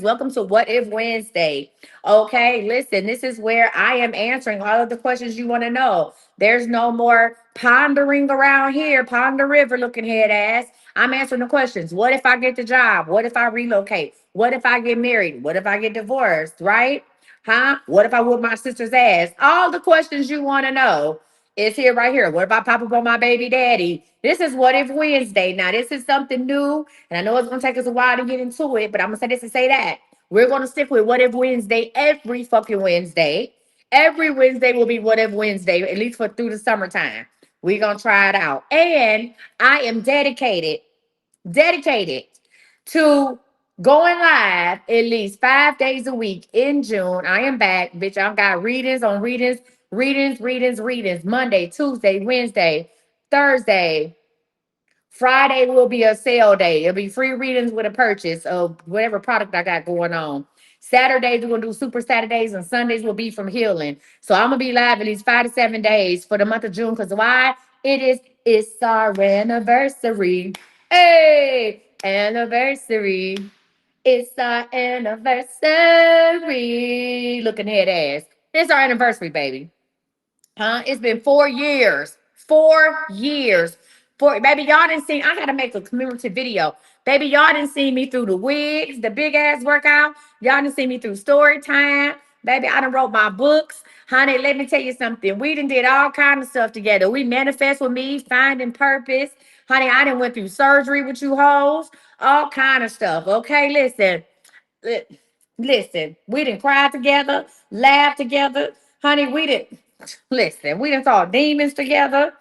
Welcome to What If Wednesday. Okay, listen, this is where I am answering all of the questions you want to know. There's no more pondering around here, ponder river looking head ass. I'm answering the questions. What if I get the job? What if I relocate? What if I get married? What if I get divorced? Right? Huh? What if I whoop my sister's ass? All the questions you want to know is here right here. What if I pop up on my baby daddy? This is What If Wednesday. Now, this is something new, and I know it's going to take us a while to get into it, but I'm going to say this and say that. We're going to stick with What If Wednesday every fucking Wednesday. Every Wednesday will be What If Wednesday, at least for through the summertime. We're going to try it out. And I am dedicated to going live at least 5 days a week in June. I am back, bitch. I've got readings on readings. Monday, Tuesday, Wednesday, Thursday. Friday will be a sale day. It'll be free readings with a purchase of whatever product I got going on. Saturdays, we're going to do Super Saturdays, and Sundays will be from healing. So I'm going to be live at least 5 to 7 days for the month of June. Because why? It's our anniversary. Hey, anniversary. It's our anniversary. Looking head ass. It's our anniversary, baby. Huh? It's been 4 years. 4 years. Baby, y'all didn't see. I gotta make a commemorative video. Baby, y'all didn't see me through the wigs, the big ass workout. Y'all didn't see me through story time. Baby, I done wrote my books. Honey, let me tell you something. We done did all kind of stuff together. We manifest with me, finding purpose. Honey, I done went through surgery with you hoes. All kind of stuff. Okay, listen. Li- Listen, we didn't cry together, laugh together. Honey, we didn't. Listen, we done saw demons together.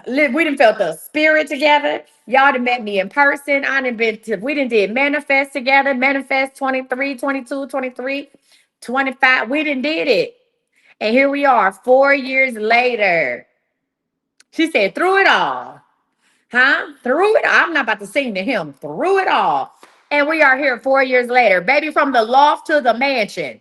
We done felt the spirit together. Y'all done met me in person. I done been to, we done did manifest together. Manifest 23, 22, 23, 25. We done did it. And here we are 4 years later. She said, through it all. Huh? Through it. I'm not about to sing to him. Through it all. And we are here 4 years later. Baby, from the loft to the mansion.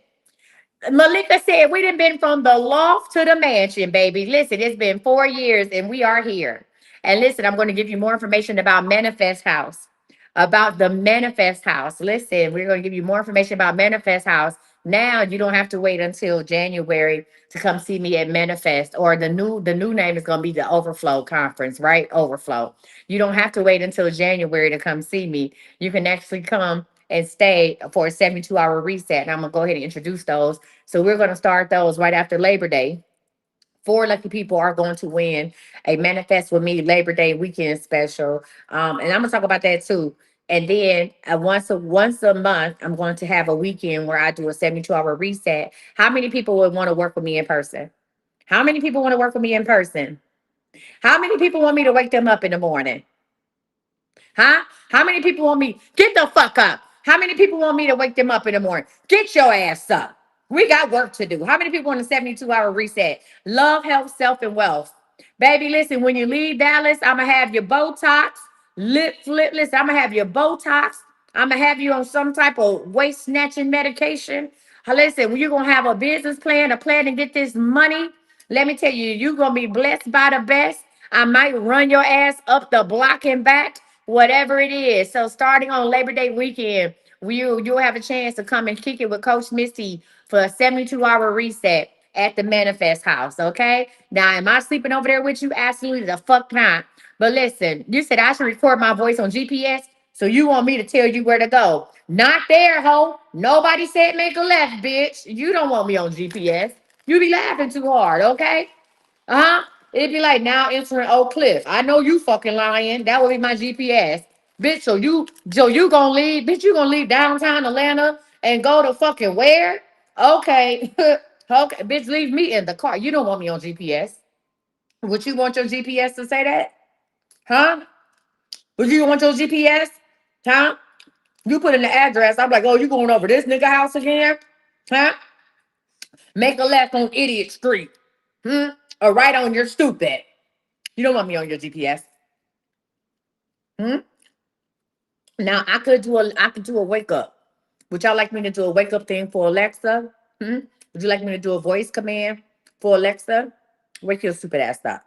Malika said we done been from the loft to the mansion, baby. Listen, it's been 4 years and we are here. And listen, I'm going to give you more information about Manifest House, about the Manifest House. Listen, we're going to give you more information about Manifest House. Now you don't have to wait until January to come see me at Manifest, or the new name is going to be the Overflow Conference, right? Overflow. You don't have to wait until January to come see me. You can actually come and stay for a 72-hour reset. And I'm going to go ahead and introduce those. So we're going to start those right after Labor Day. 4 lucky people are going to win a Manifest with Me Labor Day weekend special. And I'm going to talk about that too. And then once a month, I'm going to have a weekend where I do a 72-hour reset. How many people would want to work with me in person? How many people want to work with me in person? How many people want me to wake them up in the morning? Huh? How many people want me? Get the fuck up. How many people want me to wake them up in the morning? Get your ass up. We got work to do. How many people want a 72-hour reset? Love, health, self, and wealth. Baby, listen, when you leave Dallas, I'm going to have your Botox, lip flip. Listen, I'm going to have your Botox. I'm going to have you on some type of waist snatching medication. Listen, when you're going to have a business plan, a plan to get this money, let me tell you, you're going to be blessed by the best. I might run your ass up the block and back, whatever it is. So starting on Labor Day weekend, you'll have a chance to come and kick it with Coach Misty for a 72-hour reset at the Manifest House. Okay. Now, am I sleeping over there with you? Absolutely the fuck not. But listen, you said I should record my voice on GPS. So you want me to tell you where to go? Not there, ho. Nobody said make a left, bitch. You don't want me on GPS. You be laughing too hard, okay? Uh-huh. It'd be like now entering Oak Cliff. I know you fucking lying. That would be my GPS. Bitch, so you gonna leave, bitch, you gonna leave downtown Atlanta and go to fucking where? Okay. Okay, bitch, leave me in the car. You don't want me on GPS. Would you want your GPS to say that? Huh? Would you want your GPS? Huh? You put in the address. I'm like, oh, you going over this nigga house again? Huh? Make a left on Idiot Street. Hmm? Or right on your stupid. You don't want me on your GPS. Hmm? Now I could do a wake up. Would y'all like me to do a wake up thing for Alexa? Hmm? Would you like me to do a voice command for Alexa? Wake your stupid ass up.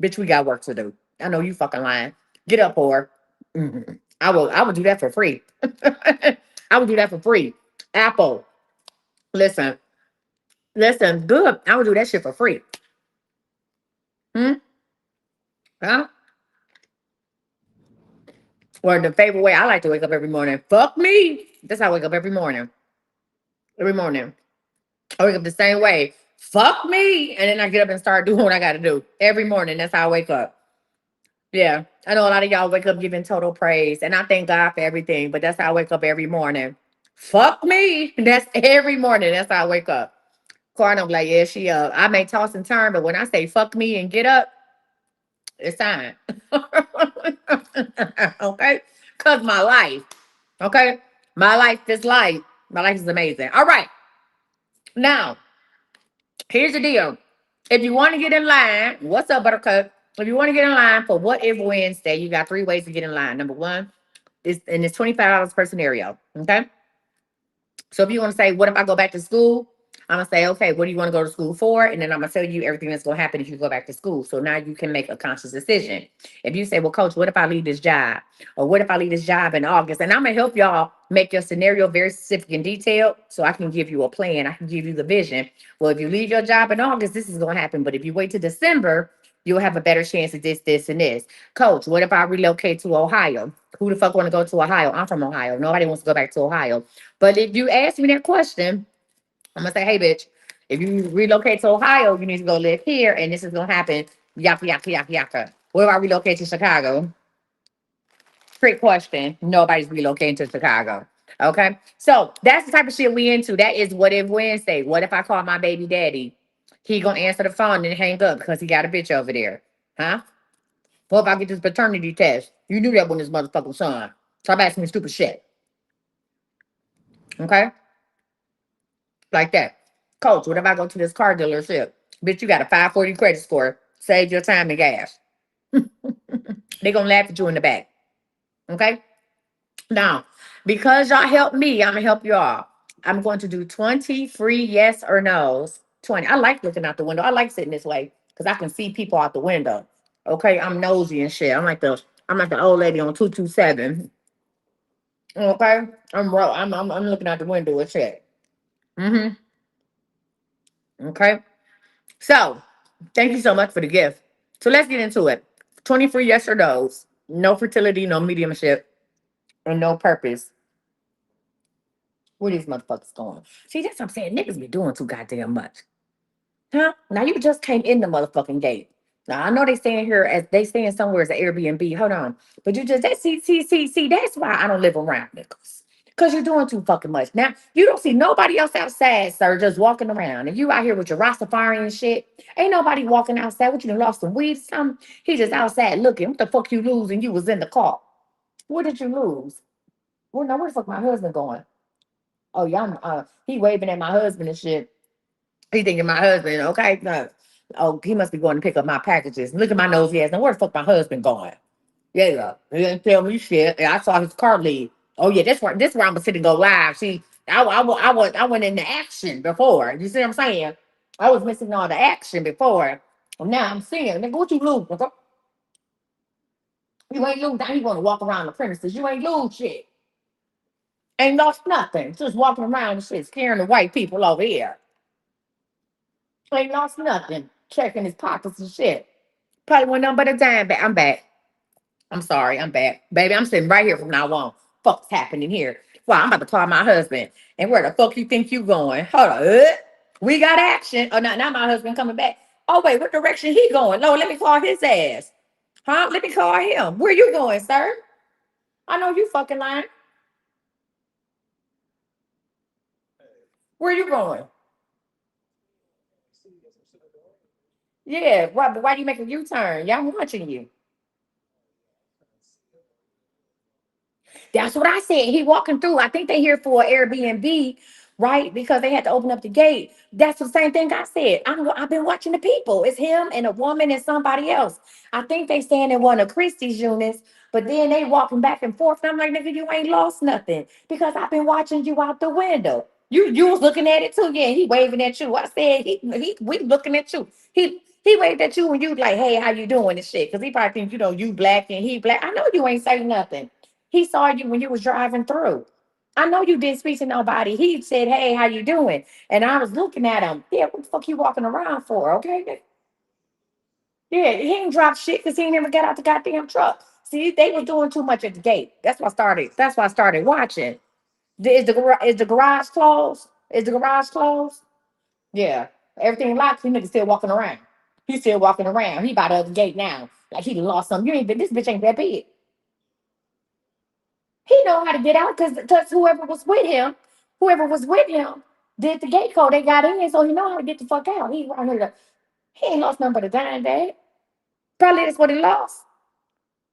Bitch, we got work to do. I know you fucking lying. Get up, whore. Mhm. I will do that for free. I will do that for free. Apple. Listen, listen, good. I would do that shit for free. Hmm? Huh? Or the favorite way I like to wake up every morning. Fuck me. That's how I wake up every morning. Every morning. I wake up the same way. Fuck me. And then I get up and start doing what I got to do. Every morning. That's how I wake up. Yeah. I know a lot of y'all wake up giving total praise. And I thank God for everything. But that's how I wake up every morning. Fuck me. That's every morning. That's how I wake up. Corn, I'm like, yeah, she up. I may toss and turn, but when I say fuck me and get up, it's time. Okay? Because my life. Okay? My life is life. My life is amazing. All right. Now, here's the deal. If you want to get in line, what's up, Buttercup? If you want to get in line for What If Wednesday, you got 3 ways to get in line. Number one, it's $25 per scenario. Okay? So if you want to say, what if I go back to school? I'm gonna say, okay, what do you want to go to school for? And then I'm gonna tell you everything that's gonna happen if you go back to school. So now you can make a conscious decision. If you say, well, coach, what if I leave this job? Or what if I leave this job in August? And I'm gonna help y'all make your scenario very specific and detailed so I can give you a plan. I can give you the vision. Well, if you leave your job in August, this is gonna happen. But if you wait till December, you'll have a better chance of this, and this. Coach, what if I relocate to Ohio? Who the fuck want to go to Ohio? I'm from Ohio. Nobody wants to go back to Ohio. But if you ask me that question, I'm gonna say, hey, bitch, if you relocate to Ohio, you need to go live here, and this is gonna happen. Yaka yaka yaka yaka. What if I relocate to Chicago? Trick question. Nobody's relocating to Chicago. Okay, so that's the type of shit we into. That is What If Wednesday. What if I call my baby daddy? He gonna answer the phone and hang up because he got a bitch over there, huh? What if I get this paternity test? You knew that when this motherfucking son. Stop asking me stupid shit. Okay, like that. Coach, what if I go to this car dealership? Bitch, you got a 540 credit score. Save your time and gas. They gonna laugh at you in the back. Okay? Now, because y'all helped me, I'm gonna help y'all. I'm going to do 20 free yes or no's. 20. I like looking out the window. I like sitting this way because I can see people out the window. Okay, I'm nosy and shit. I'm like the old lady on 227. Okay, I'm looking out the window and shit. Mm-hmm. Okay. So, thank you so much for the gift. So let's get into it. 23 yes or no's. No fertility, no mediumship, and no purpose. Where these motherfuckers going? See, that's what I'm saying. Niggas be doing too goddamn much. Huh? Now you just came in the motherfucking gate. Now I know they staying here as they staying somewhere as an Airbnb. Hold on. But you just see, that's why I don't live around niggas. Because you're doing too fucking much. Now you don't see nobody else outside, sir, just walking around. And you out here with your Rastafari and shit. Ain't nobody walking outside. What you done lost some weed or something? He just outside looking. What the fuck you losing? You was in the car. What did you lose? Well, now where the fuck my husband going? Oh, y'all he waving at my husband and shit. He thinking my husband, okay? No. Oh, he must be going to pick up my packages. Look at my nose, yes. Now where the fuck my husband going? Yeah, he didn't tell me shit. And I saw his car leave. Oh yeah, this where I'm gonna sit and go live. See, I went into action before. You see what I'm saying? I was missing all the action before. And now I'm seeing, nigga, what you lose? Nigga? You ain't lose. Now you want to walk around the premises. You ain't lose shit. Ain't lost nothing. Just walking around and shit, scaring the white people over here. Ain't lost nothing. Checking his pockets and shit. Probably went nothing but a dime back. I'm back. I'm sorry. I'm back. Baby, I'm sitting right here from now on. Fuck's happening here? Well, I'm about to call my husband. And where the fuck you think you going? Hold on. We got action. Oh, not my husband coming back. Oh, wait, what direction he going? No, let me call his ass. Huh? Let me call him. Where you going, sir? I know you fucking lying. Where you going? Yeah, why do you make a U-turn? Yeah, I'm watching you. That's what I said. He walking through. I think they here for Airbnb, right? Because they had to open up the gate. That's the same thing I said. I've been watching the people. It's him and a woman and somebody else. I think they staying in one of Christie's units, but then they walking back and forth. And I'm like, nigga, you ain't lost nothing because I've been watching you out the window. You was looking at it too. Yeah, he waving at you. I said he we looking at you. He waved at you when you like, hey, how you doing and shit? Because he probably think you black and he black. I know you ain't saying nothing. He saw you when you was driving through. I know you didn't speak to nobody. He said, "Hey, how you doing?" And I was looking at him. Yeah, what the fuck you walking around for? Okay. Yeah, he ain't dropped shit because he ain't never got out the goddamn truck. See, they were doing too much at the gate. That's why I started. That's why I started watching. Is the garage closed? Is the garage closed? Yeah. Everything locked. He nigga still walking around. He's still walking around. He by the other gate now. Like he done lost something. You ain't been. This bitch ain't that big. He know how to get out because whoever was with him, did the gate code. They got in, so he know how to get the fuck out. He around here. He ain't lost nothing but a dime bag. Probably that's what he lost.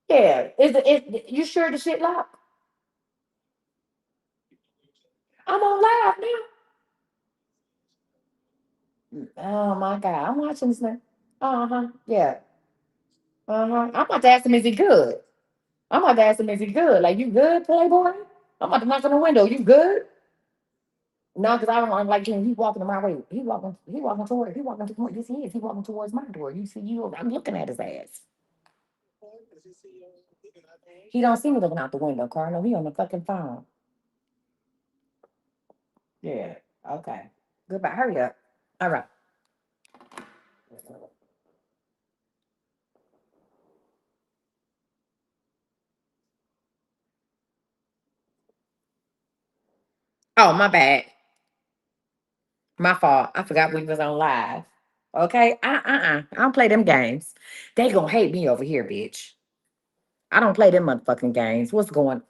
Yeah. You sure the shit locked? I'm on live now. Oh my God. I'm watching this now. Uh-huh. Yeah. Uh-huh. I'm about to ask him, is he good? I'm about to ask him, is he good? Like, you good, Playboy? I'm about to knock on the window. You good? No, because I don't like him. He walking around. Wait, he walking toward, yes, he is. He walking towards my door. You see you, I'm looking at his ass. He don't see me looking out the window, Carlo. He on the fucking phone. Yeah. Okay. Goodbye. Hurry up. All right. Oh, my bad. My fault. I forgot we was on live. Okay. I don't play them games. They gonna hate me over here, bitch. I don't play them motherfucking games. What's going?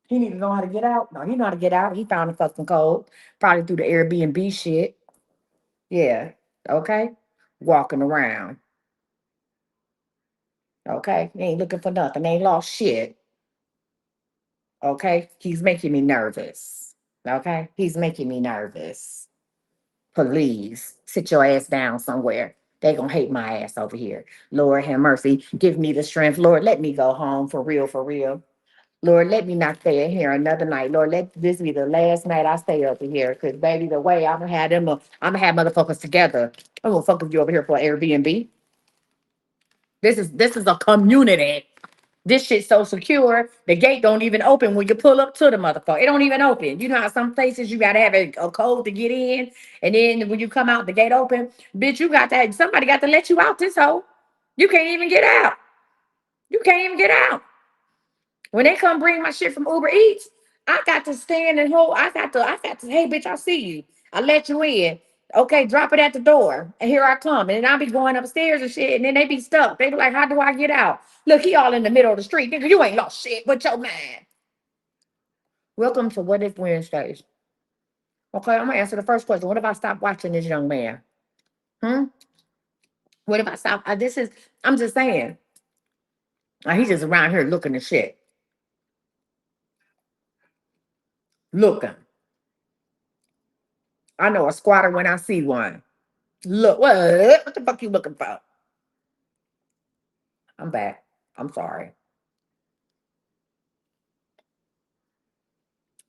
He need to know how to get out. No, he know how to get out. He found the fucking code. Probably through the Airbnb shit. Yeah. Okay. Walking around. Okay. He ain't looking for nothing. Ain't lost shit. Okay. He's making me nervous. Okay. He's making me nervous. Please sit your ass down somewhere. They gonna hate my ass over here. Lord have mercy. Give me the strength. Lord, let me go home for real, for real. Lord, let me not stay in here another night. Lord, let this be the last night I stay over here. Cause baby, the way I'm gonna have them, I'm gonna have motherfuckers together. I'm gonna fuck with you over here for Airbnb. This is a community. This shit's so secure. The gate don't even open when you pull up to the motherfucker. It don't even open. You know how some places you gotta have a code to get in, and then when you come out, the gate open. Bitch, you got to have somebody got to let you out this hole. You can't even get out. You can't even get out. When they come bring my shit from Uber Eats, I got to stand and hold. I got to. Hey, bitch, I see you. I let you in. Okay, drop it at the door, and here I come. And then I'll be going upstairs and shit, and then they be stuck. They be like, "How do I get out?" Look, he all in the middle of the street, nigga. You ain't lost shit, but your man. Welcome to What If Wednesdays. Okay, I'm gonna answer the first question. What if I stop watching this young man? Hmm. What if I stop? This is. I'm just saying. He's just around here looking at shit, looking. I know a squatter when I see one. Look, what? What the fuck you looking for? I'm back. I'm sorry.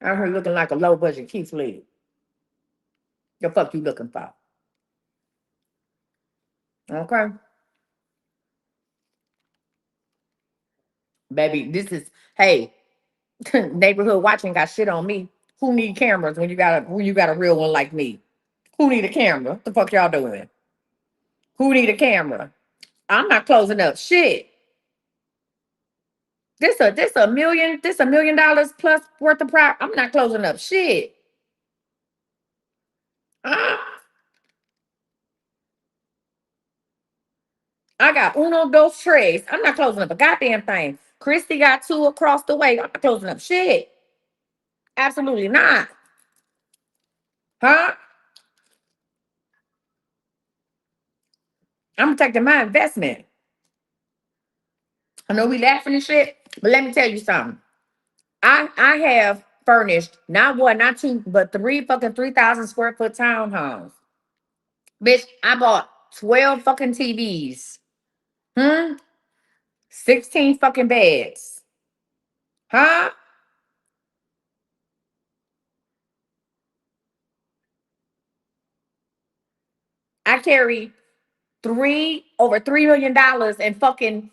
Out here looking like a low budget Keith Lee. The fuck you looking for? Okay, baby. This is hey neighborhood watching got shit on me. Who need cameras when you got a real one like me? Who need a camera? What the fuck y'all doing? Who need a camera? I'm not closing up shit. This $1 million plus worth of prop. I'm not closing up shit. Uh, I got uno, dos, tres. I'm not closing up a goddamn thing. Christy got two across the way. I'm not closing up shit. Absolutely not. Huh? I'm protecting my investment. I know we laughing and shit, but let me tell you something. I have furnished not one, not two, but three fucking 3,000 square foot townhomes. Bitch, I bought 12 fucking TVs. Hmm? 16 fucking beds. Huh? I carry over $3 million in fucking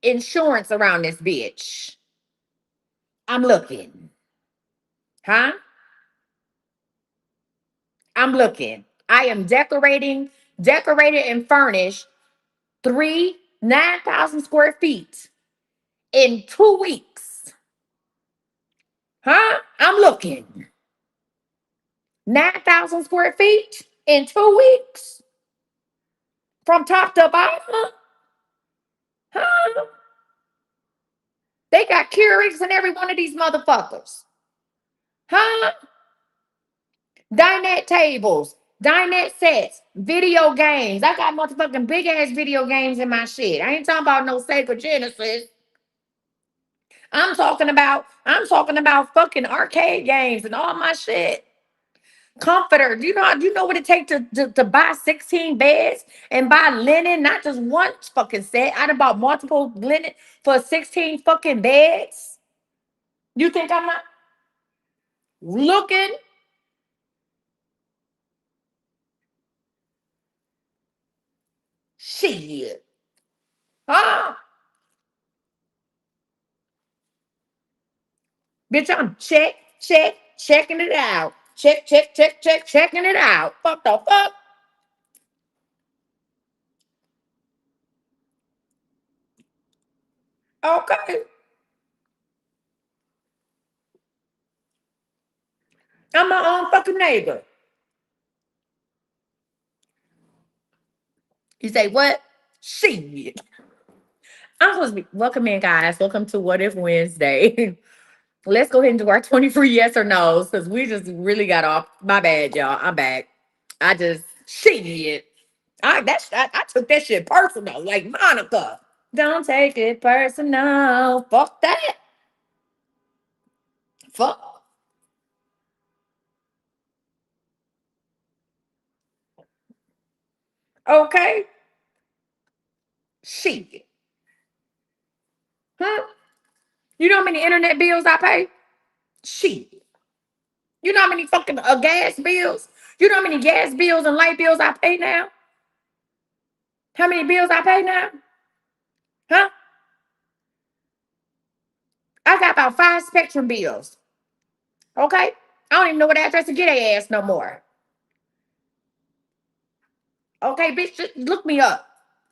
insurance around this bitch. I'm looking. Huh? I'm looking. I am decorated and furnished 9,000 square feet in 2 weeks. Huh? I'm looking. 9,000 square feet in 2 weeks from top to bottom. Huh? They got Keurigs in every one of these motherfuckers. Huh? Dinette tables, dinette sets, video games. I got motherfucking big ass video games in my shit. I ain't talking about no Sega Genesis. I'm talking about fucking arcade games and all my shit. Comforter. Do you know what it takes to buy 16 beds and buy linen, not just one fucking set. I done bought multiple linen for 16 fucking beds. You think I'm not looking? Shit. Huh? Bitch, I'm checking it out. Checking it out. Fuck the fuck. Okay. I'm my own fucking neighbor. You say what? Shit. I'm supposed to be welcome in, guys. Welcome to What If Wednesday. Let's go ahead and do our 23 yes or no's because we just really got off. My bad, y'all. I'm back. I just shit. I took that shit personal, like Monica. Don't take it personal. Fuck that. Fuck. Okay. Shit. Huh? You know how many internet bills I pay? Shit. You know how many fucking gas bills? You know how many gas bills and light bills I pay now? How many bills I pay now? Huh? I got about 5 Spectrum bills. Okay? I don't even know what address to get a ass no more. Okay, bitch, just look me up.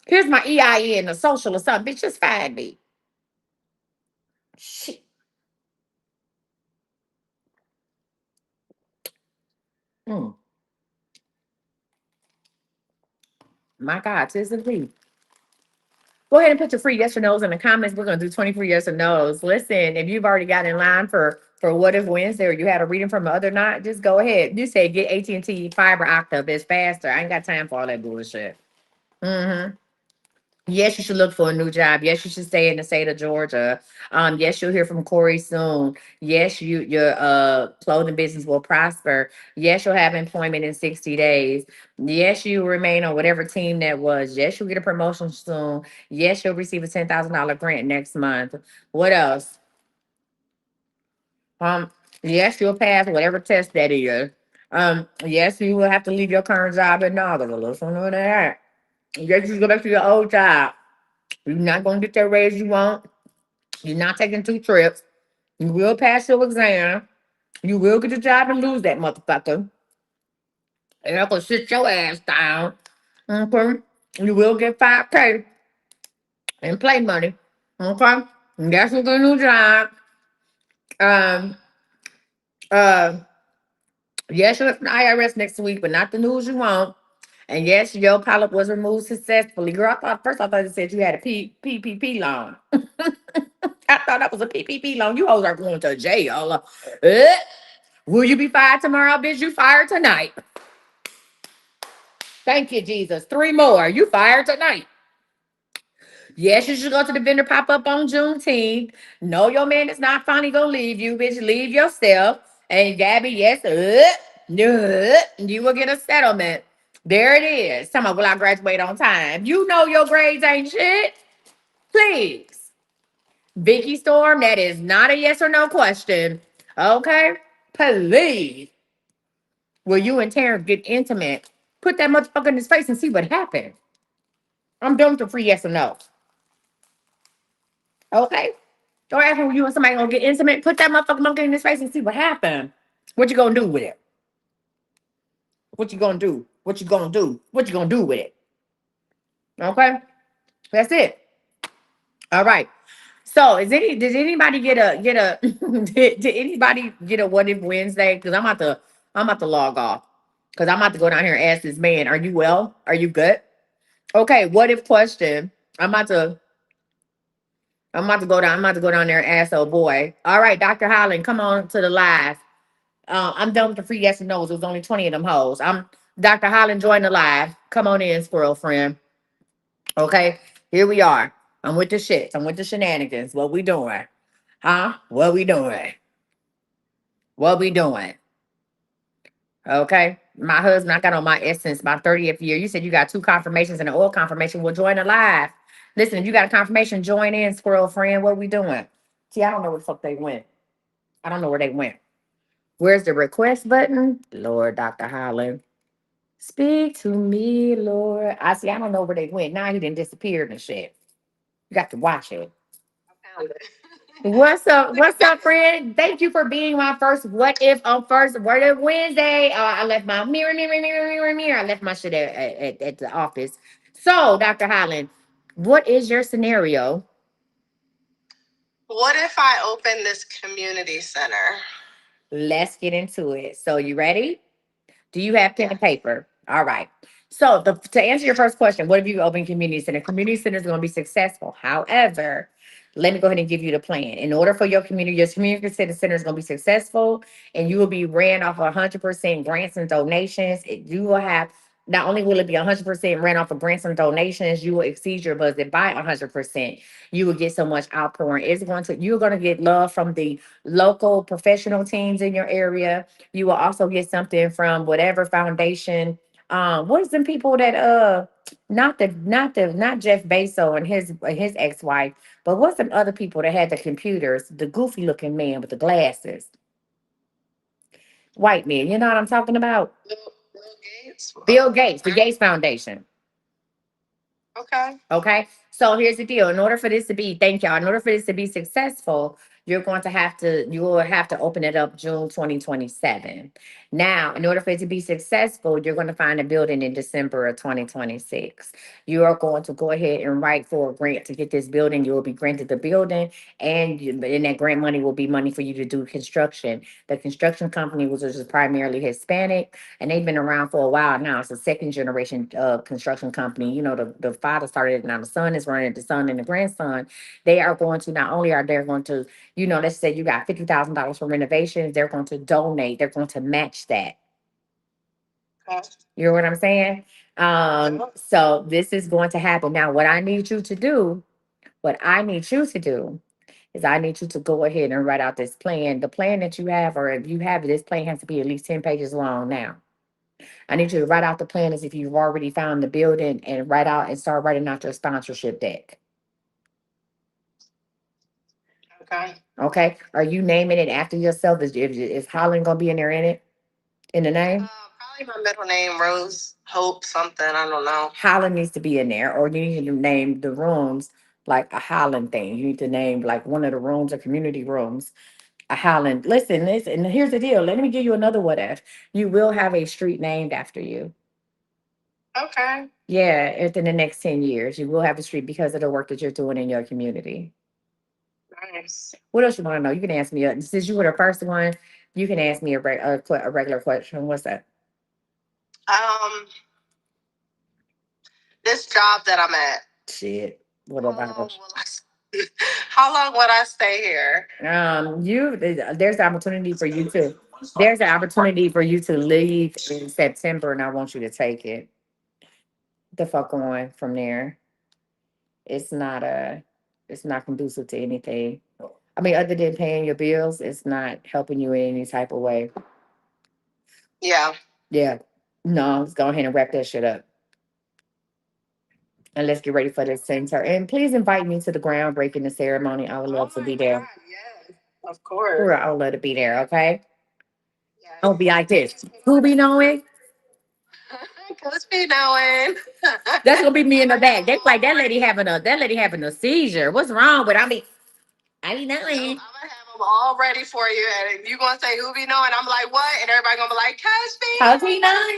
Here's my EIN, a social or something. Bitch, just find me. Shit. Mm. My God, tis the me. Go ahead and put your free yes or no's in the comments. We're gonna do 24 yes or no's. Listen, if you've already got in line for What If Wednesday or you had a reading from the other night, just go ahead. You say get AT&T fiber octave. It's faster. I ain't got time for all that bullshit. Mm-hmm. Yes, you should look for a new job. Yes, you should stay in the state of Georgia. Yes, you'll hear from Corey soon. Yes, your clothing business will prosper. Yes, you'll have employment in 60 days. Yes, you remain on whatever team that was. Yes, you'll get a promotion soon. Yes, you'll receive a $10,000 grant next month. What else? Um, yes, you'll pass whatever test that is. Yes, you will have to leave your current job in August. Listen to that. Yes, you go back to your old job. You're not going to get that raise you want. You're not taking 2 trips. You will pass your exam. You will get a job and lose that motherfucker. And I'm going to sit your ass down. Okay? You will get 5K and play money. Okay? And that's your new job. Um, uh, yes, you'll have an IRS next week, but not the news you want. And yes, your polyp was removed successfully. Girl, I thought it said you had a PPP loan. I thought that was a PPP loan. You hoes are going to jail. Eh? Will you be fired tomorrow, bitch? You fired tonight. Thank you, Jesus. 3 more. You fired tonight. Yes, you should go to the vendor pop up on Juneteenth. No, your man is not finally gonna leave you, bitch. Leave yourself. And Gabby, yes, you will get a settlement. There it is. Tell me, will I graduate on time? You know your grades ain't shit. Please. Vicky Storm, that is not a yes or no question. Okay? Please. Will you and Terrence get intimate? Put that motherfucker in his face and see what happens. I'm done with the free yes or no. Okay? Don't ask me when you and somebody gonna get intimate. Put that motherfucker monkey in his face and see what happens. What you gonna do with it? What you gonna do? What you gonna do? What you gonna do with it? Okay, that's it. All right. So, did anybody get a did anybody get a what if Wednesday? Because I'm about to log off because I'm about to go down here and ask this man, "Are you well? Are you good?" Okay, what if question? I'm about to I'm about to go down there and ask old boy. All right, Dr. Holland, come on to the live. I'm done with the free yes and no's. It was only 20 of them hoes. I'm Dr. Holland, join the live. Come on in, squirrel friend. Okay, here we are. I'm with the shits. I'm with the shenanigans. What we doing? Huh? What we doing? What we doing? Okay. My husband, I got on my essence, my 30th year. You said you got two confirmations and an oil confirmation. Well, join the live. Listen, if you got a confirmation, join in, squirrel friend. What we doing? See, I don't know where the fuck they went. I don't know where they went. Where's the request button? Lord, Dr. Holland. Speak to me, Lord. I see, I don't know where they went. Now he didn't disappear and shit. You got to watch it. I found it. What's up? What's up, friend? Thank you for being my first what if on first what if Wednesday. I left my mirror. I left my shit at the office. So, Dr. Holland, what is your scenario? What if I open this community center? Let's get into it. So, you ready? Do you have pen Yeah. and paper? All right. So to answer your first question, what if you open community center? Community center is going to be successful. However, let me go ahead and give you the plan. In order for your community center is going to be successful, and you will be ran off 100% grants and donations. You will have not only will it be 100% ran off of grants and donations, you will exceed your budget by 100%. You will get so much outpouring. You're going to get love from the local professional teams in your area. You will also get something from whatever foundation. What is them people that not Jeff Bezos and his ex-wife, but what's some other people that had the computers, the goofy looking man with the glasses, white man. You know what I'm talking about? Bill Gates. Bill Gates, the Gates Foundation. Okay. Okay. So here's the deal. In order for this to be, thank y'all. In order for this to be successful, you will have to open it up June 2027. Now, in order for it to be successful, you're going to find a building in December of 2026. You are going to go ahead and write for a grant to get this building. You will be granted the building, and that grant money will be money for you to do construction. The construction company, which is primarily Hispanic, and they've been around for a while now. It's a second generation construction company. You know, the father started it, now the son is running it, the son and the grandson. They are going to not only are they going to, let's say you got $50,000 for renovations, they're going to donate, they're going to match that. Okay. You know what I'm saying? So this is going to happen. Now, what I need you to do is I need you to go ahead and write out this plan. The plan that you have, or if you have it, this plan has to be at least 10 pages long now. I need you to write out the plan as if you've already found the building, and start writing out your sponsorship deck. Okay. Okay. Are you naming it after yourself? Is Holland gonna be in there in the name? Probably my middle name, Rose Hope something. I don't know. Holland needs to be in there, or you need to name the rooms like a Holland thing. You need to name like one of the rooms or community rooms a Holland. Listen. Here's the deal. Let me give you another what if. You will have a street named after you. Okay. Yeah, within the next 10 years, you will have a street because of the work that you're doing in your community. Nice. What else you want to know? You can ask me. Since you were the first one, you can ask me a regular question. What's that? Um, this job that I'm at. Shit. What How about long will I? How long would I stay here? there's the opportunity for you to there's an opportunity for you to leave in September, and I want you to take it. The fuck on from there. It's not it's not conducive to anything. I mean, other than paying your bills, it's not helping you in any type of way. Yeah. Yeah. No, let's go ahead and wrap that shit up. And let's get ready for this center. And please invite me to the groundbreaking, the ceremony. I would love to be there. God, yes. Of course. Sure, I would love to be there. Okay. Yes. Don't be like this. Who be knowing? Coach be knowing. That's gonna be me in the back. They like that lady having a seizure. What's wrong with? I mean, I be I'm knowing. gonna have I'm all ready for you, and you gonna say who be knowing? I'm like, what? And everybody gonna be like, catch How's me. we not?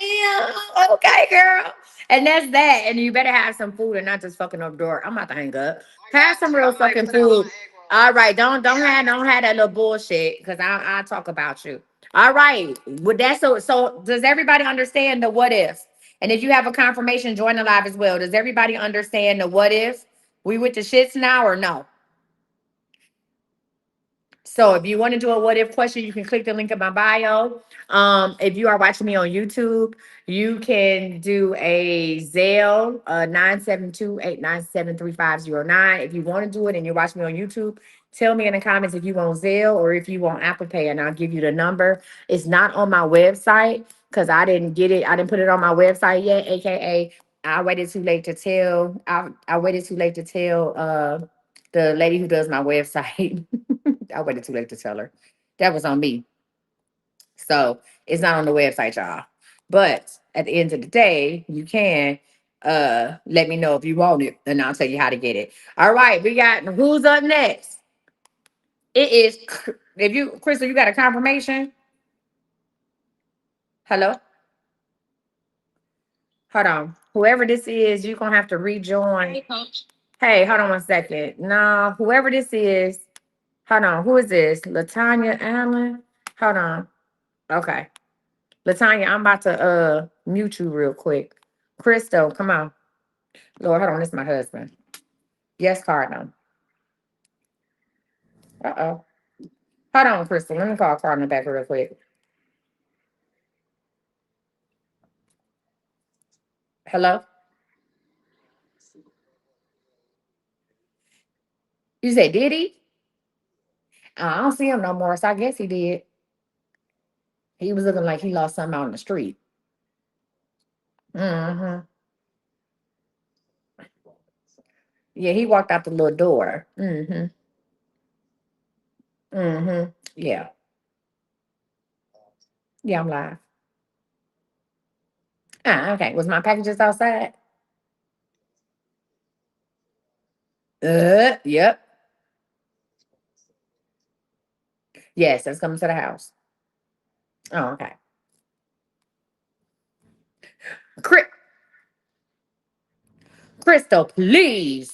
Yeah. Okay, girl. And that's that. And you better have some food and not just fucking up door. I'm about to hang up. I Have got some you. real I'm like, fucking put it on my food. egg roll. All right. Don't have that little bullshit. Cause I'll talk about you. All right. With that, so does everybody understand the what if? And if you have a confirmation, join the live as well. Does everybody understand the what if? We with the shits now or no? So if you want to do a what if question, you can click the link in my bio. If you are watching me on YouTube, you can do a Zelle 972-897-3509. If you want to do it and you're watching me on YouTube, tell me in the comments if you want Zelle or if you want Apple Pay, and I'll give you the number. It's not on my website because I didn't get it. I didn't put it on my website yet, aka I waited too late to tell. I waited too late to tell the lady who does my website. I waited too late to tell her. That was on me. So it's not on the website, y'all. But at the end of the day, you can let me know if you want it, and I'll tell you how to get it. All right, we got who's up next? It is if you Crystal, you got a confirmation? Hello? Hold on. Whoever this is, you're gonna have to rejoin. Hey, coach. Hey, hold on one second. No, whoever this is, hold on. Who is this? Latanya Allen? Hold on. Okay. Latanya, I'm about to mute you real quick. Crystal, come on. Lord, hold on, this is my husband. Yes, Cardinal. Uh-oh. Hold on, Crystal. Let me call Cardinal back real quick. Hello? You said, did he? I don't see him no more, so I guess he did. He was looking like he lost something out in the street. Mm-hmm. Yeah, he walked out the little door. Mm-hmm. Mm-hmm. Yeah. Yeah, I'm live. Ah, okay. Was my packages outside? Yep. Yes, that's coming to the house. Oh, okay. Cri- Crystal, please.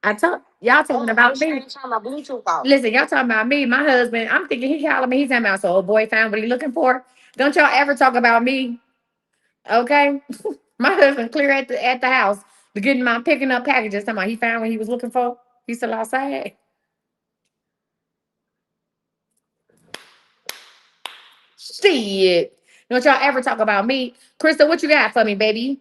I talk y'all talking about me. Turn my Bluetooth off. Listen, y'all talking about me. My husband, I'm thinking he calling me. He's talking about so old boy found what he looking for. Don't y'all ever talk about me. Okay? My husband clear at the house, getting my picking up packages. Talking about he found what he was looking for. He's still outside. Shit. Don't y'all ever talk about me. Crystal, what you got for me, baby?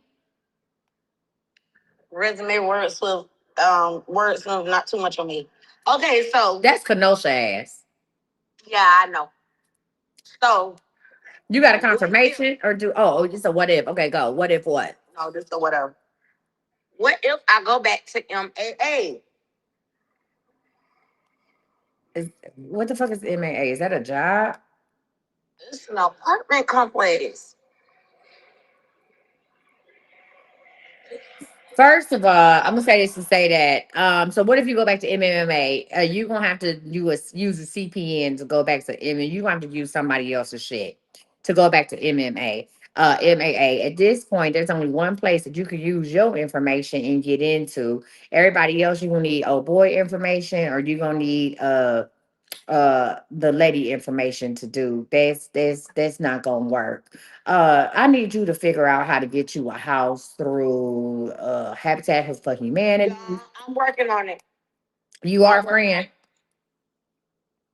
Resume words with not too much on me. Okay, so That's Kenosha ass. yeah, I know. So You got a what if confirmation or do it's a what if. Okay, go. What if what? no, this or whatever. What if I go back to MAA? Is what the fuck is MAA? Is that a job? It's an apartment complex. First of all, I'm gonna say this to say that. So what if you go back to MMA? You gonna have to use a CPN to go back to MMA. You gonna have to use somebody else's shit to go back to MMA. MAA. At this point, there's only one place that you can use your information and get into. Everybody else, you gonna need old boy information, or you gonna need the lady information to do. That's not gonna work. I need you to figure out how to get you a house through Habitat for Humanity. Yeah, I'm working on it. You are a friend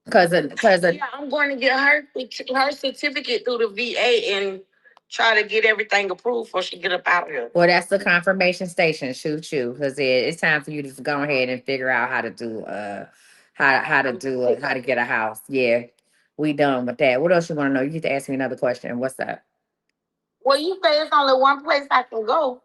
because Yeah, I'm going to get her certificate through the VA and try to get everything approved before she get up out of here. well, that's the confirmation station. Shoot you, because it's time for you to go ahead and figure out how to do how to get a house. Yeah, we done with that. What else you want to know? You get to ask me another question. What's up? Well, you say it's only one place I can go.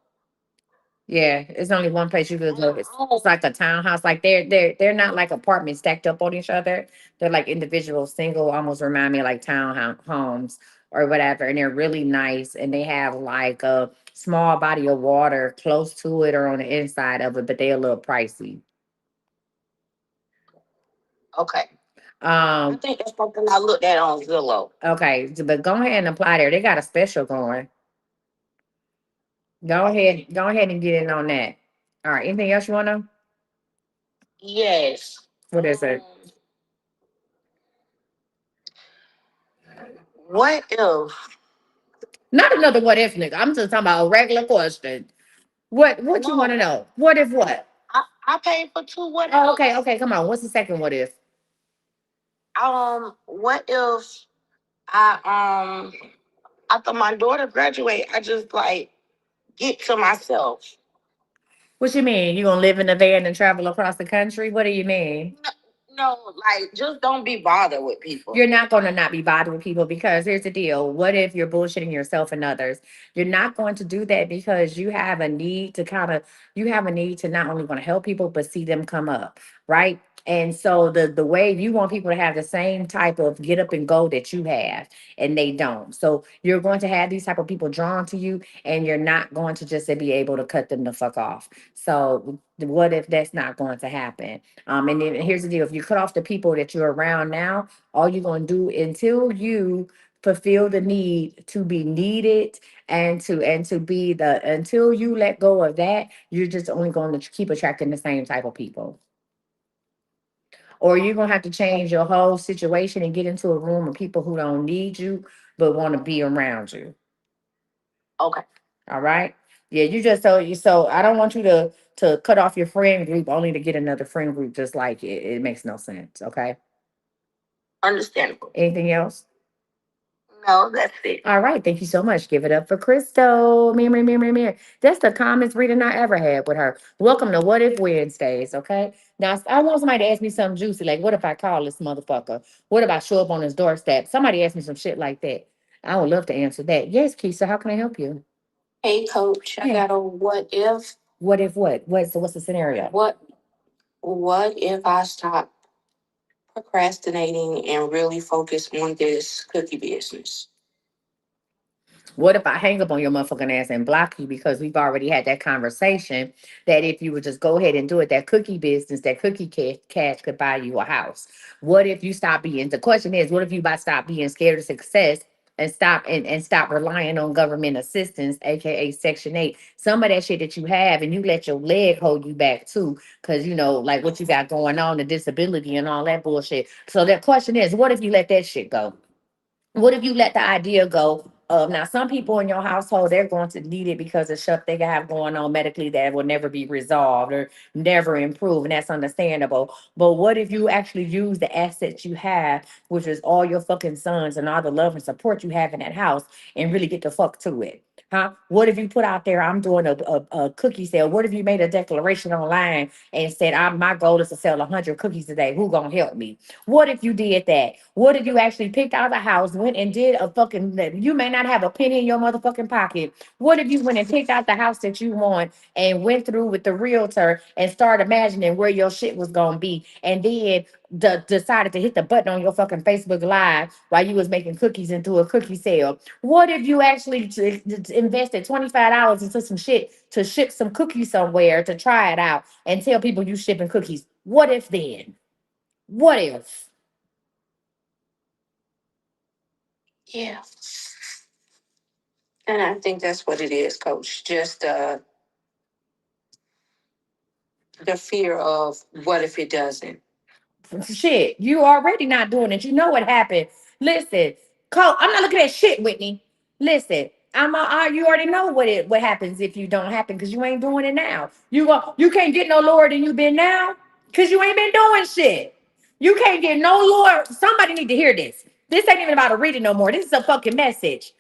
Yeah, it's only one place you could go. It's like a townhouse. Like they're not like apartments stacked up on each other. They're like individual, single, almost remind me of like homes or whatever. And they're really nice. And they have like a small body of water close to it or on the inside of it, but they're a little pricey. Okay. I Um, think that's something I looked at on Zillow. okay, but go ahead and apply there. They got a special going. Go ahead and get in on that. All right. Anything else you wanna? Yes. What is it? What if? Not another what if nigga. I'm just talking about a regular question. What you want to No, know? What if what? I paid for two. What Oh, okay, if? okay. Come on. What's the second what if? What if I after my daughter graduate, I just like get to myself. What you mean? You gonna live in a van and travel across the country? What do you mean? No, no, like just don't be bothered with people. You're not going to not be bothered with people because here's the deal. What if you're bullshitting yourself and others? You're not going to do that because you have a need to you have a need to not only want to help people, but see them come up, right? And so the way you want people to have the same type of get up and go that you have, and they don't. So you're going to have these type of people drawn to you, and you're not going to just be able to cut them the fuck off. So what if that's not going to happen? And then here's the deal: if you cut off the people that you're around now, all you're going to do until you fulfill the need to be needed and to be the until you let go of that, you're just only going to keep attracting the same type of people. Or you're going to have to change your whole situation and get into a room of people who don't need you but want to be around you. Okay. All right. Yeah, you just so I don't want you to cut off your friend group only to get another friend group just like it. It makes no sense. Okay. Understandable. Anything else? No, that's it. All right, thank you so much. Give it up for Crystal. Me. That's the calmest reading I ever had with her. Welcome to What If Wednesdays, okay? Now, I want somebody to ask me something juicy, like, what if I call this motherfucker? What if I show up on his doorstep? Somebody ask me some shit like that. I would love to answer that. Yes, Keisha, how can I help you? Hey, coach, I Hey. got a what if. What if what? What's the scenario? What if I stop procrastinating and really focus on this cookie business? What if I hang up on your motherfucking ass and block you because we've already had that conversation that if you would just go ahead and do it, that cookie business, that cookie cash could buy you a house? What if you stop being, the question is, what if you about stop being scared of success and stop relying on government assistance, aka Section 8, some of that shit that you have, and you let your leg hold you back too, because you know, like what you got going on, the disability and all that bullshit. So that question is, what if you let that shit go? What if you let the idea go of now some people in your household they're going to need it because of stuff they have going on medically that will never be resolved or never improve, and that's understandable. But what if you actually use the assets you have, which is all your fucking sons and all the love and support you have in that house, and really get the fuck to it? Huh? What if you put out there, I'm doing a cookie sale? What if you made a declaration online and said, my goal is to sell 100 cookies today? Who gonna help me? What if you did that? What if you actually picked out a house, went and did a fucking, you may not have a penny in your motherfucking pocket. What if you went and picked out the house that you want and went through with the realtor and started imagining where your shit was going to be, and then decided to hit the button on your fucking Facebook Live while you was making cookies into a cookie sale? What if you actually invested $25 into some shit to ship some cookies somewhere to try it out and tell people you shipping cookies? What if then? What if? Yeah. And I think that's what it is, coach. Just the fear of what if it doesn't. Shit, you already not doing it. You know what happened. Listen, Cole, I'm not looking at shit, Whitney. Listen, you already know what happens if you don't happen because you ain't doing it now. You can't get no lower than you been now because you ain't been doing shit. You can't get no lower. Somebody need to hear this. This ain't even about a reading no more. This is a fucking message.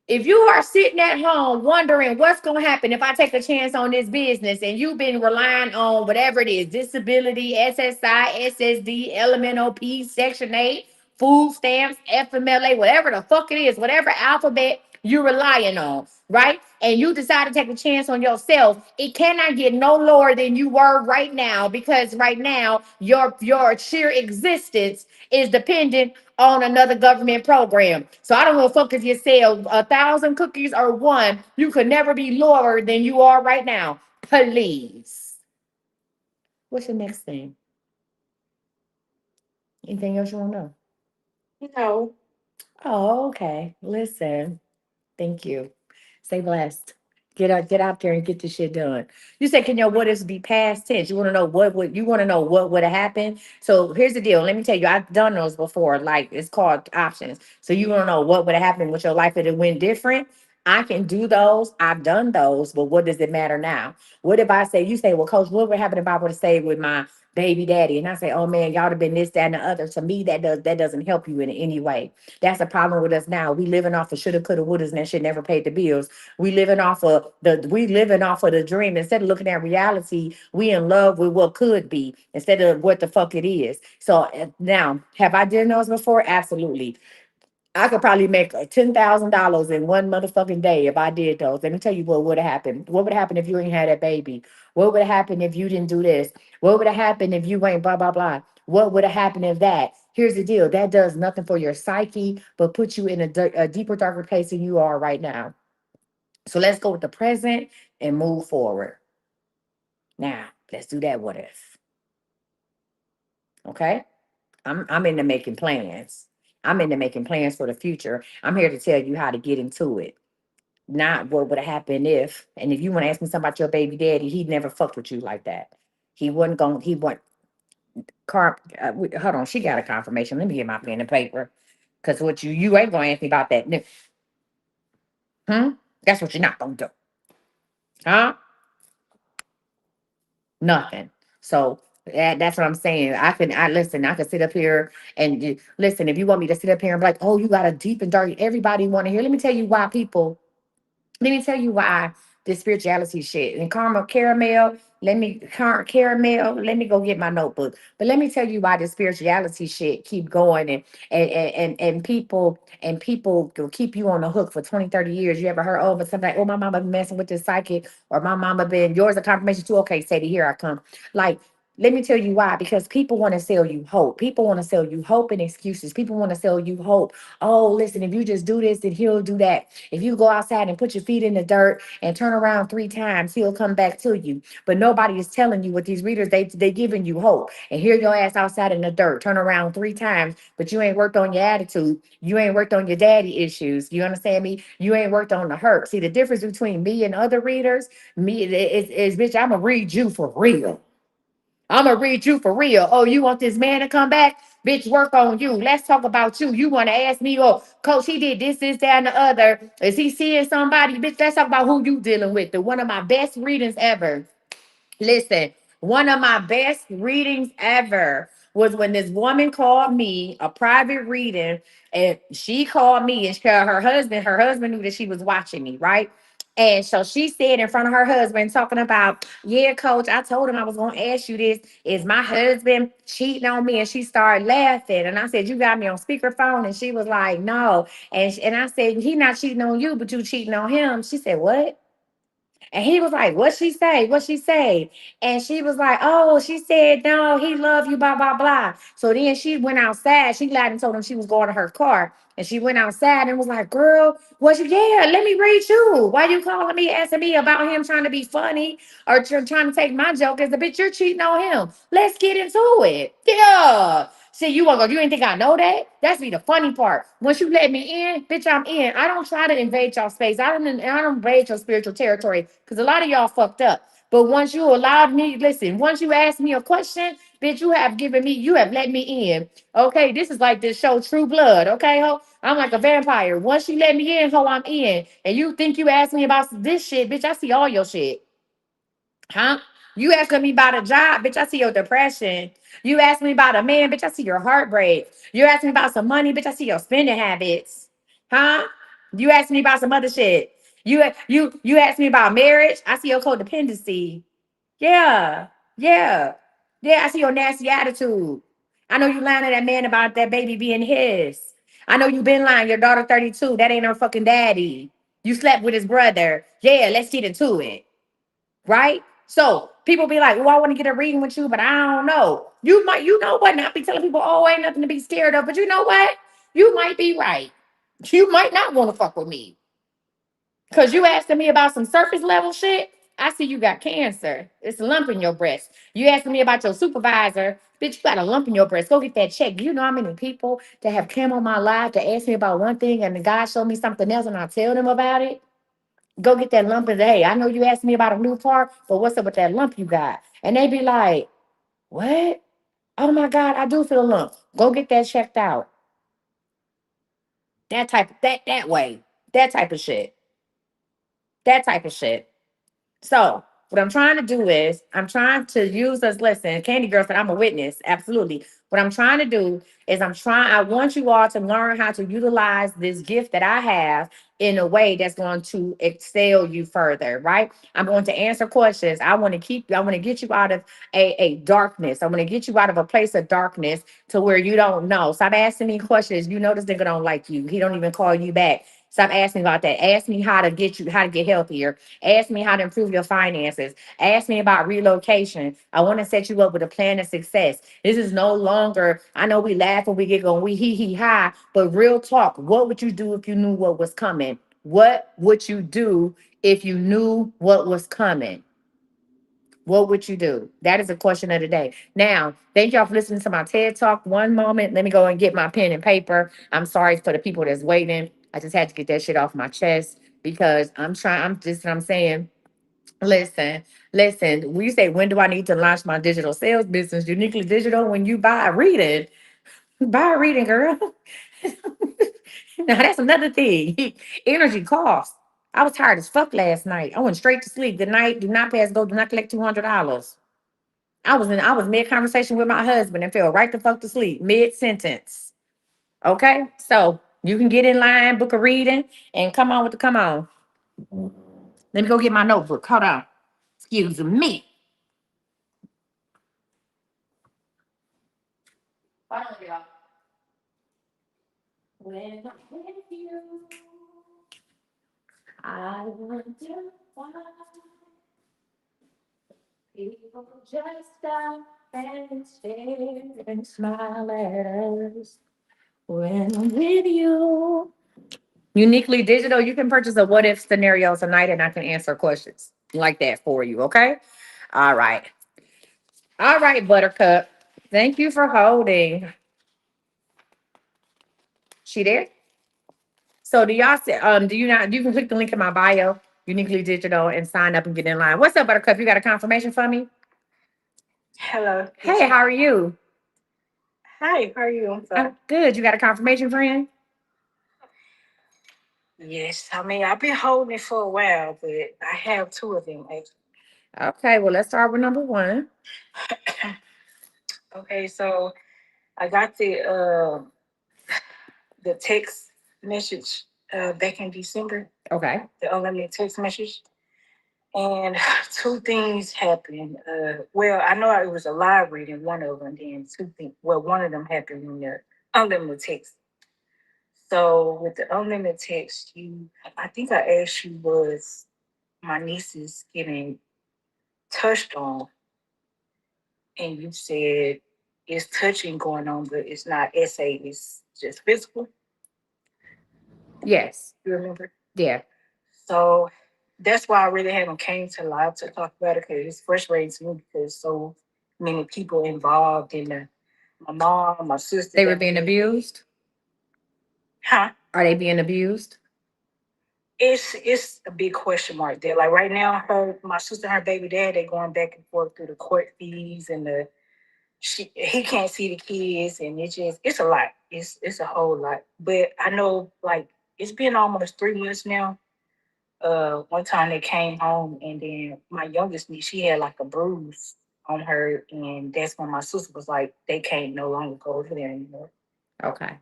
If you are sitting at home wondering what's going to happen if I take a chance on this business, and you've been relying on whatever it is, disability, SSI, SSD, LMNOP, Section 8, food stamps, FMLA, whatever the fuck it is, whatever alphabet you're relying on, right? And you decide to take a chance on yourself, it cannot get no lower than you were right now, because right now your sheer existence is dependent on another government program. So I don't give a fuck if you sell 1,000 cookies or one. You could never be lower than you are right now. Please. What's the next thing? Anything else you want to know? No. Oh, okay. Listen. Thank you. Stay blessed. Get out there and get this shit done. You said, can your what ifs be past tense? You want to know what would have happened? So here's the deal. Let me tell you, I've done those before. Like it's called options. So you want to know what would have happened with your life if it went different? I can do those. I've done those, but what does it matter now? What if I say, you say, well, coach, what would happen if I would have stayed with my baby daddy? And I say, oh man, y'all have been this, that, and the other. To me, that doesn't help you in any way. That's a problem with us now. We living off of shoulda, coulda, wouldas, and that shit never paid the bills. We living off of the dream instead of looking at reality. We in love with what could be instead of what the fuck it is. So now, have I done those before? Absolutely. I could probably make $10,000 in one motherfucking day if I did those. Let me tell you what would have happened. What would happen if you ain't had that baby? What would have happened if you didn't do this? What would have happened if you ain't blah blah blah? What would have happened if that? Here's the deal. That does nothing for your psyche, but puts you in a deeper, darker place than you are right now. So let's go with the present and move forward. Now, let's do that. What if? Okay. I'm into making plans. I'm into making plans for the future. I'm here to tell you how to get into it. Not what would have happened if. And if you want to ask me something about your baby daddy, he never fucked with you like that. He wasn't going. He went. Hold on. She got a confirmation. Let me get my pen and paper. Cause what you ain't gonna ask me about that. Hmm. That's what you're not gonna do. Huh? Nothing. So that's what I'm saying. I listen, I can sit up here and listen, if you want me to sit up here and be like, oh, you got a deep and dark, everybody want to hear. Let me tell you why people let me tell you why this spirituality shit and karma caramel. Caramel. Let me go get my notebook. But let me tell you why the spirituality shit keep going and people will keep you on the hook for 20, 30 years. You ever heard, oh, but something like, oh, my mama been messing with this psychic, or my mama been yours a confirmation too. Okay, Sadie, here I come. Like, let me tell you why. Because people want to sell you hope. People want to sell you hope and excuses. People want to sell you hope. Oh, listen, if you just do this, then he'll do that. If you go outside and put your feet in the dirt and turn around 3 times, he'll come back to you. But nobody is telling you what these readers, they giving you hope. And here your ass outside in the dirt, turn around 3 times, but you ain't worked on your attitude. You ain't worked on your daddy issues. You understand me? You ain't worked on the hurt. See, the difference between me and other readers, me is bitch, I'ma read you for real. I'm gonna read you for real. Oh, you want this man to come back? Bitch, work on you. Let's talk about you. You want to ask me, oh, coach, he did this, that, and the other. Is he seeing somebody? Bitch, let's talk about who you dealing with. The one of my best readings ever. Listen, one of my best readings ever was when this woman called me a private reading, and she called me and her husband knew that she was watching me, right? And so she said in front of her husband, talking about, yeah, coach, I told him I was going to ask you this. Is my husband cheating on me? And she started laughing. And I said, you got me on speakerphone? And she was like, no. And I said, he not cheating on you, but you cheating on him. She said, what? And he was like, what she say? What she say? And she was like, oh, she said, no, he love you, blah, blah, blah. So then she went outside. She lied and told him she was going to her car. And she went outside and was like, girl, what you, yeah, let me read you. Why you calling me, asking me about him trying to be funny or trying to take my joke as a bitch? You're cheating on him. Let's get into it. Yeah. See, you want to go, you ain't think I know that? That's be the funny part. Once you let me in, bitch, I'm in. I don't try to invade y'all space. I don't invade your spiritual territory because a lot of y'all fucked up. But once you allowed me, listen, once you asked me a question, bitch, you have let me in. Okay, this is like this show True Blood. Okay, ho? I'm like a vampire. Once you let me in, ho, I'm in. And you think you asked me about this shit, bitch, I see all your shit. Huh? You asking me about a job, bitch, I see your depression. You ask me about a man, bitch, I see your heartbreak. You ask me about some money, bitch, I see your spending habits. Huh? You ask me about some other shit. You ask me about marriage, I see your codependency. Yeah. Yeah. Yeah, I see your nasty attitude. I know you lying to that man about that baby being his. I know you been lying. Your daughter 32. That ain't her fucking daddy. You slept with his brother. Yeah, let's get into it. Right? So people be like, oh, I want to get a reading with you, but I don't know. You know what? Not be telling people, oh, ain't nothing to be scared of. But you know what? You might be right. You might not want to fuck with me. Because you asking me about some surface level shit. I see you got cancer. It's a lump in your breast. You asking me about your supervisor. Bitch, you got a lump in your breast. Go get that check. Do you know how many people that have come on my live to ask me about one thing and the guy showed me something else and I tell them about it? Go get that lump and say, hey, I know you asked me about a new part, but what's up with that lump you got? And they be like, what? Oh my God, I do feel a lump. Go get that checked out. That type of that way. That type of shit. That type of shit. So what I'm trying to do is I'm trying to use this. Listen, Candy Girl said I'm a witness. Absolutely. What I'm trying to do is I want you all to learn how to utilize this gift that I have in a way that's going to excel you further, right? I'm going to answer questions. I want to get you out of a darkness. I want to get you out of a place of darkness to where you don't know. Stop asking me questions. You know this nigga don't like you. He don't even call you back. Stop asking about that. Ask me how to get healthier. Ask me how to improve your finances. Ask me about relocation. I want to set you up with a plan of success. This is no longer, I know we laugh when we get going, we hee hee ha, but real talk. What would you do if you knew what was coming? What would you do if you knew what was coming? What would you do? That is a question of the day. Now, thank y'all for listening to my TED Talk. One moment. Let me go and get my pen and paper. I'm sorry for the people that's waiting. I just had to get that shit off my chest because I'm just, I'm saying, listen, listen. We say, when do I need to launch my digital sales business? Uniquely digital. When you buy a reading, girl. Now that's another thing. Energy costs. I was tired as fuck last night. I went straight to sleep. Good night. Do not pass go. Do not collect $200. I was mid conversation with my husband and fell right the fuck to sleep mid sentence. Okay, so you can get in line, book a reading, and come on with the come on. Let me go get my notebook. Hold on. Excuse me. Hold on, y'all. When I'm with you, I wonder why people just stop and stare and smile at us. When I'm with you. Uniquely digital, you can purchase a what if scenario tonight and I can answer questions like that for you. Okay. All right. All right, Buttercup. Thank you for holding. She there? So do y'all say, do you not, you can click the link in my bio, Uniquely Digital, and sign up and get in line. What's up, Buttercup? You got a confirmation for me? Hello. Hey, how are you? Hi, how are you? I'm sorry. I'm good. You got a confirmation, friend? Yes, I mean, I've been holding it for a while, but I have two of them actually. Okay, well, let's start with number one. Okay, so I got the text message back in December, Okay. the unlimited text message. And two things happened. Well, I know it was a live reading, one of them, then two things. Well, one of them happened when the unlimited text. So with the unlimited text, I think I asked you was my niece is getting touched on, and you said it's touching going on, but it's not SA, it's just physical. Yes. You remember? Yeah. So that's why I really haven't came to live to talk about it because it's frustrating to me because so many people involved in my mom, my sister. They were being abused? Huh? Are they being abused? It's a big question mark there. Like right now, my sister and her baby dad, they going back and forth through the court fees and he can't see the kids and it's a lot. It's a whole lot. But I know like it's been almost 3 months now. One time they came home and then my youngest niece, she had like a bruise on her, and that's when my sister was like, they can't no longer go over there anymore. Okay.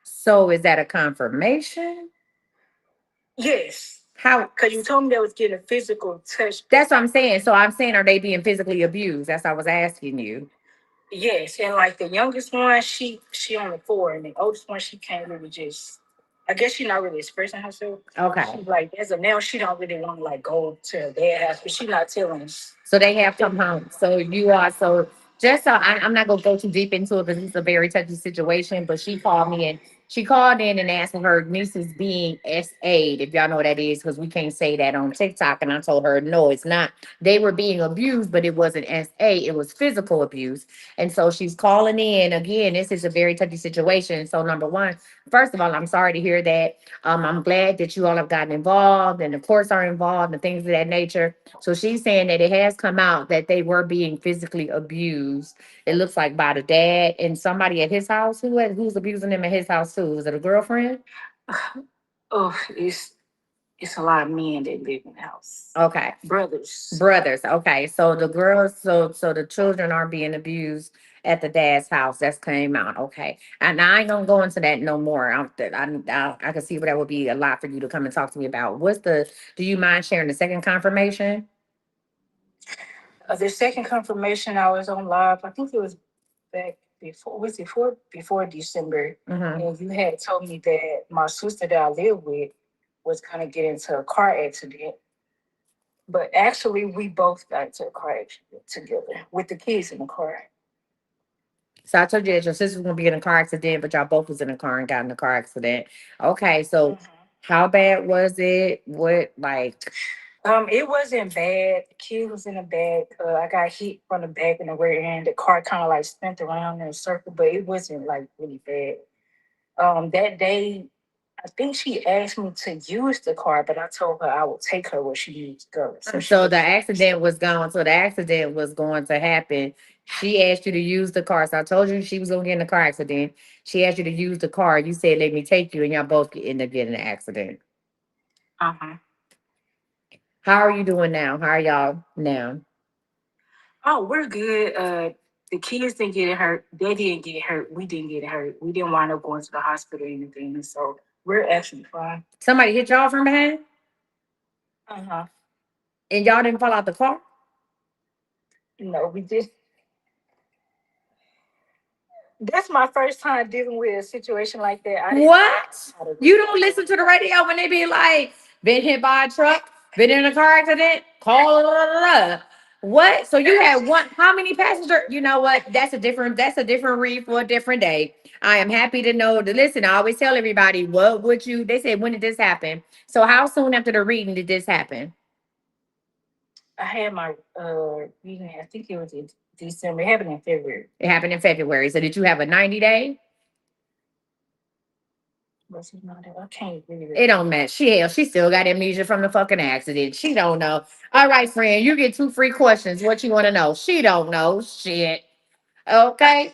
So is that a confirmation? Yes. How? Because you told me they was getting a physical touch. That's what I'm saying. So I'm saying, are they being physically abused? That's what I was asking you. Yes, and like the youngest one, she only 4, and the oldest one, she can't really just. I guess she's not really expressing herself. Okay. She's like, as of now, she don't really want to like go to their house, but she's not telling us. So they have come home. So you are so just so I'm not gonna go too deep into it because it's a very touchy situation. But she called me and She called in and asked for her nieces being SA'd, if y'all know what that is, because we can't say that on TikTok. And I told her, no, it's not. They were being abused, but it wasn't SA, it was physical abuse. And so she's calling in. Again, this is a very touchy situation. So, number one, first of all, I'm sorry to hear that. I'm glad that you all have gotten involved and the courts are involved and things of that nature. So she's saying that it has come out that they were being physically abused. It looks like by the dad and somebody at his house. Who's abusing them at his house too? Was it a girlfriend? Oh, it's a lot of men that live in the house. Okay. Brothers. Brothers. Okay. So the girls, so the children are being abused at the dad's house. That's came out. Okay. And I ain't gonna go into that no more. I can see what that would be a lot for you to come and talk to me about. Do you mind sharing the second confirmation? The second confirmation, I was on live. I think it was back before December, Mm-hmm. and you had told me that my sister that I live with was gonna get into a car accident. But actually, we both got into a car accident together with the kids in the car. So I told you that your sister was gonna be in a car accident, but y'all both was in a car and got in a car accident. Okay, so how bad was it? What like It wasn't bad. The kid was in the back. I got hit from the back and the rear end. The car kind of like spun around in a circle, but it wasn't like really bad. That day, I think she asked me to use the car, but I told her I would take her where she needs to go. so the accident was going so the accident was going to happen. She asked you to use the car. So I told you she was gonna get in a car accident. She asked you to use the car. You said let me take you, and y'all both end up getting in an accident. Uh huh. How are you doing now? How are y'all now? Oh, we're good. The kids didn't get hurt. They didn't get hurt. We didn't get hurt. We didn't wind up going to the hospital or anything. So we're actually fine. Somebody hit y'all from behind Uh huh. and y'all didn't fall out the car? No, we just. That's my first time dealing with a situation like that. I didn't What? You don't listen to the radio when they be like, been hit by a truck, been in a car accident, call blah, blah, blah. What? So you had one, how many passengers? You know what? That's a different read for a different day. I am happy to know to listen. I always tell everybody, what would you, they said, when did this happen? So how soon after the reading did this happen? I had my reading. I think it was in December. It happened in February. It happened in February. So did you have a 90-day? Was it not? I can't read It it. don't matter. She still got amnesia from the fucking accident. She don't know. All right, friend, you get two free questions. What you want to know? She don't know shit. Okay.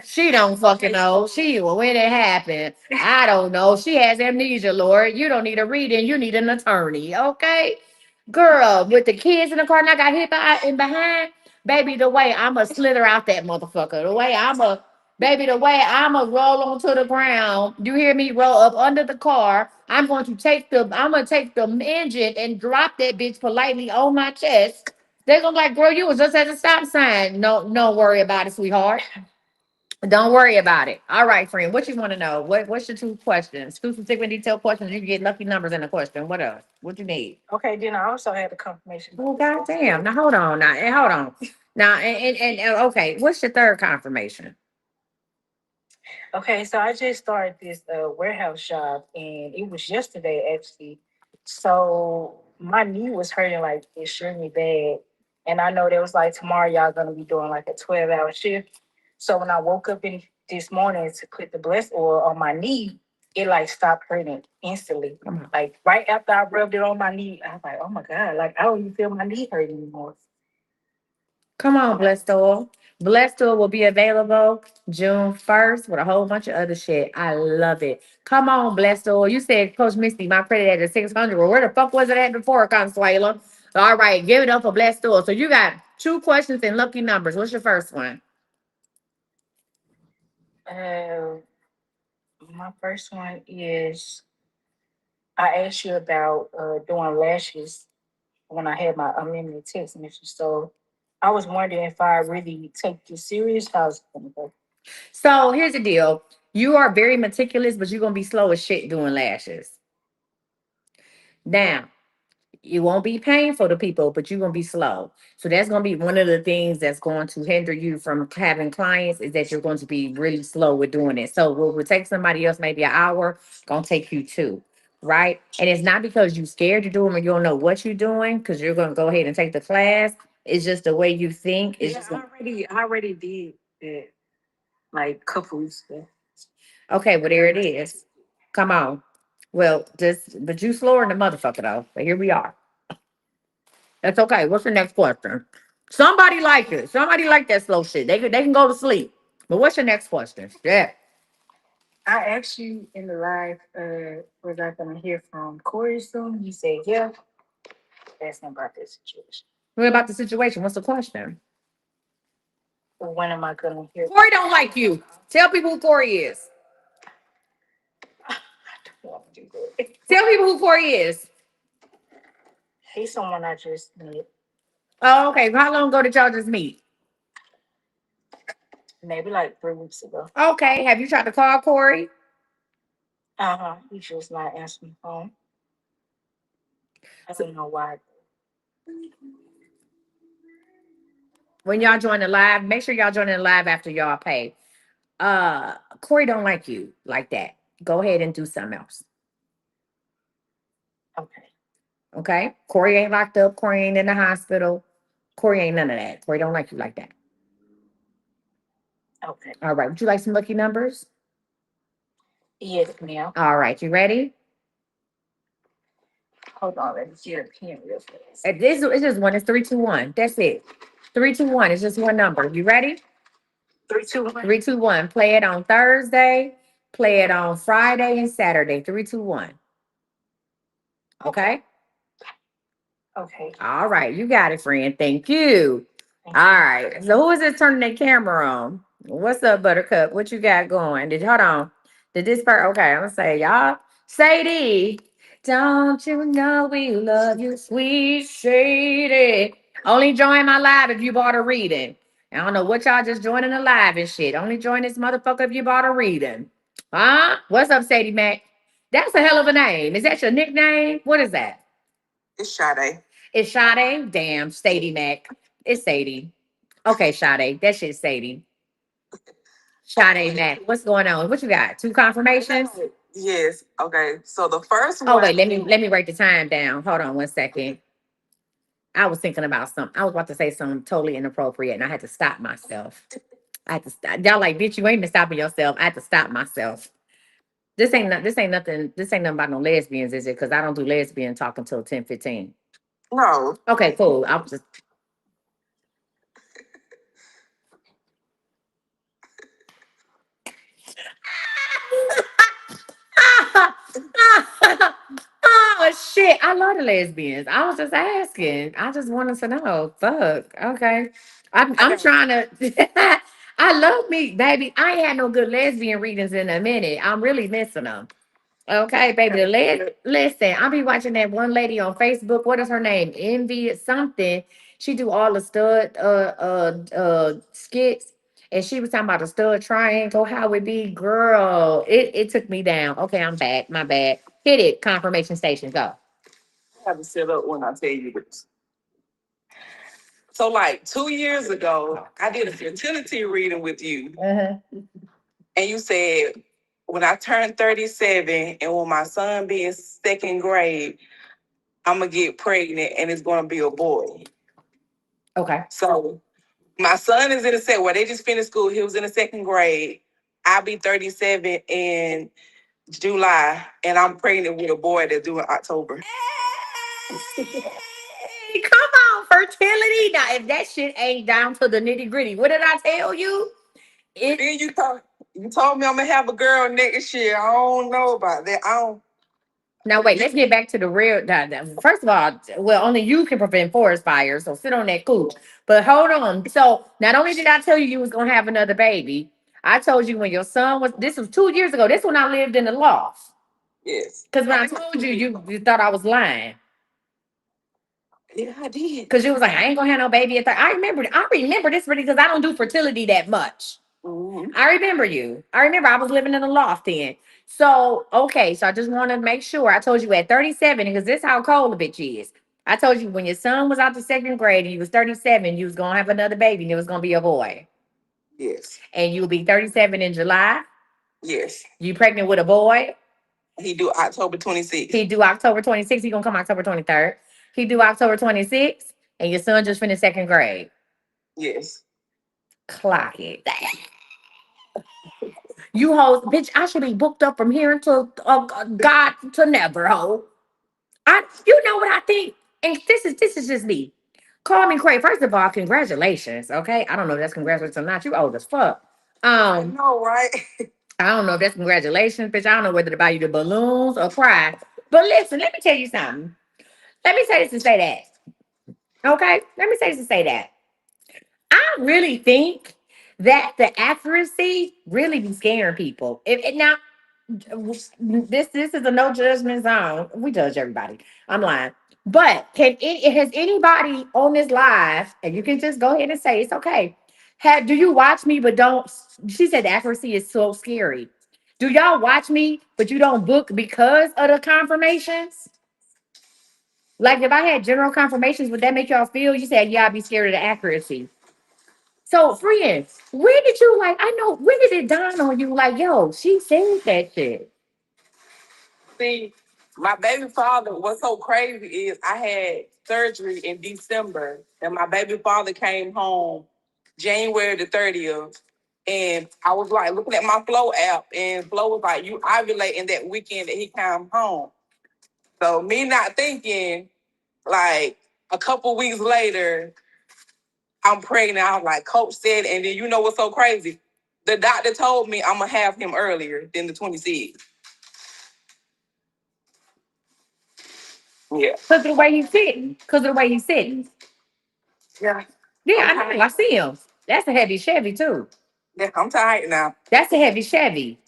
She don't fucking know. She when it happened. I don't know. She has amnesia, Lord. You don't need a reading. You need an attorney. Okay. Girl, with the kids in the car and I got hit by in behind, baby, the way I'ma slither out that motherfucker. The way I'ma roll onto the ground. You hear me? Roll up under the car. I'm gonna take the engine and drop that bitch politely on my chest. They're gonna like, girl, you was just at the stop sign. No, don't worry about it, sweetheart. Don't worry about it. All right, friend. What you want to know? What's your two questions? Two specific detailed questions. You can get lucky numbers in the question. What else? What you need? Okay, then I also had a confirmation. Oh, goddamn. Now hold on. Hold on. Now okay. What's your third confirmation? Okay, so I just started this warehouse job, and it was yesterday actually. So my knee was hurting like extremely bad, and I know there was like tomorrow y'all gonna be doing like a 12-hour shift. So when I woke up in this morning to put the blessed oil on my knee, it like stopped hurting instantly. Come on. Like right after I rubbed it on my knee, I was like, oh my god, like I don't even feel my knee hurting anymore. Come on, Blessed Oil. Blessed Oil will be available June 1st with a whole bunch of other shit. I love it. Come on, Blessed Oil. You said, Coach Misty, my credit at the 600. Well, where the fuck was it at before, Consuela? All right, give it up for Blessed Oil. So you got two questions and lucky numbers. What's your first one? Uh, my first one is I asked you about doing lashes when I had my unlimited text message. So I was wondering if I really take this serious. How's it gonna go? So here's the deal. You are very meticulous, but you're gonna be slow as shit doing lashes. Now, It won't be painful to people, but you're gonna be slow. So that's gonna be one of the things that's going to hinder you from having clients is that you're going to be really slow with doing it. So what would take somebody else maybe an hour, gonna take you two, right? And it's not because you're scared to do them or you don't know what you're doing, because you're gonna go ahead and take the class. It's just the way you think. It's Yeah, just I already did that like couple weeks ago. okay. Well, there it is. Come on. Well, just but you slower than the motherfucker though. But here we are. That's okay. What's the next question? Somebody like it. Somebody like that slow shit. They can go to sleep. But what's your next question? Yeah. I asked you in the live, was I gonna hear from Corey soon? You said yeah. That's not about that situation. What about the situation? What's the question? But when am I gonna hear? Corey don't like you. Tell people who Corey is. I don't want to do that. Tell people who Corey is. He's someone I just met Oh, okay. How long ago did y'all just meet? maybe like 3 weeks ago. Okay. Have you tried to call Corey? He's just not answering the phone. I So don't know why. when y'all join the live, make sure y'all join the live after y'all pay. Corey don't like you like that. Go ahead and do something else. Okay. Okay. Corey ain't locked up. Corey ain't in the hospital. Corey ain't none of that. Corey don't like you like that. Okay. All right. Would you like some lucky numbers? Yes, ma'am. All right. You ready? Hold on, let me get a pen real fast. This it's just one. It's 321. That's it. 321. It's just one number. You ready? 3, 2, 1. 321. Play it on Thursday. Play it on Friday and Saturday. 321. Okay. Okay. All right. You got it, friend. Thank you. Thank All you. right. So who is this turning their camera on? What's up, Buttercup? What you got going? Hold on? Did this part? Okay, I'm gonna say y'all. Sadie, don't you know we love you, sweet Sadie? Only join my live if you bought a reading. I don't know what y'all just joining the live and shit. Only join this motherfucker if you bought a reading. Huh? What's up, Sadie Mac? That's a hell of a name. Is that your nickname? What is that? It's Sade. It's Sade? Damn, Sadie Mac. It's Sadie. Okay, Sade. That shit's Sadie. Sade Mac. What's going on? What you got? Two confirmations? Yes. Okay. So the first Oh one, wait, let me write the time down. Hold on one second. I was thinking about something. I was about to say something totally inappropriate, and I had to stop myself. I had to stop. Y'all like, bitch, you ain't been stopping yourself. I had to stop myself. This ain't nothing. This ain't nothing about no lesbians, is it? Because I don't do lesbian talk until 10:15. no. Okay, cool. I was just oh shit! I love the lesbians. I was just asking. I just wanted to know. Fuck. Okay. I'm Okay. trying to. I love me, baby. I ain't had no good lesbian readings in a minute. I'm really missing them. Okay, baby. Listen, I be watching that one lady on Facebook. What is her name? Envy something. She do all the stud skits. And she was talking about the stud triangle, how it be, girl. It took me down. Okay, I'm back. My bad. Hit it. Confirmation station. Go. I have to set up when I tell you this. So, like 2 years ago, I did a fertility reading with you, Uh-huh. and you said when I turned 37 and when my son be in second grade, I'm gonna get pregnant and it's gonna be a boy. Okay. So my son is in the second. Well, they just finished school. He was in the second grade. I'll be 37 in July, and I'm pregnant with a boy that's due in October. Hey, come on, fertility. Now, if that shit ain't down to the nitty gritty, what did I tell you? It Then you told me I'm gonna have a girl next year. I don't know about that. I don't. Now wait, let's get back to the real. First of all, well, only you can prevent forest fires, so sit on that cooch. But hold on. So not only did I tell you you was gonna have another baby, I told you when your son was. This was 2 years ago. This when I lived in the loft. Yes. Because when I told you, you thought I was lying. Yeah, I did. Because you was like, I ain't gonna have no baby at that. I remember. I remember this really because I don't do fertility that much. Mm-hmm. I remember you. I remember I was living in the loft then. So, okay. So I just want to make sure I told you at 37, because this how cold the bitch is. I told you when your son was out the second grade and you was 37, you was gonna have another baby and it was gonna be a boy. Yes. And you'll be 37 in July. Yes. You pregnant with a boy. He do October 26th. He do October 26th. He gonna come October 23rd. He do October 26th. And your son just finished second grade. Yes. Clock it. You hoes, bitch, I should be booked up from here until God to never, ho. You know what I think? And this is just me. Call me crazy. First of all, congratulations. Okay. I don't know if that's congratulations or not. You old as fuck. I know, right? I don't know if that's congratulations, bitch. I don't know whether to buy you the balloons or cry. But listen, let me tell you something. Let me say this and say that. Okay? Let me say this and say that. I really think that the accuracy really be scaring people. Now, this is a no judgment zone. We judge everybody. I'm lying. But has anybody on this live, and you can just go ahead and say it's okay. Do you watch me but don't? She said the accuracy is so scary. Do y'all watch me but you don't book because of the confirmations? Like if I had general confirmations, would that make y'all feel? You said, yeah, I'd be scared of the accuracy. So, friends, when did you I know, when did it dawn on you? Like, yo, she said that shit. See, my baby father, what's so crazy is I had surgery in December, and my baby father came home January the 30th. And I was like looking at my Flow app, and Flow was like, you ovulating that weekend that he came home. So me not thinking, like a couple weeks later, I'm pregnant. I was like, Coach said, and then you know what's so crazy? The doctor told me I'm gonna have him earlier than the 26th. Yeah. Because of the way he's sitting. Because of the way he's sitting. Yeah. Yeah, I know. I see him. That's a heavy Chevy, too. Yeah, I'm tired now. That's a heavy Chevy.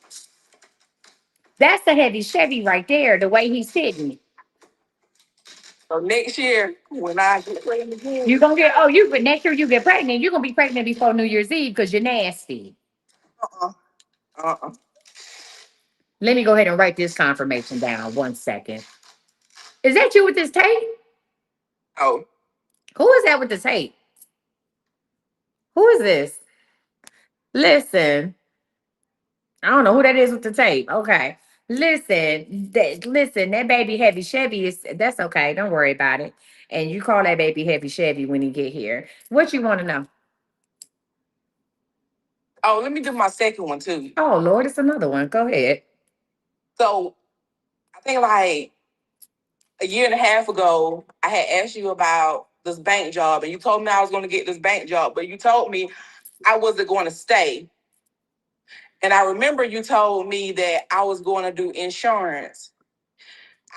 That's a heavy Chevy right there, the way he's sitting. So next year, when I get pregnant again, You're going to but next year you get pregnant, you're going to be pregnant before New Year's Eve because you're nasty. uh-uh. Uh-uh. Let me go ahead and write this confirmation down. 1 second. Is that you with this tape? Oh. Who is that with the tape? Who is this? Listen. I don't know who that is with the tape. Okay. Listen, that baby heavy Chevy that's okay. Don't worry about it. And you call that baby heavy Chevy when he get here. What you want to know? Oh, let me do my second one too. Oh Lord, it's another one. Go ahead. So I think like a year and a half ago, I had asked you about this bank job, and you told me I was going to get this bank job, but you told me I wasn't going to stay. And I remember you told me that I was going to do insurance.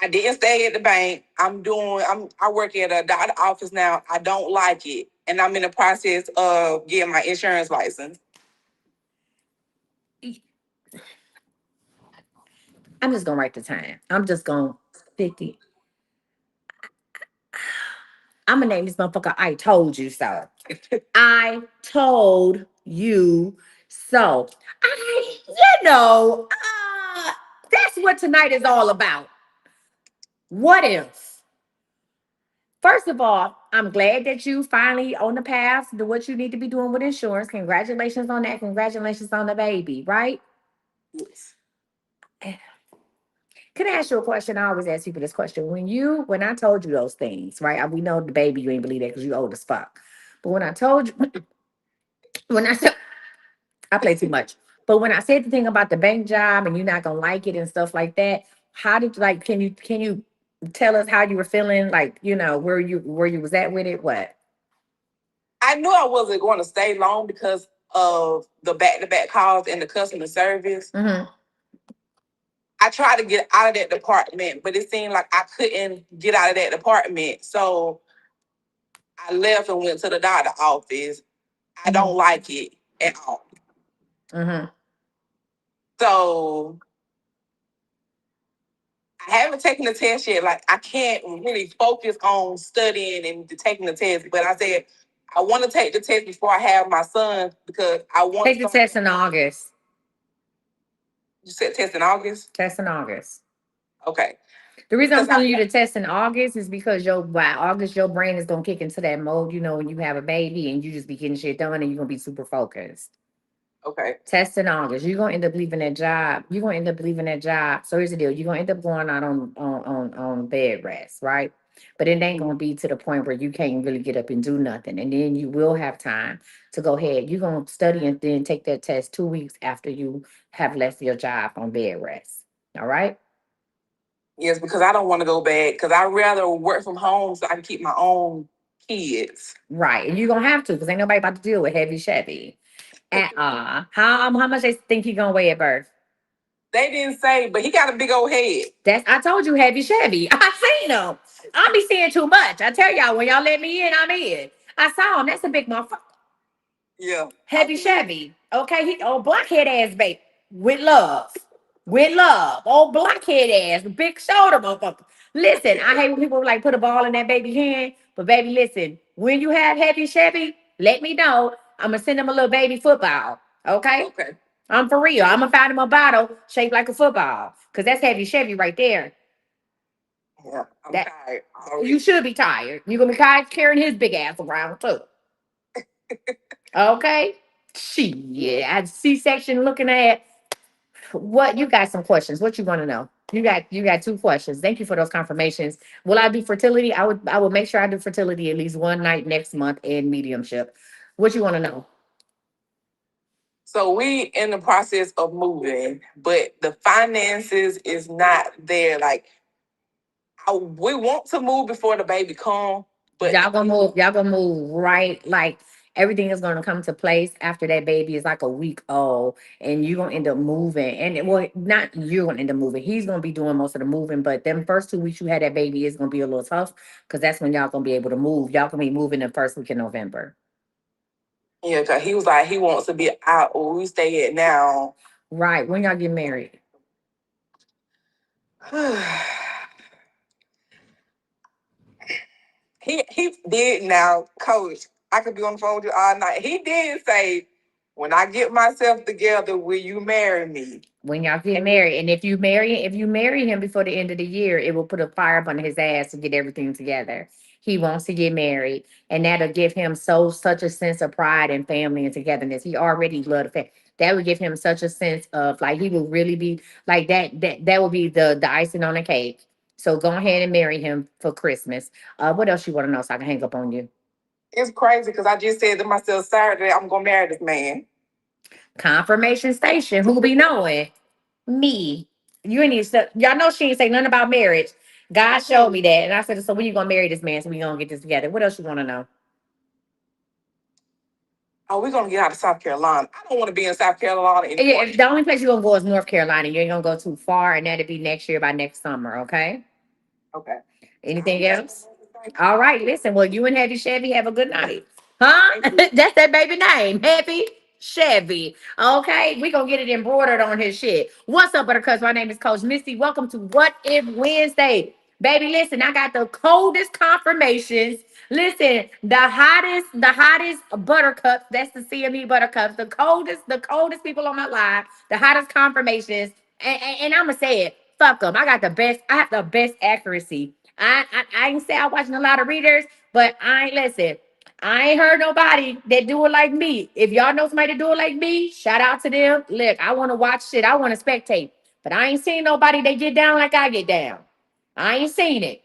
I didn't stay at the bank. I work at a doctor office now. I don't like it. And I'm in the process of getting my insurance license. I'm just gonna write the time. I'm just gonna 50. I'm gonna name this motherfucker I told you so. I told you so. That's what tonight is all about. What if? First of all, I'm glad that you finally on the path to do what you need to be doing with insurance. Congratulations on that. Congratulations on the baby, right? Yes. Can I ask you a question? I always ask people this question. When I told you those things, right? We know the baby, you ain't believe that because you old as fuck. But when I told you, when I said, I play too much. But when I said the thing about the bank job and you're not gonna like it and stuff like that, how did can you tell us how you were feeling? Like, where you was at with it? What? I knew I wasn't going to stay long because of the back-to-back calls and the customer service. Mm-hmm. I tried to get out of that department, but it seemed like I couldn't get out of that department. So I left and went to the doctor office. I don't like it at all. Mm-hmm. So I haven't taken the test yet. Like I can't really focus on studying and taking the test. But I said I want to take the test before I have my son because I want Take the test in August. You said test in August? Test in August. Okay. The reason I'm Because I telling you to test in August is because by August your brain is gonna kick into that mode. You know, when you have a baby and you just be getting shit done and you're gonna be super focused. okay. Test in August. You're gonna end up leaving that job. You're gonna end up leaving that job. So here's the deal. You're gonna end up going out on bed rest, right? But it ain't gonna be to the point where you can't really get up and do nothing. And then you will have time to go ahead. You're gonna study and then take that test 2 weeks after you have left your job on bed rest. All right. Yes, because I don't want to go back. Because I'd rather work from home so I can keep my own kids. Right. And you're gonna have to because ain't nobody about to deal with heavy Chevy. How much they think he gonna weigh at birth? They didn't say, but he got a big old head. That's I told you heavy Chevy. I seen them. I be seeing too much. I tell y'all when y'all let me in, I'm in. I saw him. That's a big motherfucker. Yeah. Heavy Chevy. Okay, he old blockhead ass baby. With love. With love. Old blockhead ass. Big shoulder motherfucker. Listen, I hate when people like put a ball in that baby hand. But baby, listen, when you have heavy Chevy, let me know. I'm gonna send him a little baby football. Okay? Okay. I'm for real. I'm gonna find him a bottle shaped like a football. Cause that's heavy Chevy right there. Yeah. I'm That tired. you should be tired. You're gonna be tired carrying his big ass around too. Okay? Shit. Yeah. I C-section looking at what you got some questions. What you want to know? You got two questions. Thank you for those confirmations. Will I do fertility? I would make sure I do fertility at least one night next month and mediumship. What you want to know? So we in the process of moving, but the finances is not there. Like we want to move before the baby come, but Y'all gonna move right. Like everything is gonna come to place after that baby is like a week old, and you're gonna end up moving. And well, not you're gonna end up moving. He's gonna be doing most of the moving, but them first 2 weeks you had that baby is gonna be a little tough because that's when y'all gonna be able to move. Y'all gonna be moving the first week in November. yeah, 'cause he was like he wants to be out where we stay at now. Right. When y'all get married. He did now, coach. I could be on the phone with you all night. He did say, when I get myself together, will you marry me? When y'all get married. And if you marry him before the end of the year, it will put a fire up on his ass to get everything together. He wants to get married, and that'll give him such a sense of pride and family and togetherness. He already loved the family. That would give him such a sense of like he will really be like that. That would be the icing on the cake. So go ahead and marry him for Christmas. What else you want to know so I can hang up on you? It's crazy because I just said to myself Saturday, I'm gonna marry this man. Confirmation station. Who be knowing? Me. You ain't even y'all know she ain't say nothing about marriage. God showed me that. And I said, so when you gonna marry this man? So we gonna get this together. What else you wanna know? Oh, we're gonna get out of South Carolina. I don't want to be in South Carolina anymore. Yeah, the only place you're gonna go is North Carolina. You ain't gonna go too far, and that'll be next year by next summer, okay? Okay. Anything else? All right, listen. Well, you and Heavy Chevy have a good night. Huh? That's that baby name. Heavy Chevy. Okay, we gonna get it embroidered on his shit. What's up, Buttercups? My name is Coach Misty. Welcome to What If Wednesday. Baby, listen, I got the coldest confirmations. Listen, the hottest buttercups, that's the CME buttercups, the coldest people on my live, the hottest confirmations. And I'm gonna say it. Fuck them. I have the best accuracy. I ain't say I'm watching a lot of readers, but I ain't listen. I ain't heard nobody that do it like me. If y'all know somebody that do it like me, shout out to them. Look, I want to watch shit. I want to spectate. But I ain't seen nobody that get down like I get down. I ain't seen it.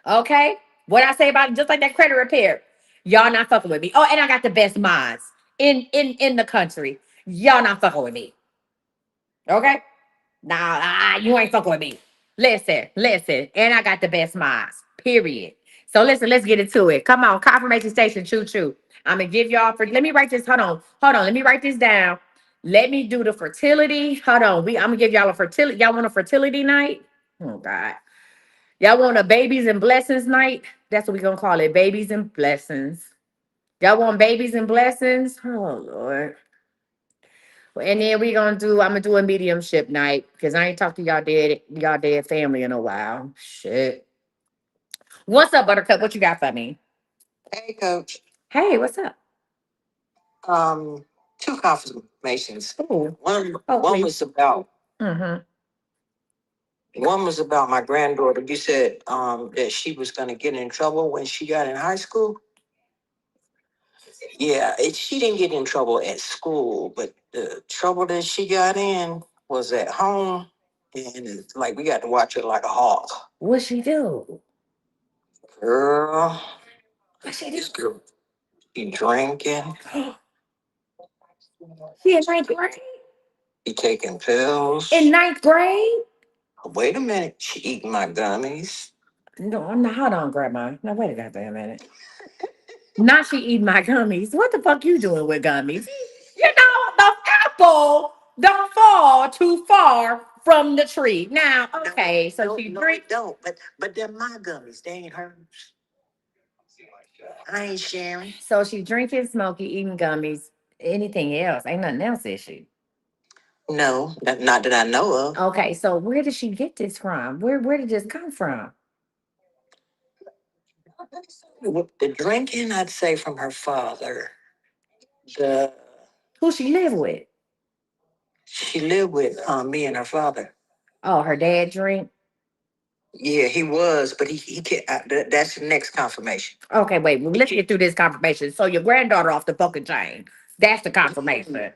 Okay? What I say about it, just like that credit repair. Y'all not fucking with me. Oh, and I got the best minds in the country. Y'all not fucking with me. Okay? Nah, you ain't fucking with me. Listen. And I got the best minds. Period. So listen, let's get into it. Come on, confirmation station, choo choo. I'm gonna give y'all let me write this. Hold on. Let me write this down. Let me do the fertility. Hold on. I'm gonna give y'all a fertility. Y'all want a fertility night? Oh God. Y'all want a babies and blessings night? That's what we gonna call it. Babies and blessings. Y'all want babies and blessings? Oh Lord. And then I'm gonna do a mediumship night because I ain't talked to y'all dead family in a while. Shit. What's up, Buttercup? What you got for me? Hey, Coach. Hey, what's up? Um, Two confirmations. Oh, One oh, one please. was about Mm-hmm. One was about my granddaughter. You said that she was going to get in trouble when she got in high school. Yeah, she didn't get in trouble at school, but the trouble that she got in was at home, and it's like we got to watch her like a hawk. What she do? Girl, What she do? this girl, she drinking, She in ninth grade? she taking pills. In ninth grade? Wait a minute, she eating my gummies. No, hold on, Grandma. No, wait a goddamn minute. Not she eating my gummies. What the fuck you doing with gummies? You know, the apple don't fall too far from the tree. Now, okay, so she drink. Don't. But they're my gummies. They ain't hers. I ain't sharing. So she drinking, smoking, eating gummies. Anything else? Ain't nothing else, is she? No, not that I know of. Okay, so where did she get this from? Where did this come from? With the drinking, I'd say from her father. The Who she live with? She lived with me and her father. Oh, her dad drink. Yeah, he was, but he can't. That's the next confirmation. Okay, wait. Well, let's get through this confirmation. So your granddaughter off the fucking chain. That's the confirmation.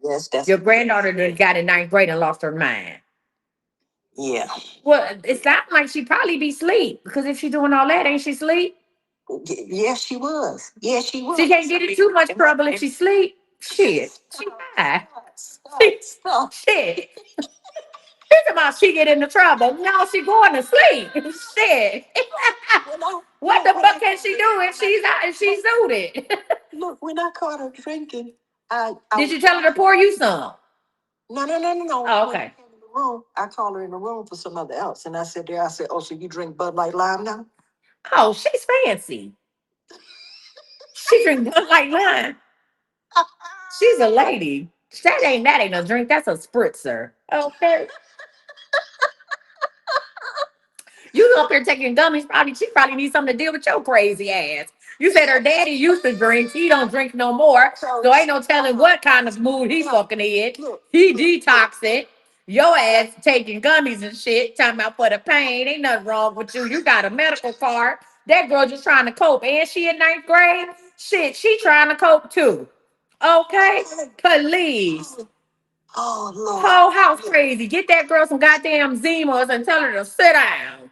Yes, that's Your granddaughter that got in ninth grade and lost her mind. yeah. Well, it sounds like she probably be asleep because if she doing all that, ain't she asleep? Yes, she was. Yes, she was. She can't get in too much trouble if she sleep. Shit, she high. Shit. Think about she get into trouble. No, she going to sleep. Shit. What the fuck can she do if she's out if she's suited? Look, when I caught her drinking, I Did you tell her to pour you some? No. Oh, When I okay. came in the room, I called her in the room for some other else, and I said there. I said, "Oh, so you drink Bud Light Lime now?" Oh, she's fancy. She drink Bud Light Lime. She's a lady. That ain't no drink. That's a spritzer. Okay. You up here taking gummies? She probably needs something to deal with your crazy ass. You said her daddy used to drink. He don't drink no more. So ain't no telling what kind of mood he fucking in. He detoxing. Your ass taking gummies and shit. Talking about for the pain. Ain't nothing wrong with you. You got a medical card. That girl just trying to cope. And she in ninth grade? Shit, she trying to cope too. Okay? Please. Oh Lord. Whole house crazy. Get that girl some goddamn Zimas and tell her to sit down.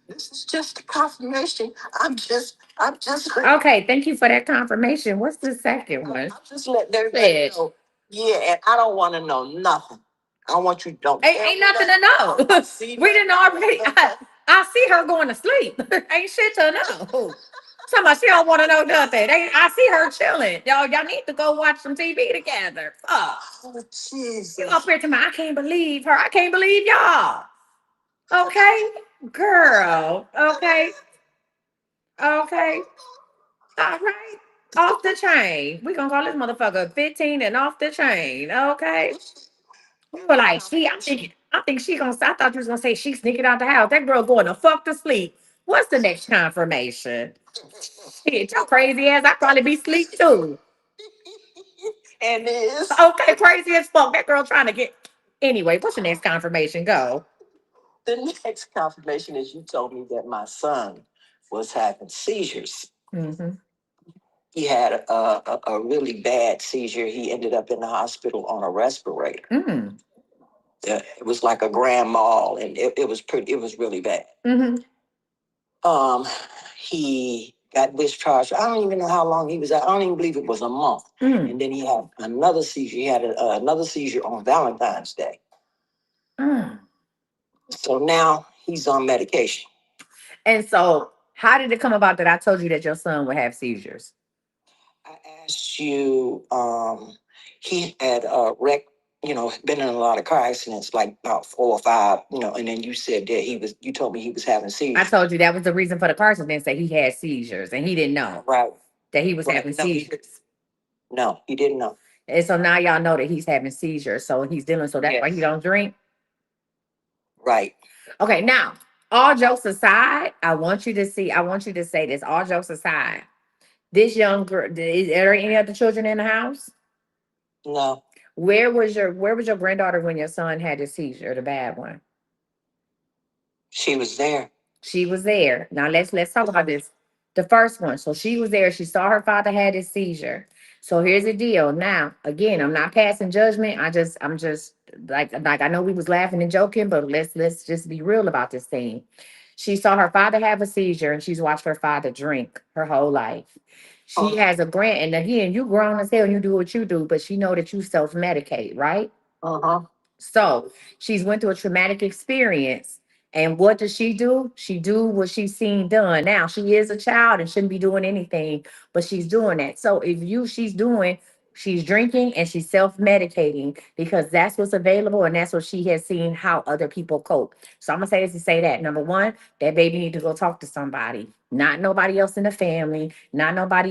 This is just a confirmation. I'm just Okay, thank you for that confirmation. What's the second one? I'm just letting everybody know. Yeah, and I don't want to know nothing. I want you to don't. Ain't nothing to know. We didn't already. I see her going to sleep. Ain't shit to know. Somebody she don't want to know nothing. I see her chilling. Y'all need to go watch some TV together. Fuck. Oh, Jesus. You up here to me? I can't believe her. I can't believe y'all. Okay, girl. Okay. Okay. All right. Off the chain. We gonna call this motherfucker 15 and off the chain. Okay. You were like, I think she gonna I thought you was gonna say she's sneaking out the house. That girl going to fuck to sleep. What's the next confirmation? Shit, your crazy ass, I'd probably be asleep too. And this. Okay, crazy as fuck. That girl trying to get anyway, what's the next confirmation? Go. The next confirmation is you told me that my son was having seizures. Mm-hmm. He had a really bad seizure. He ended up in the hospital on a respirator. Mm-hmm. It was like a grand mal, and it was pretty. It was really bad. Mm-hmm. He got discharged. I don't even know how long he was out. I don't even believe it was a month. Mm-hmm. And then he had another seizure. He had another seizure on Valentine's Day. Mm-hmm. So now he's on medication. And so, how did it come about that I told you that your son would have seizures? I asked you, he had been in a lot of car accidents, like about 4 or 5, and then you said that you told me he was having I seizures. told you that was the reason for the car accident. That he had seizures, and he didn't know Right. that he was Right. having No, seizures. No, he didn't know. And so now y'all know that he's having seizures. So he's dealing. So that's why he don't drink. Right. Okay, now all jokes aside, I want you to say this. All jokes aside, this young girl. Are there any other children in the house? No. Where was your granddaughter when your son had his seizure, the bad one? She was there. She was there. Now let's talk about this. The first one. So she was there. She saw her father had his seizure. So here's the deal. Now, again, I'm not passing judgment. I'm just like I know we was laughing and joking, but let's just be real about this thing. She saw her father have a seizure and she's watched her father drink her whole life. She has a grant, and again, you grown as hell, you do what you do, but she know that you self-medicate, right? Uh-huh. So she's went through a traumatic experience. And what does she do? She do what she's seen done. Now she is a child and shouldn't be doing anything, but she's doing that. So if she's doing, she's drinking and she's self-medicating because that's what's available and that's what she has seen how other people cope. So I'm gonna say this to say that number one, that baby need to go talk to somebody, not nobody else in the family, not nobody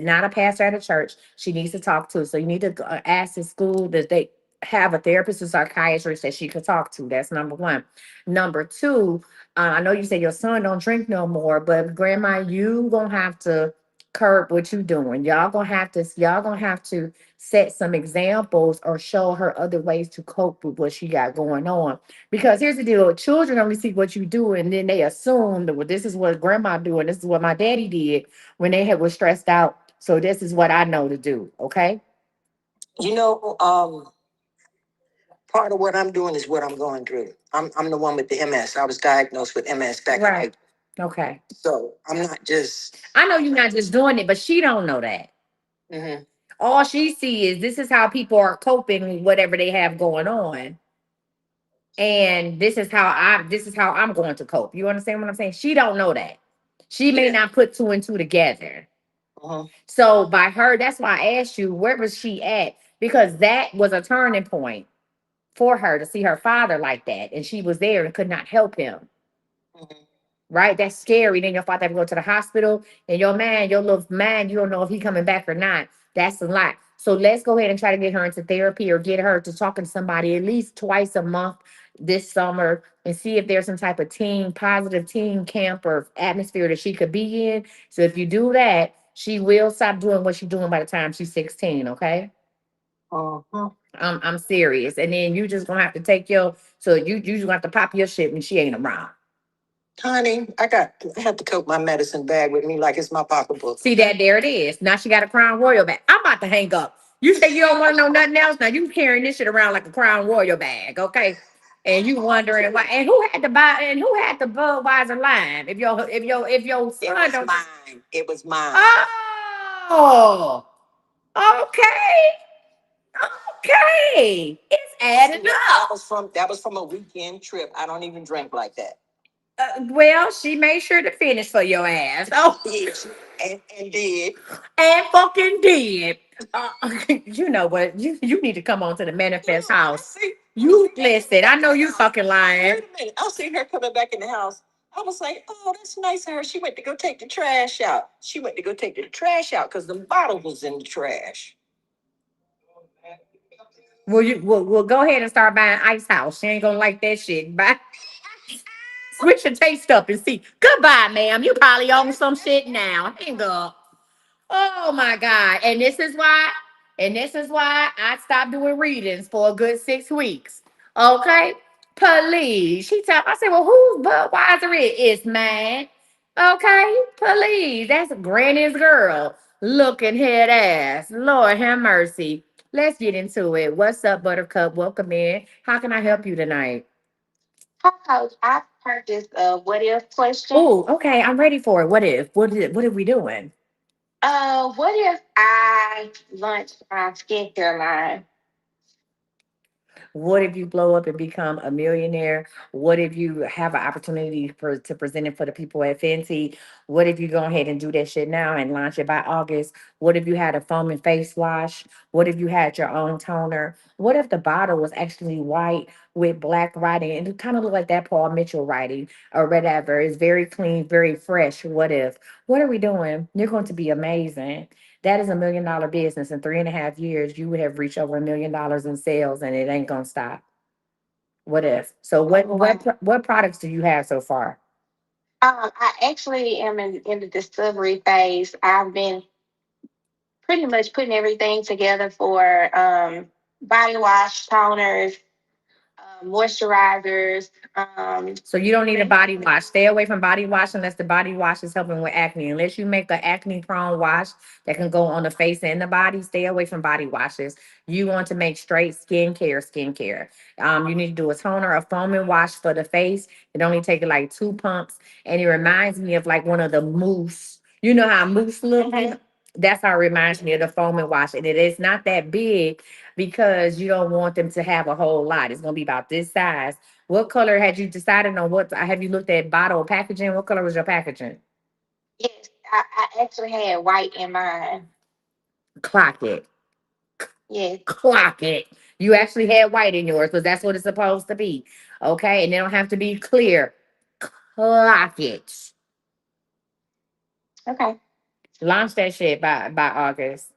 not a pastor at a church. She needs to talk to. So you need to ask the school that they have a therapist or psychiatrist that she could talk to. That's number one. Number two, I know you say your son don't drink no more, but grandma, you gonna have to curb what you doing. Y'all gonna have to set some examples or show her other ways to cope with what she got going on. Because here's the deal: children only see what you do, and then they assume that well, this is what grandma doing. This is what my daddy did when was stressed out. So this is what I know to do. Okay. You know, part of what I'm doing is what I'm going through. I'm the one with the MS. I was diagnosed with MS back in Right. Okay. so I'm not just. I know you're not just doing it, but she don't know that. Mhm. All she sees is this is how people are coping with whatever they have going on. And this is how I'm going to cope. You understand what I'm saying? She don't know that. She may not put two and two together. Uh-huh. So by her, that's why I asked you, where was she at? Because that was a turning point for her to see her father like that. And she was there and could not help him. Mhm. Right? That's scary. Then your father have to go to the hospital, and your little man, you don't know if he coming back or not. That's a lot. So let's go ahead and try to get her into therapy or get her to talking to somebody at least twice a month this summer and see if there's some type of positive teen camp or atmosphere that she could be in. So if you do that, she will stop doing what she's doing by the time she's 16. Okay. Uh-huh. I'm serious. And then you just gonna have to you just gonna have to pop your shit when she ain't around. Honey, I have to coat my medicine bag with me like it's my pocketbook. See that there it is. Now she got a Crown Royal bag. I'm about to hang up. You say you don't want to know nothing else. Now you carrying this shit around like a Crown Royal bag, okay? And you wondering why? And who had to buy? And who had the Budweiser line? If your It son was don't. mine. It was mine. Oh, okay, okay. It's adding That up. was from a weekend trip. I don't even drink like that. Well, she made sure to finish for your ass. Oh, Yes, and did. and fucking did. Uh, you know what? You need to come on to the manifest house. See, You listen. I know you fucking lying. wait a minute. I see her coming back in the house. I was like, oh, that's nice of her. She went to go take the trash out. She went to go take the trash out because the bottle was in the trash. We'll go ahead and start buying Ice House. She ain't gonna like that shit. Bye. Switch your taste up and see. Goodbye, ma'am. You probably own some shit now. Hang up. Oh my God. And this is why I stopped doing readings for a good 6 weeks. Okay? Please. I said, well, who's Budweiser it? It's mine. Okay? Please. That's Granny's girl. Looking head ass. Lord have mercy. Let's get into it. What's up, Buttercup? Welcome in. How can I help you tonight? Hi, Coach. I've heard this what if question. Oh, okay. I'm ready for it. What if? What are we doing? What if I launched my skincare line? What if you blow up and become a millionaire? What if you have an opportunity to present it for the people at Fenty? What if you go ahead and do that shit now and launch it by August? What if you had a foam and face wash? What if you had your own toner? What if the bottle was actually white with black writing and it kind of looked like that Paul Mitchell writing or whatever? It's very clean, very fresh. What if? What are we doing? You're going to be amazing. That is $1 million business. In 3.5 years, you would have reached over $1 million in sales, and it ain't gonna stop. What if? So, what products do you have so far? I actually am in the discovery phase. I've been pretty much putting everything together for body wash, toners, moisturizers. So you don't need a body wash. Stay away from body wash unless the body wash is helping with acne. Unless you make an acne prone wash that can go on the face and the body, stay away from body washes. You want to make straight skincare. You need to do a toner, a foaming wash for the face. It only take like 2 pumps, and it reminds me of like one of the mousse. You know how mousse look? Mhm. That's how it reminds me of the foaming wash, and it is not that big because you don't want them to have a whole lot. It's gonna be about this size. What color had you decided on? What have you looked at bottle packaging? What color was your packaging? Yes, I actually had white in mine. Clock it. Yes. Clock it. You actually had white in yours because that's what it's supposed to be. Okay. And they don't have to be clear. Clock it. Okay. Launch that shit by August.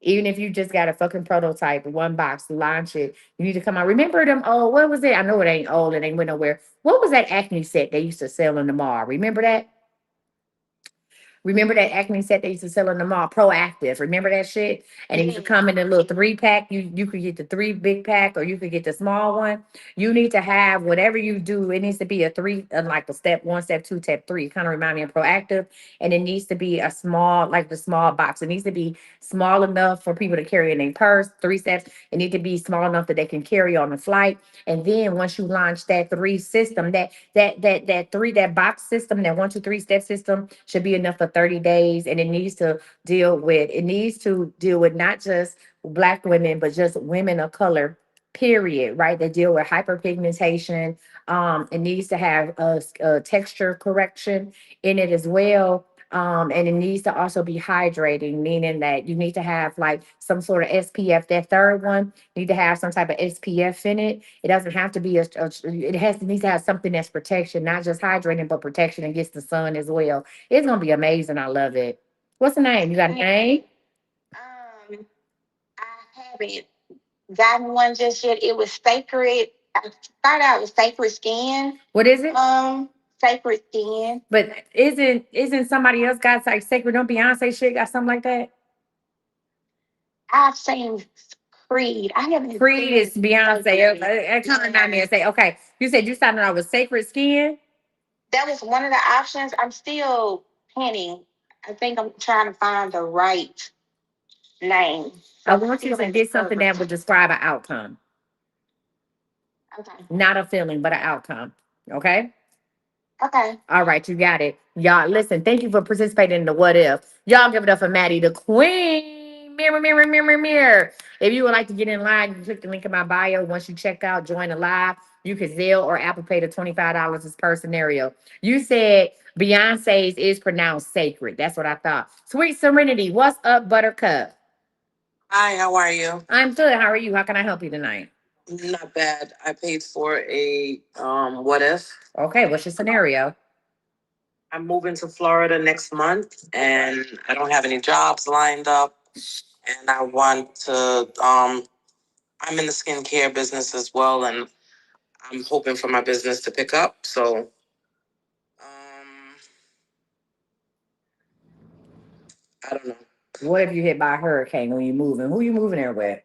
Even if you just got a fucking prototype, one box, launch it. You need to come out. Remember them old, what was it? I know it ain't old, it ain't went nowhere. What was that acne set they used to sell in the mall? Remember that? Remember that acne set they used to sell in the mall, Proactive. Remember that shit? And it used to Yes. come in a little 3 pack. You could get the 3 big pack, or you could get the small one. You need to have whatever you do. It needs to be a three, like a step one, step two, step three. Kind of remind me of Proactive, and it needs to be a small, like the small box. It needs to be small enough for people to carry in their purse. 3 steps. It need to be small enough that they can carry on the flight. And then once you launch that three system, that box system, that 1, 2, 3 step system should be enough for 30 days. And it needs to deal with not just black women, but just women of color, period, right? They deal with hyperpigmentation. It needs to have a texture correction in it as well. And it needs to also be hydrating, meaning that you need to have like some sort of SPF. That third one need to have some type of SPF in it. It doesn't have to be it needs to have something that's protection, not just hydrating, but protection against the sun as well. It's gonna be amazing. I love it. What's the name? You got a name? Um, I haven't gotten one just yet. It was sacred. I started out with sacred skin. What is it? Sacred skin. But isn't somebody else got like sacred? Don't Beyonce shit got something like that? I've seen Creed. I haven't Creed seen is Beyonce. Sacred. It kind of remind me and say, okay, you said you started out with sacred skin. That was one of the options. I'm still penning. I think I'm trying to find the right name. So I I'm want you still to in get something discovery. that would describe an outcome, Okay. not a feeling, but an outcome. Okay. Okay. All right, you got it. Y'all, listen, thank you for participating in the what if. Y'all give it up for Maddie, the queen. Mirror, mirror, mirror, mirror. If you would like to get in line, you click the link in my bio. Once you check out, join the live. You can Zelle or Apple Pay the $25 as per scenario. You said Beyonce's is pronounced sacred. That's what I thought. Sweet Serenity, what's up, Buttercup? Hi, how are you? I'm good. How are you? How can I help you tonight? Not bad. I paid for a what if. Okay, what's your scenario? I'm moving to Florida next month and I don't have any jobs lined up and I want to I'm in the skincare business as well and I'm hoping for my business to pick up. So I don't know. What if you hit by a hurricane when you moving? Who you moving there with?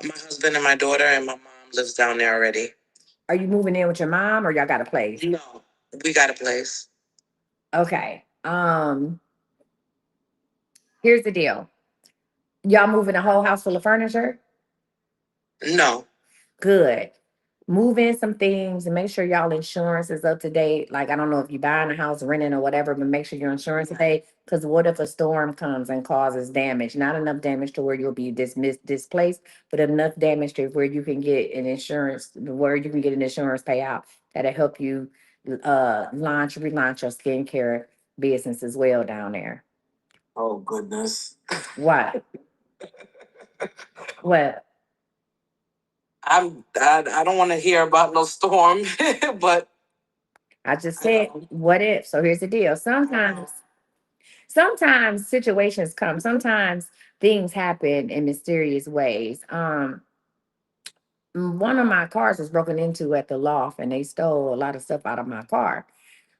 My husband and my daughter and my mom lives down there already. Are you moving in with your mom or y'all got a place? No, we got a place. Okay. Here's the deal. Y'all moving a whole house full of furniture? No. Good. Move in some things and make sure y'all insurance is up to date. Like, I don't know if you're buying a house, renting or whatever, but make sure your insurance is up to date. Because what if a storm comes and causes damage? Not enough damage to where you'll be displaced, but enough damage to where you can get an insurance, where you can get an insurance payout that'll help you relaunch your skincare business as well down there. Oh goodness. What? What? I don't want to hear about no storm, but I just said, what if? So here's the deal. Sometimes situations come. Sometimes things happen in mysterious ways. One of my cars was broken into at the loft, and they stole a lot of stuff out of my car.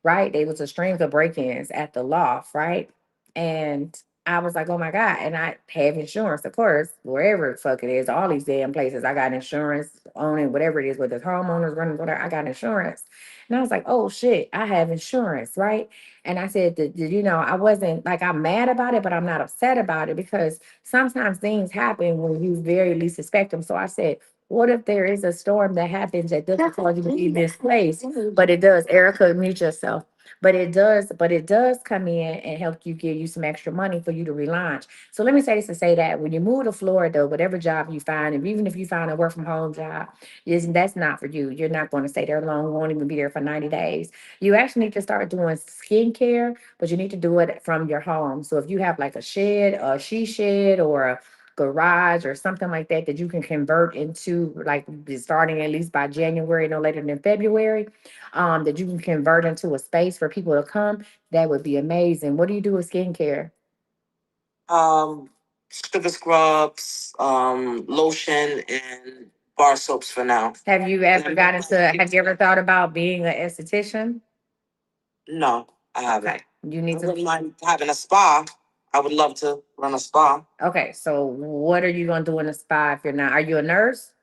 Right? They was a string of break-ins at the loft. Right? And I was like, oh my God. And I have insurance, of course, wherever the fuck it is, all these damn places. I got insurance on it, whatever it is, whether it's homeowners running, whatever, I got insurance. And I was like, oh shit, I have insurance, right? And I said, I wasn't like, I'm mad about it, but I'm not upset about it because sometimes things happen when you very least suspect them. So I said, what if there is a storm that happens that doesn't cause you to be misplaced, but it does? Erica, mute yourself. But it does come in and help you give you some extra money for you to relaunch. So let me say this to say that when you move to Florida, whatever job you find, and even if you find a work from home job, that's not for you. You're not going to stay there long. You won't even be there for 90 days. You actually need to start doing skincare, but you need to do it from your home. So if you have like a shed, a she shed, or a garage or something like that that you can convert into, like starting at least by January, no later than February, that you can convert into a space for people to come, that would be amazing. What do you do with skincare? Um, Sugar scrubs, lotion, and bar soaps for now. Have you ever thought about being an esthetician? No, I haven't. Okay. You need I to wouldn't mind having a spa. I would love to run a spa. Okay, so what are you gonna do in a spa if you're not? Are you a nurse?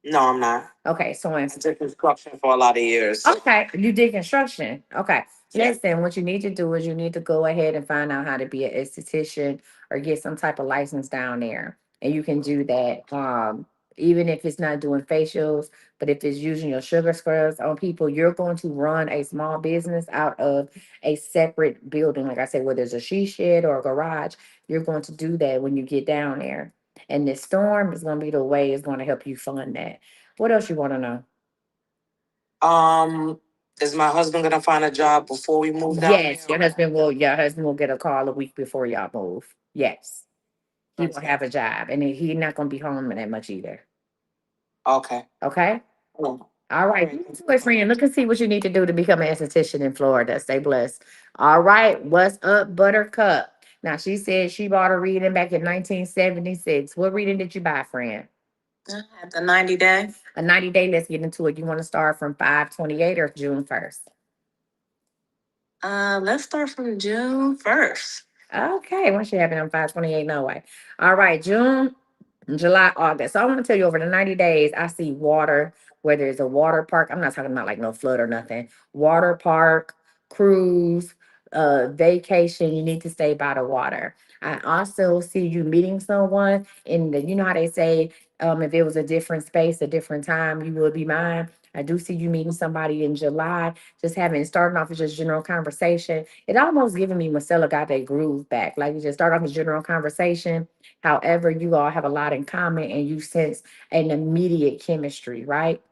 No, I'm not. Okay, so I did construction for a lot of years. okay, you did construction. Okay. Yeah. Listen, what you need to do is you need to go ahead and find out how to be an esthetician or get some type of license down there. And you can do that. Even if it's not doing facials, but if it's using your sugar scrubs on people, you're going to run a small business out of a separate building. Like I said, whether there's a she shed or a garage, you're going to do that when you get down there. And this storm is going to be the way it's going to help you fund that. What else you want to know? Um, is my husband gonna find a job before we move down Yes, there? your husband will get a call a week before y'all move. Yes. He will Okay. have a job and he's not gonna be home that much either. Okay. Okay? Cool. All right. You too, friend. Look and see what you need to do to become an esthetician in Florida. Stay blessed. All right. What's up, Buttercup? Now she said she bought a reading back in 1976. What reading did you buy, friend? I had the 90 day. A 90-day. Let's get into it. You want to start from 5/28 or June 1st? Let's start from June 1st. Okay. Once you have it on 5/28, no way. All right. June, July, August. So I want to tell you over the 90 days, I see water, whether it's a water park. I'm not talking about like no flood or nothing. Water park, cruise, vacation. You need to stay by the water. I also see you meeting someone in the, you know how they say, if it was a different space, a different time, you would be mine. I do see you meeting somebody in July, just having starting off with just general conversation. It almost giving me Marcella got that groove back. Like you just start off with general conversation. However, you all have a lot in common and you sense an immediate chemistry, right?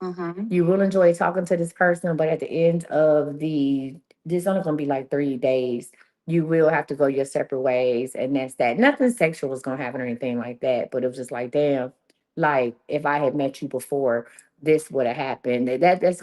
Mm-hmm. You will enjoy talking to this person, but at the end of this only gonna be like 3 days. You will have to go your separate ways, and that's that. Nothing sexual was gonna happen or anything like that, but it was just like, damn, like if I had met you before, this would have happened. That's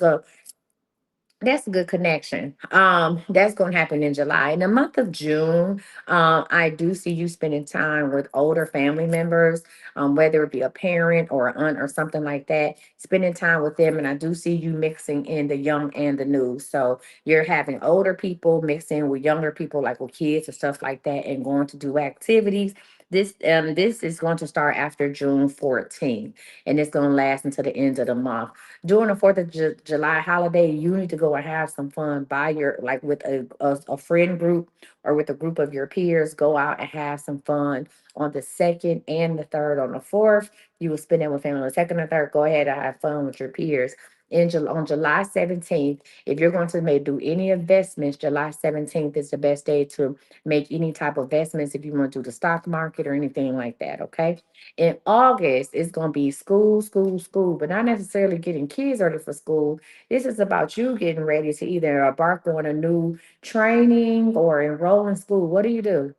a good connection. That's going to happen in July. In the month of June, I do see you spending time with older family members, whether it be a parent or an aunt or something like that, spending time with them. And I do see you mixing in the young and the new. So you're having older people mixing with younger people, like with kids or stuff like that, and going to do activities. This is going to start after June 14th, and it's going to last until the end of the month. During the July holiday, you need to go and have some fun by your, like with a friend group or with a group of your peers. Go out and have some fun on the 2nd and the 3rd. On the 4th, you will spend it with family. On the 2nd and 3rd, go ahead and have fun with your peers. On July 17th, if you're going to do any investments, July 17th is the best day to make any type of investments if you want to do the stock market or anything like that. Okay. In August, it's going to be school, school, school, but not necessarily getting kids ready for school. This is about you getting ready to either embark on a new training or enroll in school. What do you do?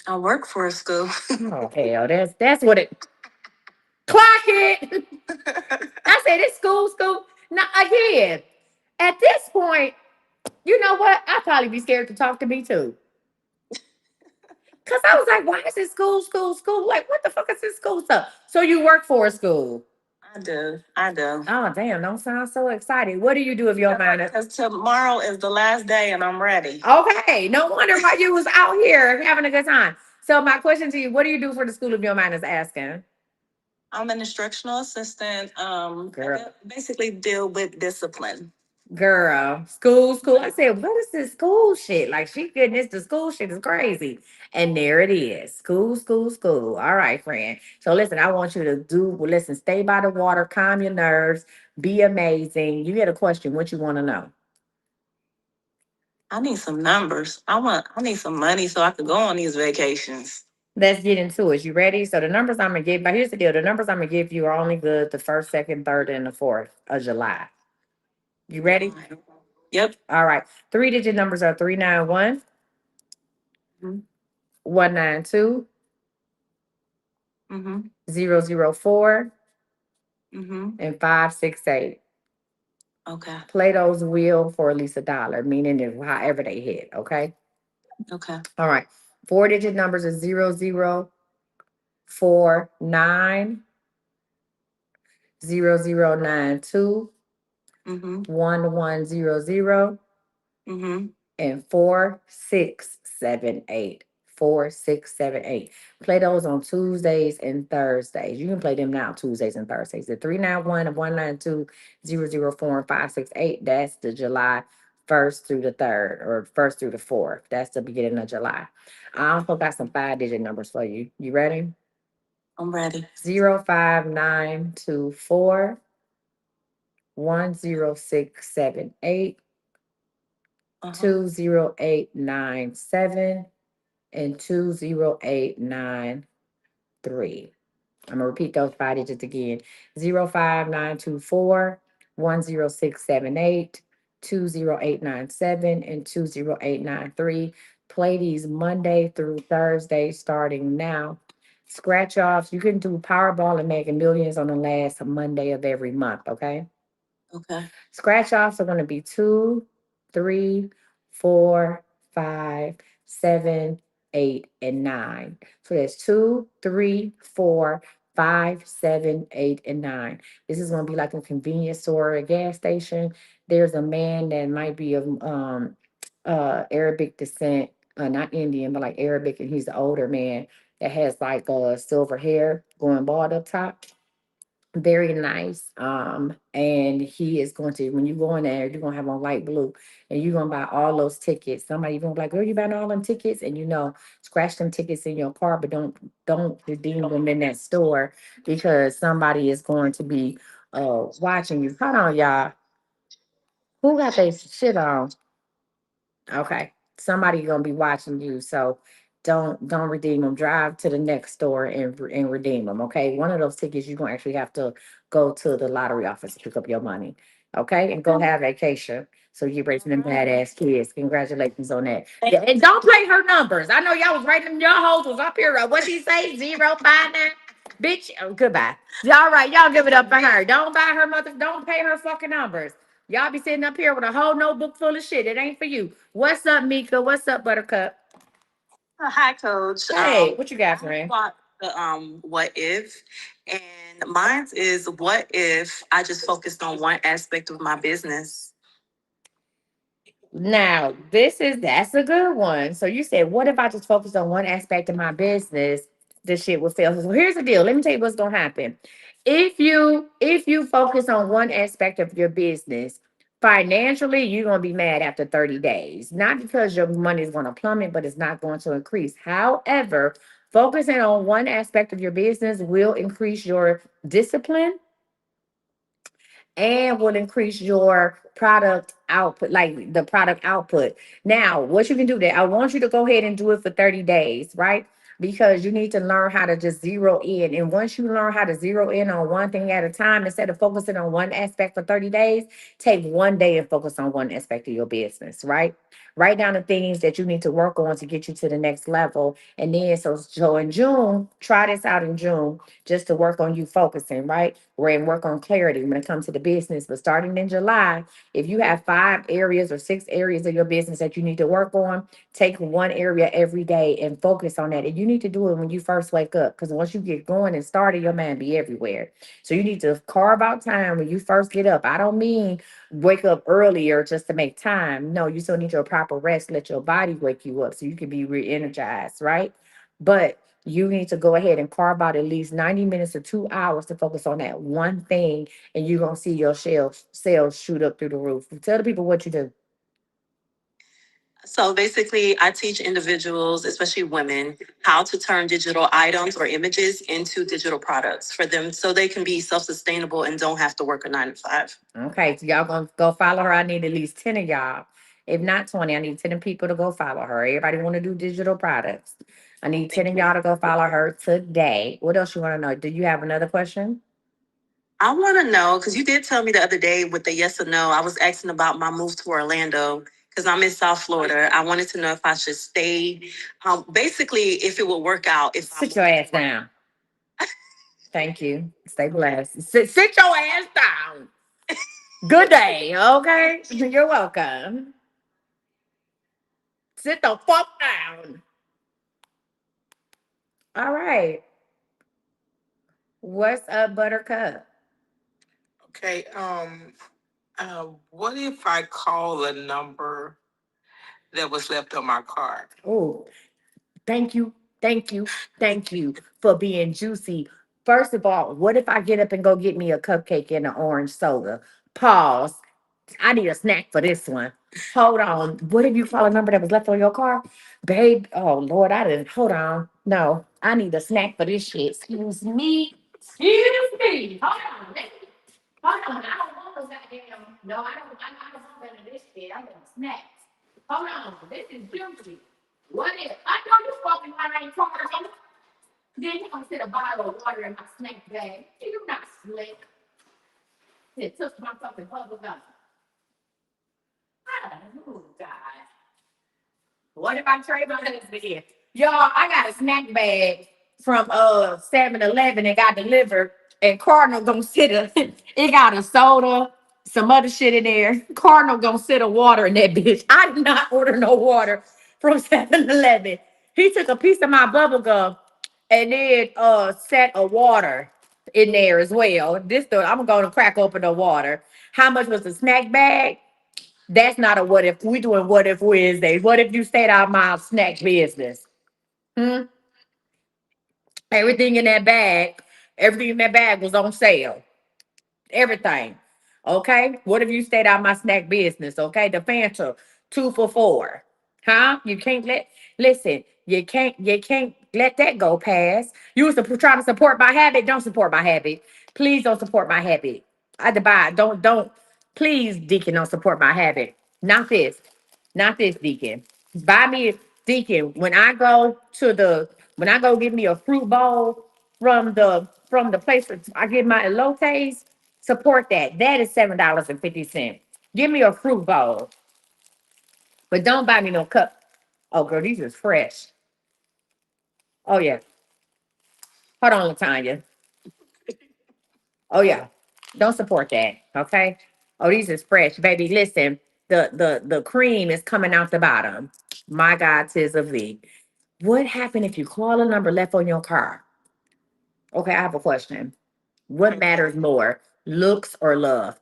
I work for a school. Oh hell, that's what it. Clock it. I said it's school, school. Now again, at this point, you know what? I'd probably be scared to talk to me too. Cause I was like, why is it school, school, school? Like, what the fuck is this school stuff? So you work for a school. I do. I do. Oh, damn, don't sound so excited. What do you do if your mind is Because tomorrow is the last day and I'm ready. okay? No wonder why you was out here having a good time. So my question to you, what do you do for the school if your mind is asking? I'm an instructional assistant. Girl. Basically deal with discipline. Girl, school. I said, what is this school shit? Like she getting this the school shit is crazy. And there it is. School. All right, friend. So listen, I want you to listen, stay by the water, calm your nerves, be amazing. You get a question, what you want to know? I need some numbers. I need some money so I could go on these vacations. Let's get into it. You ready? So the numbers I'm gonna give, but here's the deal. The numbers I'm gonna give you are only good the first, second, third, and the fourth of July. You ready? Yep. All right. 3-digit numbers are 391, Mm-hmm. 192, Mm-hmm. 004, Mm-hmm. and 568. Okay. Play those wheel for at least $1, meaning if however they hit. Okay. Okay. All right. 4-digit numbers are 0049, 0092, Mm-hmm. 1100, Mm-hmm. and 4678. 4678. Play those on Tuesdays and Thursdays. You can play them now, Tuesdays and Thursdays. The 391 and 192 004 and 568. That's the July 1st through the 3rd or 1st through the 4th. That's the beginning of July. I also got some 5-digit numbers for you. You ready? I'm ready. 05924 10678 Uh-huh. 20897 and 20893. I'm gonna repeat those 5 digits again. 05924 10678 20897 and 20893. Play these Monday through Thursday starting now. Scratch offs. You can do Powerball and Mega Millions on the last Monday of every month, okay? Okay. Scratch offs are going to be 2, 3, 4, 5, 7, 8, and 9. So that's 2, 3, 4, 5, 7, 8, and 9. This is going to be like a convenience store or a gas station. There's a man that might be of Arabic descent, not Indian, but like Arabic, and he's the older man that has like silver hair going bald up top. Very nice. And he is going to, when you go in there, you're gonna have on light blue and you're gonna buy all those tickets. Somebody gonna be like, girl, you buying all them tickets? And scratch them tickets in your car, but don't redeem them in that store because somebody is going to be watching you. Hold on, y'all. Who got their shit on? Okay. Somebody gonna be watching you. So don't redeem them. Drive to the next store and redeem them. Okay. One of those tickets you're gonna actually have to go to the lottery office to pick up your money. Okay, and go have vacation. So you're raising them badass kids. Congratulations on that. Yeah, and don't play her numbers. I know y'all was writing your hoes was up here. What she say? 059. Bitch. Oh, goodbye. All right, y'all give it up for her. Don't buy her mother. Don't pay her fucking numbers. Y'all be sitting up here with a whole notebook full of shit. It ain't for you. What's up, Mika? What's up, Buttercup? Hi, Coach. Hey, what you got, friend? What if? And mine is what if I just focused on one aspect of my business? Now, that's a good one. So you said, what if I just focus on one aspect of my business? This shit will fail. So here's the deal. Let me tell you what's gonna happen. If you focus on one aspect of your business, financially, you're gonna be mad after 30 days. Not because your money is gonna plummet, but it's not going to increase. However, focusing on one aspect of your business will increase your discipline and will increase your product output, like the product output. Now, what you can do there, I want you to go ahead and do it for 30 days, right? Because you need to learn how to just zero in. And once you learn how to zero in on one thing at a time, instead of focusing on one aspect for 30 days, take one day and focus on one aspect of your business, right? Write down the things that you need to work on to get you to the next level. And then, so in June, try this out in June just to work on you focusing, right? And work on clarity when it comes to the business. But starting in July, if you have 5 areas or 6 areas of your business that you need to work on, take one area every day and focus on that. And you you need to do it when you first wake up. Because once you get going and started, your mind be everywhere. So you need to carve out time when you first get up. I don't mean wake up earlier just to make time. No, you still need your proper rest. Let your body wake you up so you can be re-energized, right? But you need to go ahead and carve out at least 90 minutes to 2 hours to focus on that one thing, and you're gonna see your sales shoot up through the roof. Tell the people what you do. So basically, I teach individuals, especially women, how to turn digital items or images into digital products for them so they can be self sustainable and don't have to work a 9 to 5. Okay, so y'all gonna go follow her. I need at least 10 of y'all. If not 20, I need 10 people to go follow her. Everybody want to do digital products. I need 10 of y'all to go follow her today. What else you want to know? Do you have another question? I want to know because you did tell me the other day with the yes or no, I was asking about my move to Orlando because I'm in South Florida. I wanted to know if I should stay. Basically, if it would work out. If I Sit your ass down. Thank you. Stay blessed. Sit your ass down. Good day. Okay. You're welcome. Sit the fuck down. All right. What's up, Buttercup? Okay. What if I call a number that was left on my card? Oh, thank you. Thank you. Thank you for being juicy. First of all, what if I get up and go get me a cupcake and an orange soda? Pause. I need a snack for this one. Hold on. What if you call a number that was left on your car? Babe, oh Lord, I didn't. Hold on. No, I need a snack for this shit. Excuse me. Excuse me. Hold on. Hold on. I don't want those goddamn. No, I don't want none of this shit. I want snacks. Hold on. This is juicy. What is? I know you fucking around ain't talking. Then you gonna sit a bottle of water in my snack bag. You not slick. It took my fucking bubble gum. Oh, God. What if I trade my husband here? Y'all, I got a snack bag from 7-Eleven that got delivered, and Cardinal gonna sit a it got a soda, some other shit in there. Cardinal gonna sit a water in that bitch. I did not order no water from 7-Eleven. He took a piece of my bubble gum and then set a water in there as well. I'm gonna crack open the water. How much was the snack bag? That's not a what if. We doing what if Wednesdays. What if you stayed out my snack business? Hmm? Everything in that bag, everything in that bag was on sale. Everything. Okay. What if you stayed out my snack business? Okay. The Fanta, 2 for $4. Huh? You can't listen, you can't let that go past. You was trying to support my habit. Don't support my habit. Please don't support my habit. I had to buy. Don't please, Deacon, don't support my habit. Not this. Not this, Deacon. Buy me Deacon. When I go get me a fruit bowl from the place where I get my elotes, support that. That is $7.50. Give me a fruit bowl, but don't buy me no cup. Oh, girl, these is fresh. Oh yeah. Hold on, Latanya. Oh yeah. Don't support that. Okay. Oh, these is fresh, baby. Listen, the cream is coming out the bottom. My God, tis of thee. What happened if you call a number left on your car? Okay, I have a question. What matters more, looks or love?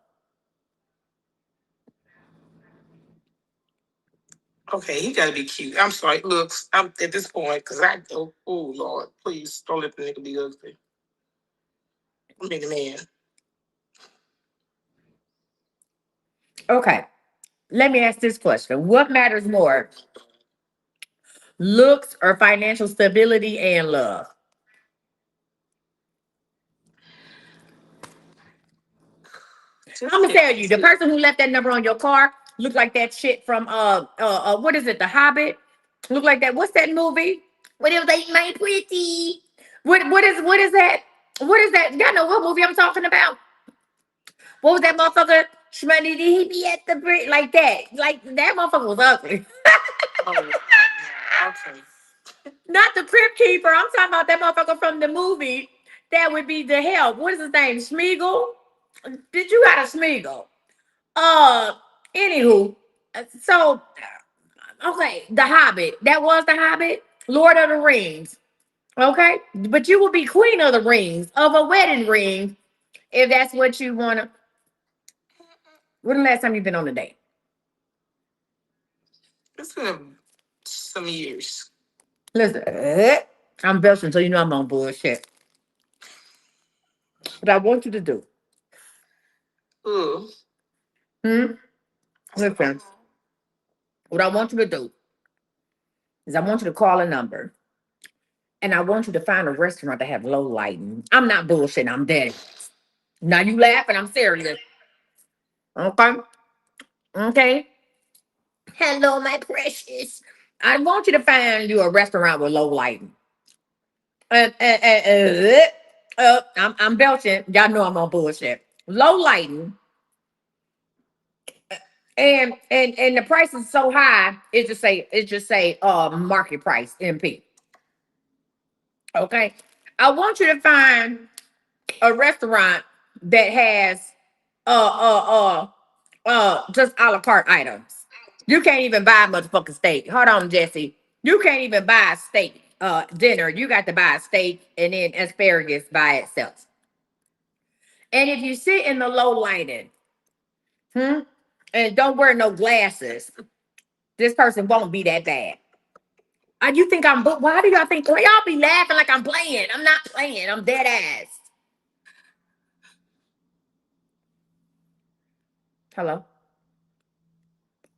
Okay, he gotta be cute. I'm sorry. Looks, I'm at this point because oh Lord, please don't let the nigga be ugly. I mean, the man. Okay, let me ask this question. What matters more, looks or financial stability and love? I'm gonna tell you, the person who left that number on your car looked like that shit from what is it, The Hobbit? Look like that. What's that movie? What it was like, my pretty. What is that? What is that? Y'all know what movie I'm talking about? What was that motherfucker? Shmoney, did he be at the bridge like that? Like that motherfucker was ugly. Oh, yeah. Okay. Not the crib keeper. I'm talking about that motherfucker from the movie. That would be the help. What is his name? Smeagol? Did you got a Smeagol? Uh, anywho, so okay, The Hobbit. That was The Hobbit. Lord of the Rings. Okay? But you will be queen of the rings, of a wedding ring, if that's what you want to. When the last time you've been on a date? It's been some years. Listen, I'm belching, so you know I'm on bullshit. What I want you to do, Ooh. hmm? Listen, what I want you to do is I want you to call a number and I want you to find a restaurant that have low lighting. I'm not bullshitting, I'm dead. Now you laughing, I'm serious. Okay? Okay? Hello, my precious. I want you to find you a restaurant with low lighting. I'm belching. Y'all know I'm on bullshit. Low lighting. And the price is so high, it just say market price MP. Okay. I want you to find a restaurant that has just a la carte items. You can't even buy motherfucking steak. Hold on, Jesse. You can't even buy a steak dinner. You got to buy a steak and then asparagus by itself. And if you sit in the low lighting, hmm, and don't wear no glasses, this person won't be that bad. You think I'm? Why do y'all think? Why y'all be laughing like I'm playing? I'm not playing. I'm dead ass. Hello.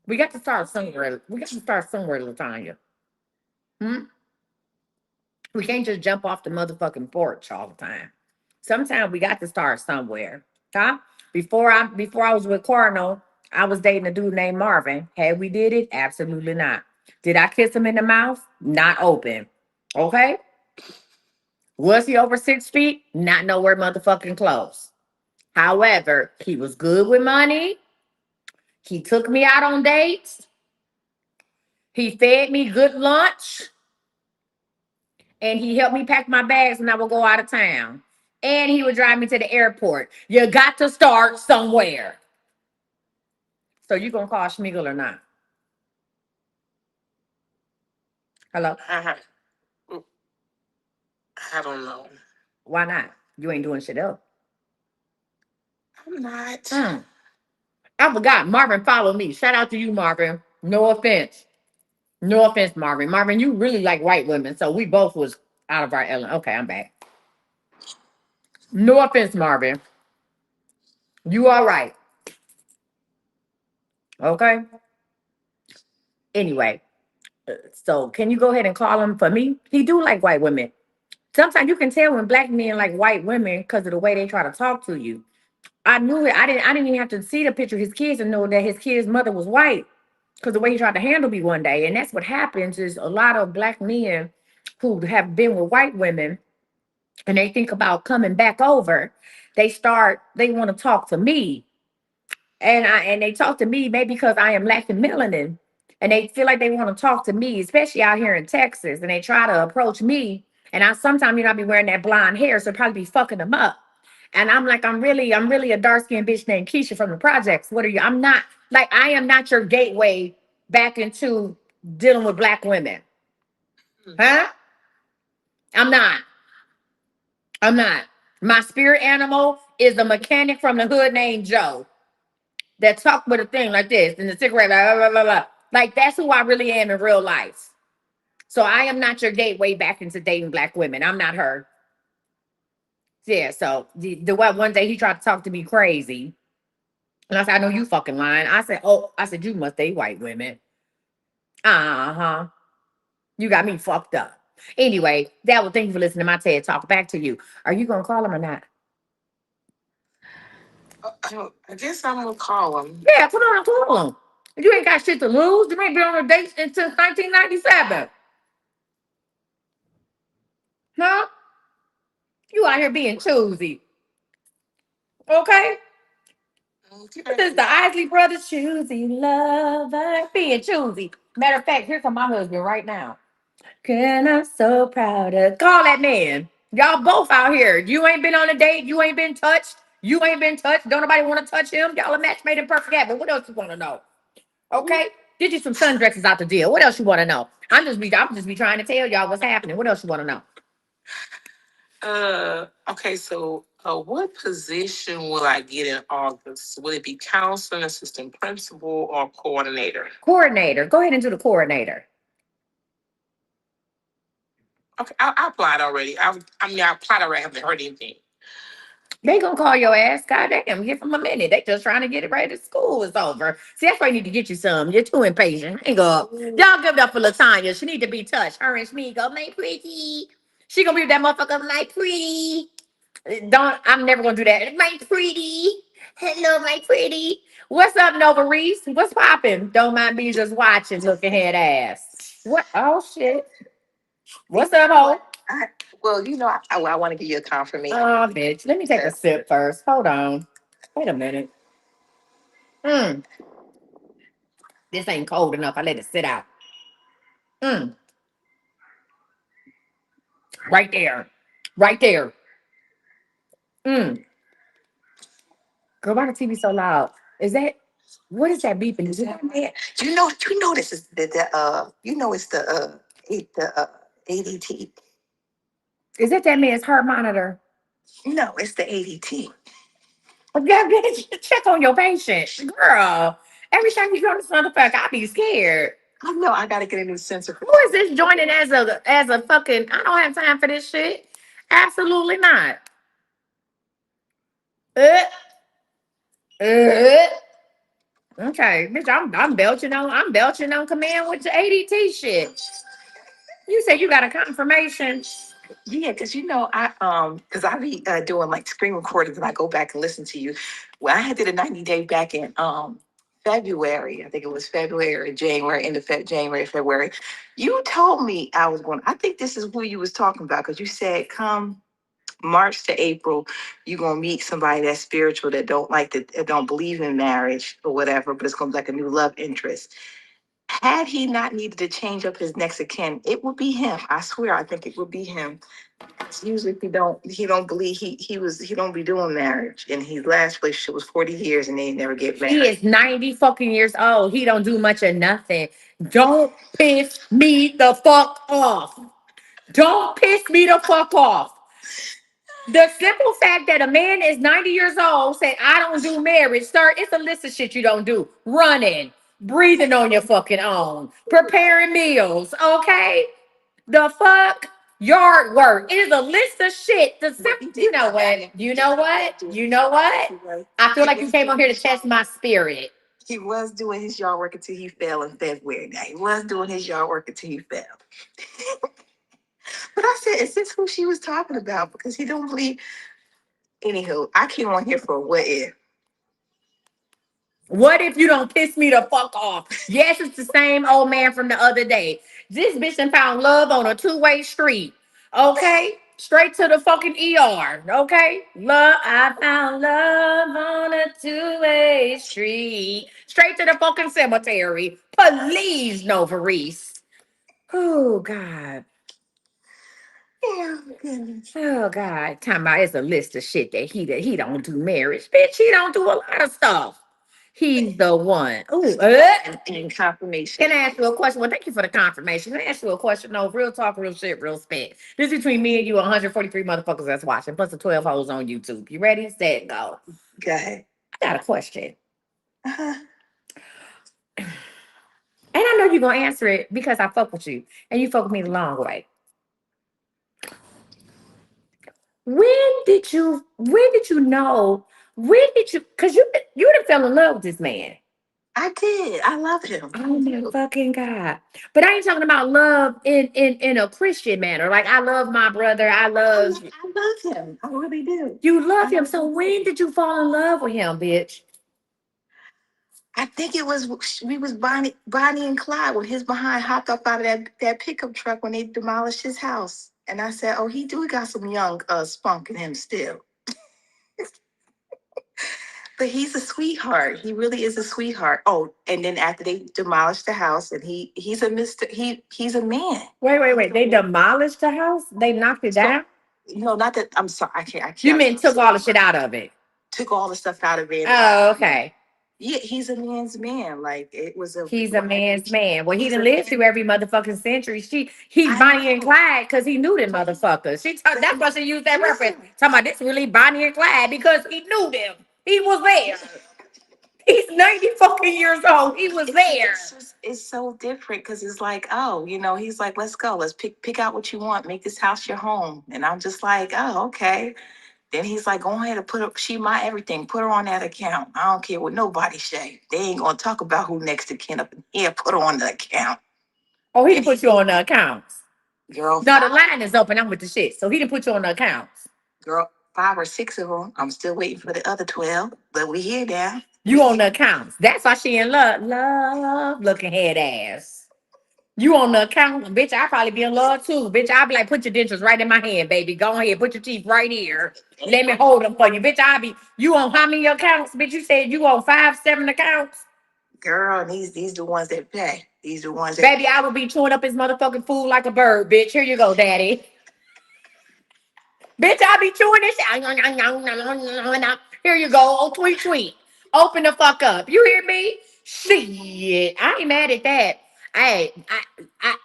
We got to start somewhere. We got to start somewhere, Latanya. Hmm? We can't just jump off the motherfucking porch all the time. Sometimes we got to start somewhere. Huh? Before I was with Cardinal, I was dating a dude named Marvin. Had we did it? Absolutely not. Did I kiss him in the mouth? Not open. Okay. Was he over 6 feet? Not nowhere motherfucking close. However, he was good with money. He took me out on dates. He fed me good lunch. And he helped me pack my bags when I would go out of town. And he would drive me to the airport. You got to start somewhere. So you gonna call Schmiegel or not? Hello? I don't know. Why not? You ain't doing shit else. I'm not. I forgot. Marvin followed me. Shout out to you, Marvin. No offense. No offense, Marvin. Marvin, you really like white women. So we both was out of our element. Okay, I'm back. No offense, Marvin. You all right. Okay. Anyway, so can you go ahead and call him for me? He do like white women. Sometimes you can tell when black men like white women because of the way they try to talk to you. I knew it. I didn't even have to see the picture of his kids and know that his kid's mother was white because the way he tried to handle me one day. And that's what happens is a lot of black men who have been with white women and they think about coming back over, they want to talk to me. And they talk to me maybe because I am lacking melanin. And they feel like they want to talk to me, especially out here in Texas. And they try to approach me. And I sometimes, I be wearing that blonde hair, so probably be fucking them up. And I'm like, I'm really a dark-skinned bitch named Keisha from the projects. What are you? I'm not like I am not your gateway back into dealing with black women. Huh? I'm not. I'm not. My spirit animal is a mechanic from the hood named Joe that talk with a thing like this and the cigarette, blah, blah, blah, blah. Like that's who I really am in real life. So I am not your gateway back into dating black women. I'm not her. Yeah. So the one day he tried to talk to me crazy, and I said, I know you fucking lying. I said you must date white women. Uh huh. You got me fucked up. Anyway, that was thank you for listening to my TED talk. Back to you. Are you gonna call him or not? I guess I'm gonna call him. Yeah, come on, call him. You ain't got shit to lose. You ain't been on a date since 1997. Huh? You out here being choosy. Okay? This is the Isley Brothers choosy lover. Being choosy. Matter of fact, here come my husband right now. And I'm so proud of call that man. Y'all both out here. You ain't been on a date. You ain't been touched. You ain't been touched. Don't nobody want to touch him. Y'all a match made in perfect heaven. What else you want to know? Okay? Get you some sundresses out the deal. What else you want to know? I'm just be trying to tell y'all what's happening. What else you want to know? Okay, so what position will I get in August? Will it be counseling, assistant principal, or coordinator? Coordinator. Go ahead and do the coordinator. Okay, I applied already. I applied already. I haven't heard anything. They gonna call your ass. Goddamn, give them a minute. They just trying to get it ready. School is over. See, that's why you need to get you some. You're too impatient. Hang up. Y'all give it up for Latanya. She need to be touched. Her and me go, my pretty. She gonna be with that motherfucker, my pretty. Don't. I'm never gonna do that. My pretty. Hello, my pretty. What's up, Nova Reese? What's popping? Don't mind me just watching, looking head ass. What? Oh shit. What's up, ho? Well, I want to give you a confirmation. Oh, bitch. Let me take a sip first. Hold on. Wait a minute. Mm, this ain't cold enough. I let it sit out. Mm, right there. Right there. Mm. Girl, why the TV so loud? Is that what is that beeping? Is it that man? This is it's the ADT. Is it that man's heart monitor? No, it's the ADT. Oh, yeah, bitch, check on your patient. Girl, every time you go to this motherfucker, I be scared. I know I gotta get a new sensor. Who is this joining as a fucking I don't have time for this shit. Absolutely not. Uh, uh. Okay, bitch, I'm belching on command with the ADT shit. You said you got a confirmation. Yeah, because because I be doing like screen recordings and I go back and listen to you. Well, I had did a 90-day back in February. I think it was February or January, end of January, February. You told me I was going. I think this is who you was talking about because you said come March to April, you're gonna meet somebody that's spiritual that don't believe in marriage or whatever, but it's gonna be like a new love interest. Had he not needed to change up his next of kin, it would be him. I swear, I think it would be him. Usually, if he don't believe he don't be doing marriage, and his last relationship was 40 years, and they never get married. He is 90 fucking years old. He don't do much of nothing. Don't piss me the fuck off. Don't piss me the fuck off. The simple fact that a man is 90 years old said, I don't do marriage, sir, it's a list of shit you don't do. Running, breathing on your fucking own, preparing meals, okay? The fuck? Yard work. It is a list of shit. The simple, you know what? You know what? You know what? I feel like you came on here to test my spirit. He was doing his yard work until he fell in February. Now he was doing his yard work until he fell. But I said, is this who she was talking about? Because he don't believe. Anywho, I came on here for what if. What if you don't piss me the fuck off? Yes, it's the same old man from the other day. This bitch done found love on a two-way street. Okay? Straight to the fucking ER. Okay? I found love on a two-way street. Straight to the fucking cemetery. Please, Nova Reese. Oh, God. Oh, goodness. Oh, God. Talking about it's a list of shit that he don't do marriage. Bitch, he don't do a lot of stuff. He's the one. Ooh, And confirmation. can I ask you a question? Well, thank you for the confirmation. Can I ask you a question? No, real talk, real shit, real spit. This is between me and you, 143 motherfuckers that's watching, plus the 12 hoes on YouTube. You ready? Set, go. Go ahead. I got a question. Uh-huh. And I know you're going to answer it because I fuck with you. And you fuck with me the long way. When did you know? Because you done fell in love with this man. I did. I love him. Oh my fucking God. But I ain't talking about love in a Christian manner. Like I love my brother. I love him. I really do. you love him. So when did you fall in love with him, bitch? I think it was we was Bonnie and Clyde when his behind hopped up out of that pickup truck when they demolished his house. And I said, oh, he do got some young spunk in him still. But he's a sweetheart. He really is a sweetheart. Oh, and then after they demolished the house, and he's a man. Wait. They demolished the house? They knocked it down? No, not that. I'm sorry. I can't. You meant took all the shit out of it. Took all the stuff out of it. Oh, okay. Yeah, he's a man's man. Like it was a. He's a man's man. Well, he He's done a lived man. through every motherfucking century. He's I Bonnie and know. Clyde because he knew them motherfuckers. That's why she used that reference. Talking about this really Bonnie and Clyde because he knew them. He was there. He's 90 fucking years old. He was there. It's so different because it's like, oh, he's like, let's go, let's pick out what you want, make this house your home, and I'm just like, oh, okay. Then he's like, go ahead and put her, she my everything, put her on that account. I don't care what nobody say. They ain't gonna talk about who next to kin up in here. Put her on the account. Oh, he didn't put you on the accounts. Girl, No, the line is open. I'm with the shit. So he didn't put you on the accounts. girl, 5 or 6 of them. I'm still waiting for the other 12, but we here now. You on the accounts. That's why she in love. Love looking head ass. You on the account, bitch. I probably be in love too, bitch. I'll be like, put your dentures right in my hand, baby. Go ahead, put your teeth right here. Let me hold them for you, bitch. You on how many accounts, bitch? You said you on 5, 7 accounts, Girl, these the ones that pay. These the ones that baby. I would be chewing up his motherfucking food like a bird, bitch. Here you go, daddy. Bitch, I be chewing this shit. Here you go. Oh, tweet, tweet. Open the fuck up. You hear me? Shit. I ain't mad at that.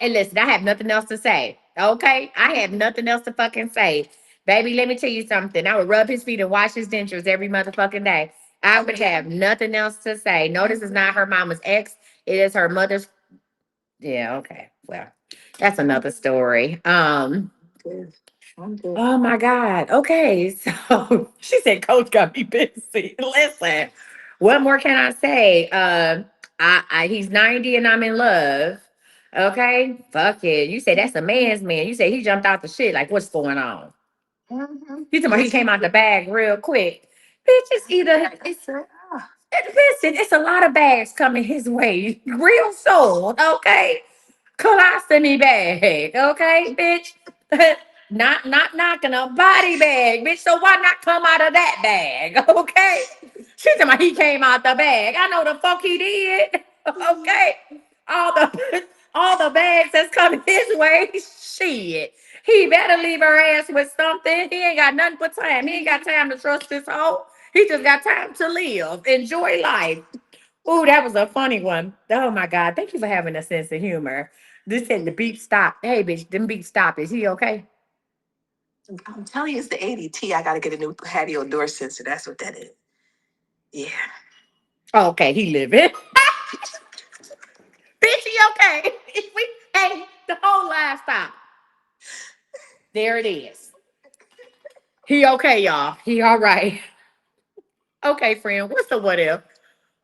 And listen, I have nothing else to say. Okay? I have nothing else to fucking say. Baby, let me tell you something. I would rub his feet and wash his dentures every motherfucking day. I would have nothing else to say. No, this is not her mama's ex. It is her mother's. Yeah, okay. Well, that's another story. I'm good. Oh my God. Okay. So she said, Coach got me busy. Listen, what more can I say? He's 90 and I'm in love. Okay. Fuck it. You say that's a man's man. You say he jumped out the shit. Like, what's going on? Mm-hmm. You talking about he came out the bag real quick. Bitch, it's either listen, it's a lot of bags coming his way real soon. Okay. Colostomy bag, okay, bitch. Not knocking a body bag, bitch. So why not come out of that bag, okay? She talking about he came out the bag. I know the fuck he did, okay. All the bags that's coming his way, shit. He better leave her ass with something. He ain't got nothing but time. He ain't got time to trust this hoe. He just got time to live, enjoy life. Ooh, that was a funny one. Oh my God. Thank you for having a sense of humor. This said the beep stopped. Hey, bitch, them beep stopped. Is he okay? I'm telling you, it's the ADT. I got to get a new patio door sensor. That's what that is. Yeah. Oh, okay, he living. Bitch, he okay. Hey, the whole line stopped. There it is. He okay, y'all. He all right. Okay, friend. What's the what if?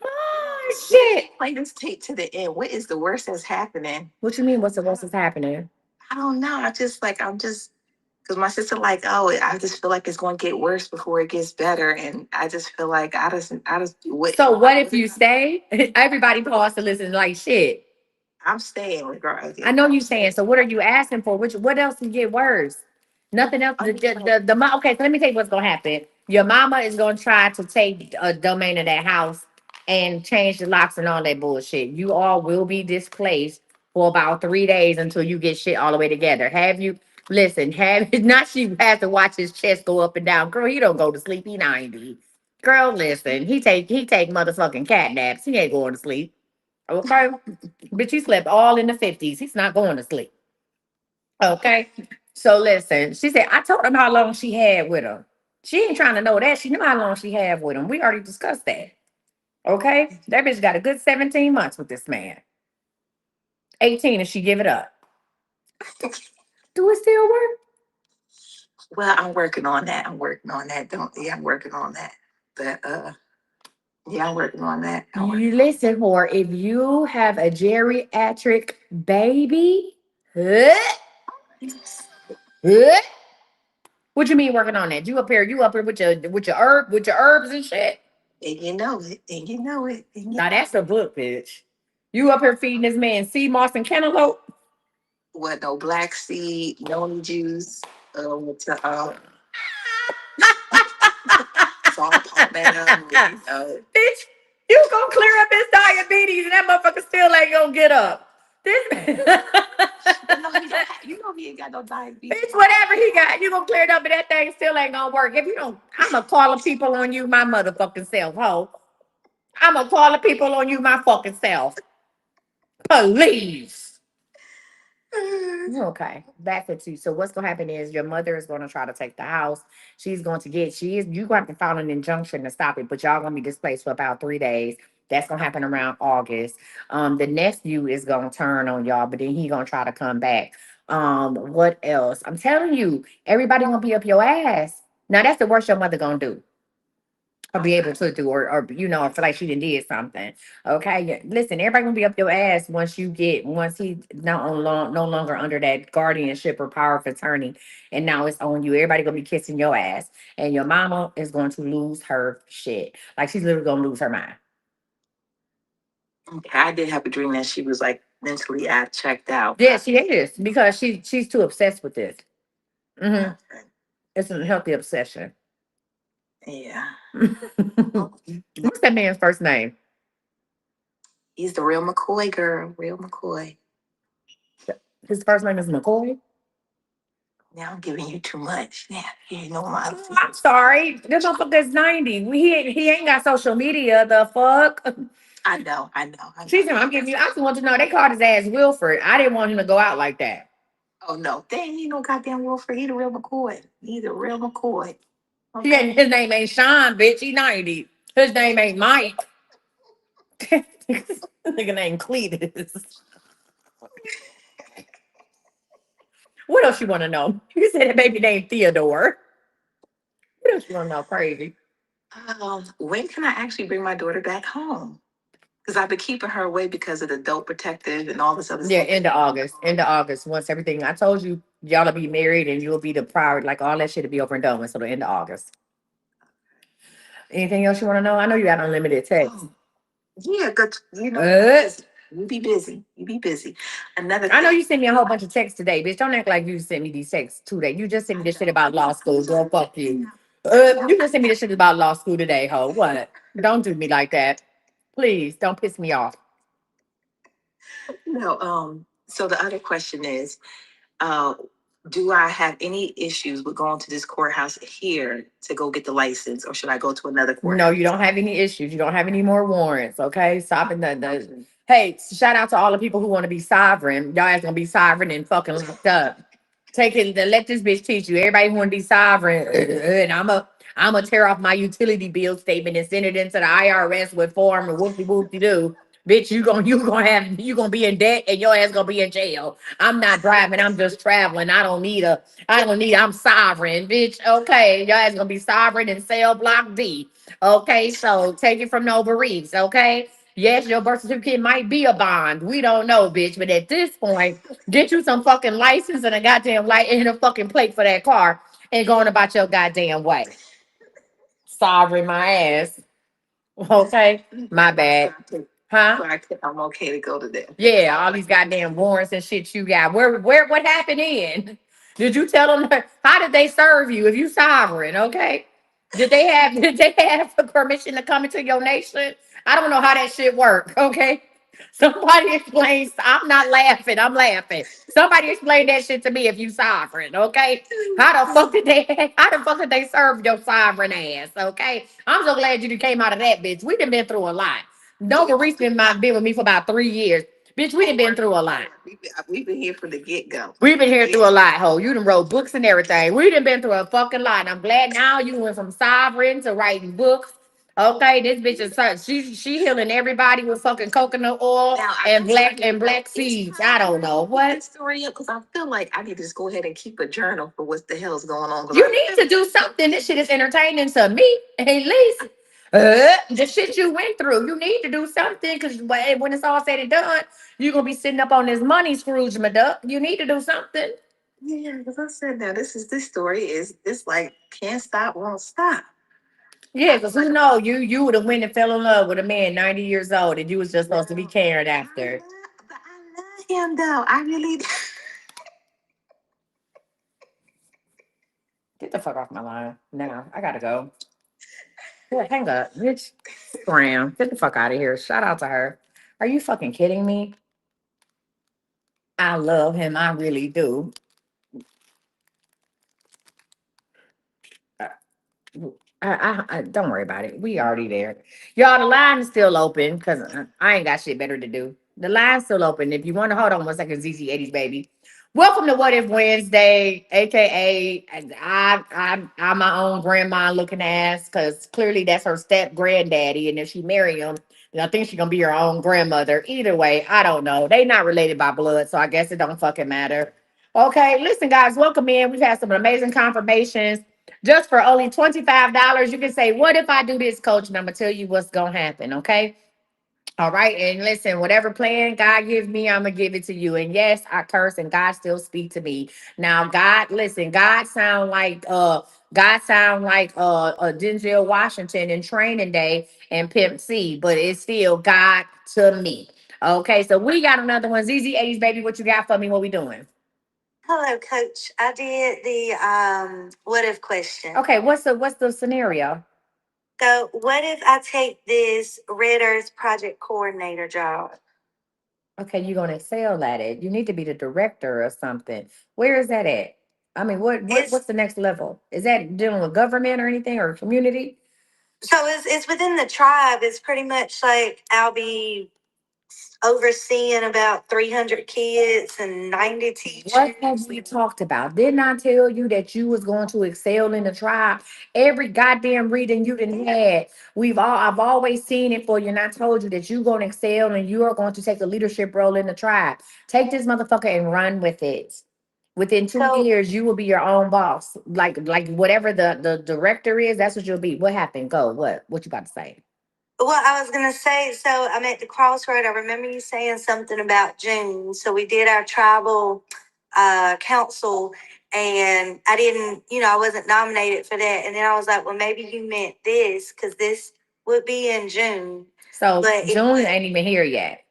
Oh, shit. Play this tape to the end. What is the worst that's happening? What you mean? What's the worst is happening? I don't know. I'm just, because my sister like, oh, I just feel like it's going to get worse before it gets better. And I just feel like what? So what if you stay? Everybody pause to listen like shit. I'm staying regardless. I know you saying. So what are you asking for? What else can get worse? Nothing else. Okay. So let me tell you what's gonna happen. Your mama is gonna try to take a domain of that house and change the locks and all that bullshit. You all will be displaced for about 3 days until you get shit all the way together. Have you? Listen. Have not she has to watch his chest go up and down. Girl, he don't go to sleep. He 90. Girl, listen. He take motherfucking cat naps. He ain't going to sleep. Okay. Bitch, he slept all in the 50s. He's not going to sleep. Okay. So listen, she said, I told him how long she had with him. She ain't trying to know that. She knew how long she had with him. We already discussed that. Okay. That bitch got a good 17 months with this man. 18 if she give it up. Do it still work? Well, I'm working on that. I'm working on that. But yeah, I'm working on that. You listen, whore, if you have a geriatric baby, huh? What you mean working on that? You up here with your herbs and shit. And you know it. And you know it. Now that's a book, bitch. You up here feeding this man sea moss and cantaloupe? What? No black seed, noni juice, with salt, palmetto. Bitch, you gonna clear up his diabetes and that motherfucker still ain't gonna get up. This You know he ain't got no diabetes. bitch, whatever he got, you gonna clear it up, but that thing still ain't gonna work. If you don't, I'm gonna call the people on you, my motherfucking self, ho. I'm gonna call the people on you my fucking self. Please. Okay, back to you. So what's gonna happen is your mother is gonna try to take the house. She's going to get. You gonna have to file an injunction to stop it. But y'all gonna be displaced for about 3 days. That's gonna happen around August. The nephew is gonna turn on y'all, but then he gonna try to come back. What else? I'm telling you, everybody gonna be up your ass. Now that's the worst your mother gonna do or be able to do, or feel like she done did something. Okay, yeah. Listen, everybody gonna be up your ass once he no longer under that guardianship or power of attorney, and now it's on you. Everybody gonna be kissing your ass, and your mama is going to lose her shit. Like she's literally gonna lose her mind. Okay, I did have a dream that she was like mentally checked out. Yeah, she is because she's too obsessed with this. Hmm. It's a healthy obsession. Yeah. What's that man's first name? He's the real McCoy girl, real McCoy. His first name is McCoy. Now I'm giving you too much. Yeah, you know my. I'm sorry. This motherfucker's 90. He ain't got social media. The fuck? I know. She's saying, I'm giving you, I just want to know, they called his ass Wilford. I didn't want him to go out like that. Oh no, they ain't no goddamn Wilford. He the real McCoy. He the real McCoy. He ain't, his name ain't Sean, bitch. He 90. His name ain't Mike. Nigga named Cletus. What else you want to know? You said a baby named Theodore. What else you want to know? Crazy. When can I actually bring my daughter back home? Because I've been keeping her away because of the adult protective and all this other Yeah, stuff. end of August. End of August. Once everything, I told you, y'all will be married and you'll be the priority. Like all that shit will be over and done with. So the end of August. Anything else you want to know? I know you got unlimited text. Yeah, good. You be busy. You be busy. Another. I know you sent me a whole bunch of texts today, bitch. Don't act like you sent me these texts today. You just sent me this shit about law school. Girl, fuck you. You just sent me this shit about law school today, ho. What? Don't do me like that. Please, don't piss me off. No. So the other question is, uh, do I have any issues with going to this courthouse here to go get the license, or should I go to another courthouse? No, you don't have any issues. You don't have any more warrants. Okay, stop it. Hey, shout out to all the people who want to be sovereign. Y'all ass gonna be sovereign and fucking locked up. Take it. Let this bitch teach you. Everybody want to be sovereign, and I'm a tear off my utility bill statement and send it into the IRS with form and whoopty do. Bitch, you gonna be in debt and your ass gonna be in jail. I'm not driving. I'm just traveling. I'm sovereign, bitch. Okay, your ass gonna be sovereign in cell block D. Okay, so take it from the Nova Reefs. Okay. Yes, your birth certificate might be a bond. We don't know, bitch. But at this point, get you some fucking license and a goddamn light and a fucking plate for that car and going about your goddamn way. Sovereign my ass. Okay. My bad. Huh? I'm okay to go to there. Yeah, all these goddamn warrants and shit you got. What happened in? Did you tell them how did they serve you if you sovereign? Okay. Did they have permission to come into your nation? I don't know how that shit work. Okay. Somebody explains. I'm not laughing. I'm laughing. Somebody explain that shit to me if you sovereign. Okay. How the fuck did they serve your sovereign ass? Okay. I'm so glad you came out of that, bitch. We done been through a lot. Nova Reese been with me for about 3 years. Bitch, we done been through a lot. We've been here from the get go. We've been here through a lot, ho. You done wrote books and everything. We done been through a fucking lot. And I'm glad now you went from sovereign to writing books. Okay, this bitch is she healing everybody with fucking coconut oil and black seeds. I don't know what. Story up because I feel like I need to just go ahead and keep a journal for what the hell's going on. You need to do something. This shit is entertaining to me, at least. The shit you went through, you need to do something because when it's all said and done, you're gonna be sitting up on this money, Scrooge McDuck. You need to do something. Yeah, because I said now this story is this like can't stop, won't stop. Yeah, because who know you would have went and fell in love with a man 90 years old and you was just supposed to be cared after. I love him though. I really. Get the fuck off my line. Now I gotta go. Yeah, hang up, bitch. Scram. Get the fuck out of here. Shout out to her. Are you fucking kidding me? I love him. I really do. I don't worry about it. We already there. Y'all, the line is still open because I ain't got shit better to do. The line's still open. If you want to hold on 1 second, ZZ80s, baby. Welcome to What If Wednesday, aka I'm my own grandma looking ass because clearly that's her step granddaddy, and if she marry him, then I think she's gonna be her own grandmother. Either way, I don't know. They not related by blood, so I guess it don't fucking matter. Okay, listen, guys, welcome in. We've had some amazing confirmations. Just for only $25, you can say, what if I do this, coach? And I'm gonna tell you what's gonna happen. Okay. All right. And listen, whatever plan God gives me, I'm gonna give it to you. And yes, I curse and God still speak to me. Now, God, listen, God sound like Denzel Washington in Training Day and Pimp C, but it's still God to me. Okay, so we got another one. ZZ80s, baby. What you got for me? What we doing? Hello, Coach. I did the what if question. Okay, what's the scenario? So, what if I take this Red Earth project coordinator job? Okay, you're gonna excel at it. You need to be the director or something. Where is that at? I mean, what's the next level? Is that dealing with government or anything or community? So it's within the tribe. It's pretty much like I'll be overseeing about 300 kids and 90 teachers. What have we talked about? Didn't I tell you that you was going to excel in the tribe? Every goddamn reading you didn't had. I've always seen it for you, and I told you that you're going to excel and you are going to take a leadership role in the tribe. Take this motherfucker and run with it. Within 2 years, you will be your own boss. Like whatever the director is, that's what you'll be. What happened? Go. What you about to say? Well, I was going to say, so I'm at the crossroad. I remember you saying something about June. So we did our tribal council, and I didn't, I wasn't nominated for that. And then I was like, well, maybe you meant this because this would be in June. So But June ain't even here yet.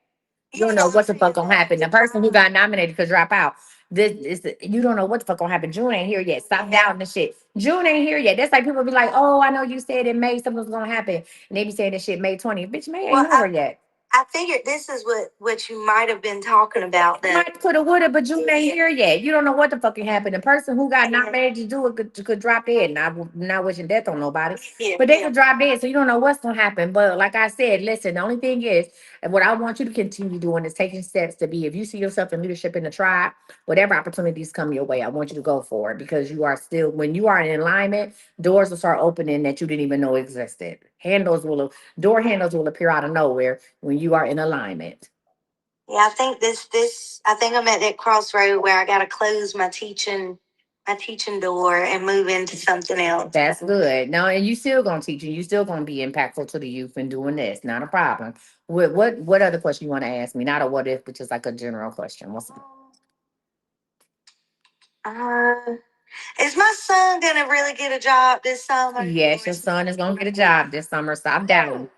You don't know what the fuck gonna happen. The person who got nominated could drop out. This is you don't know what the fuck gonna happen. June ain't here yet. Stop doubting the shit. June ain't here yet. That's like people be like, oh, I know you said in May something's gonna happen, and they be saying this shit May 20th. Bitch, May ain't here yet. I figured this is what you might have been talking about. Then Might coulda woulda, but June ain't here yet. You don't know what the fucking happened. The person who got nominated to do it could drop dead. Not wishing death on nobody, but they could drop dead. So you don't know what's gonna happen. But like I said, listen. The only thing is, and what I want you to continue doing is taking steps to be. If you see yourself in leadership in the tribe, whatever opportunities come your way, I want you to go for it because you are still when you are in alignment, doors will start opening that you didn't even know existed. Door handles will appear out of nowhere when you are in alignment. Yeah, I think I think I'm at that crossroad where I gotta close my teaching door and move into something else. That's good. No, and you still gonna teach and you still gonna be impactful to the youth and doing this. Not a problem. What other question you want to ask me? Not a what if, but just like a general question. Uh, is my son gonna really get a job this summer? Yes, your son is gonna get a job this summer. Stop doubting.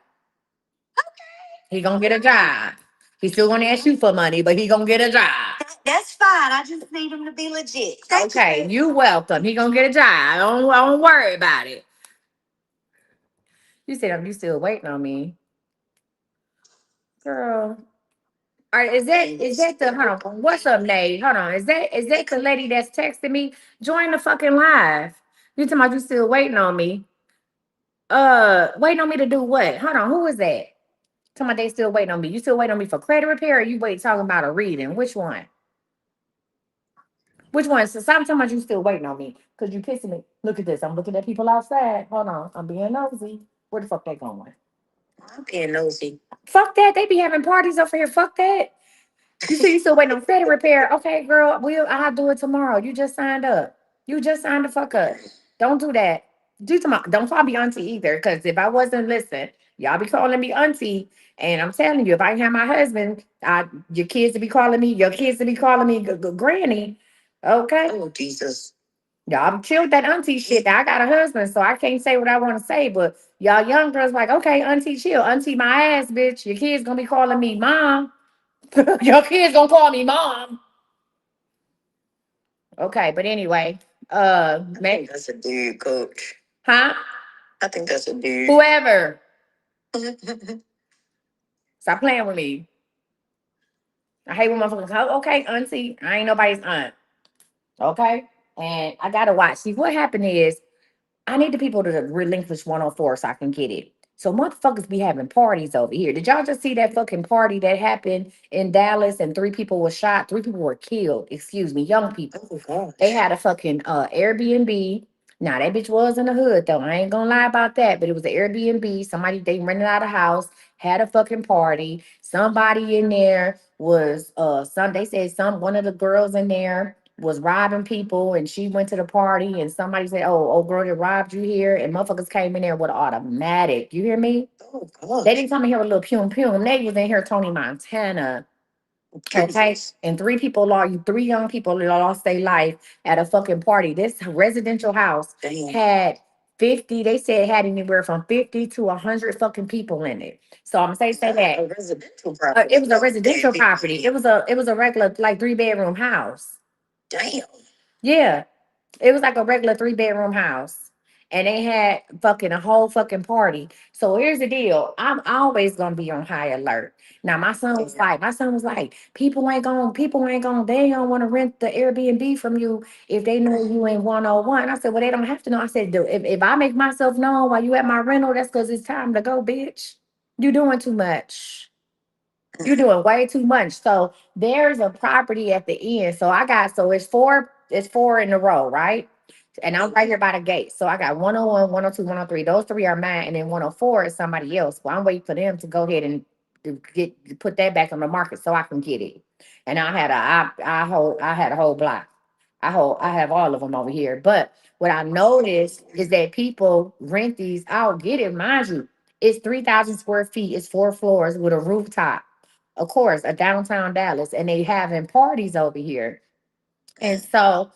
He gonna get a job. He's still gonna ask you for money, but he gonna get a job. That's fine. I just need him to be legit. Thank Okay, you. you welcome. He gonna get a job. Don't worry about it. You said you still waiting on me, girl. All right, is that the hold on? What's up, Nate? Hold on. Is that the lady that's texting me? Join the fucking live. You talking about you still waiting on me? Waiting on me to do what? Hold on, who is that? Talking about they still waiting on me. You still waiting on me for credit repair or you wait talking about a reading? Which one? Which one? So I'm talking about you still waiting on me. Cause you pissing me. Look at this. I'm looking at people outside. Hold on. I'm being nosy. Where the fuck they going? I'm being nosy. Fuck that. They be having parties over here. Fuck that. You see, you still waiting on credit repair. Okay, girl, I'll do it tomorrow. You just signed up. You just signed the fuck up. Don't do that. Do tomorrow. Don't call me auntie either. Because if I wasn't listen, y'all be calling me auntie. And I'm telling you, if I have my husband, your kids to be calling me, granny. Okay. Oh Jesus. Y'all chill with that auntie shit. I got a husband, so I can't say what I want to say. But y'all young girls like, okay, auntie, chill. Auntie my ass, bitch. Your kids gonna be calling me mom. Your kids gonna call me mom. Okay, but anyway, I think that's a dude, coach. huh? I think that's a dude. Whoever, stop playing with me. I hate when motherfuckers go, okay, auntie, I ain't nobody's aunt. Okay, and I gotta watch. See, what happened is I need the people to relinquish 104 so I can get it. So motherfuckers be having parties over here. Did y'all just see that fucking party that happened in Dallas and 3 people were shot? 3 people were killed. Excuse me, young people. Oh gosh. They had a fucking Airbnb. Now that bitch was in the hood though. I ain't gonna lie about that. But it was an Airbnb. Somebody they rented out a house, had a fucking party. Somebody in there was some they said some one of the girls in there was robbing people and she went to the party and somebody said, oh girl that robbed you here and motherfuckers came in there with an automatic. You hear me? Oh They gosh. didn't come in here with a little pum pum. They was in here Tony Montana. Okay. Jesus. And 3 people lost, 3 young people lost their life at a fucking party. This residential house Damn. had 50, they said it had anywhere from 50 to 100 fucking people in it. So I'm gonna say A that. residential property. It was a residential property. It was a regular like 3 bedroom house. Damn. Yeah. It was like a regular 3 bedroom house. And they had fucking a whole fucking party. So here's the deal. I'm always gonna be on high alert. Now my son was like, people ain't gonna, they don't want to rent the Airbnb from you if they know you in 101. I said, well, they don't have to know. I said, if I make myself known while you at my rental, that's because it's time to go, bitch. You doing too much. You're doing way too much. So there's a property at the end. So it's four in a row, right? And I'm right here by the gate. So I got 101, 102, 103. Those three are mine. And then 104 is somebody else. Well, I'm waiting for them to go ahead and to put that back on the market so I can get it. And I had a whole block. I have all of them over here. But what I noticed is that people rent these out, get it, mind you, it's 3,000 square feet, it's 4 floors with a rooftop. Of course, a downtown Dallas, and they having parties over here. And so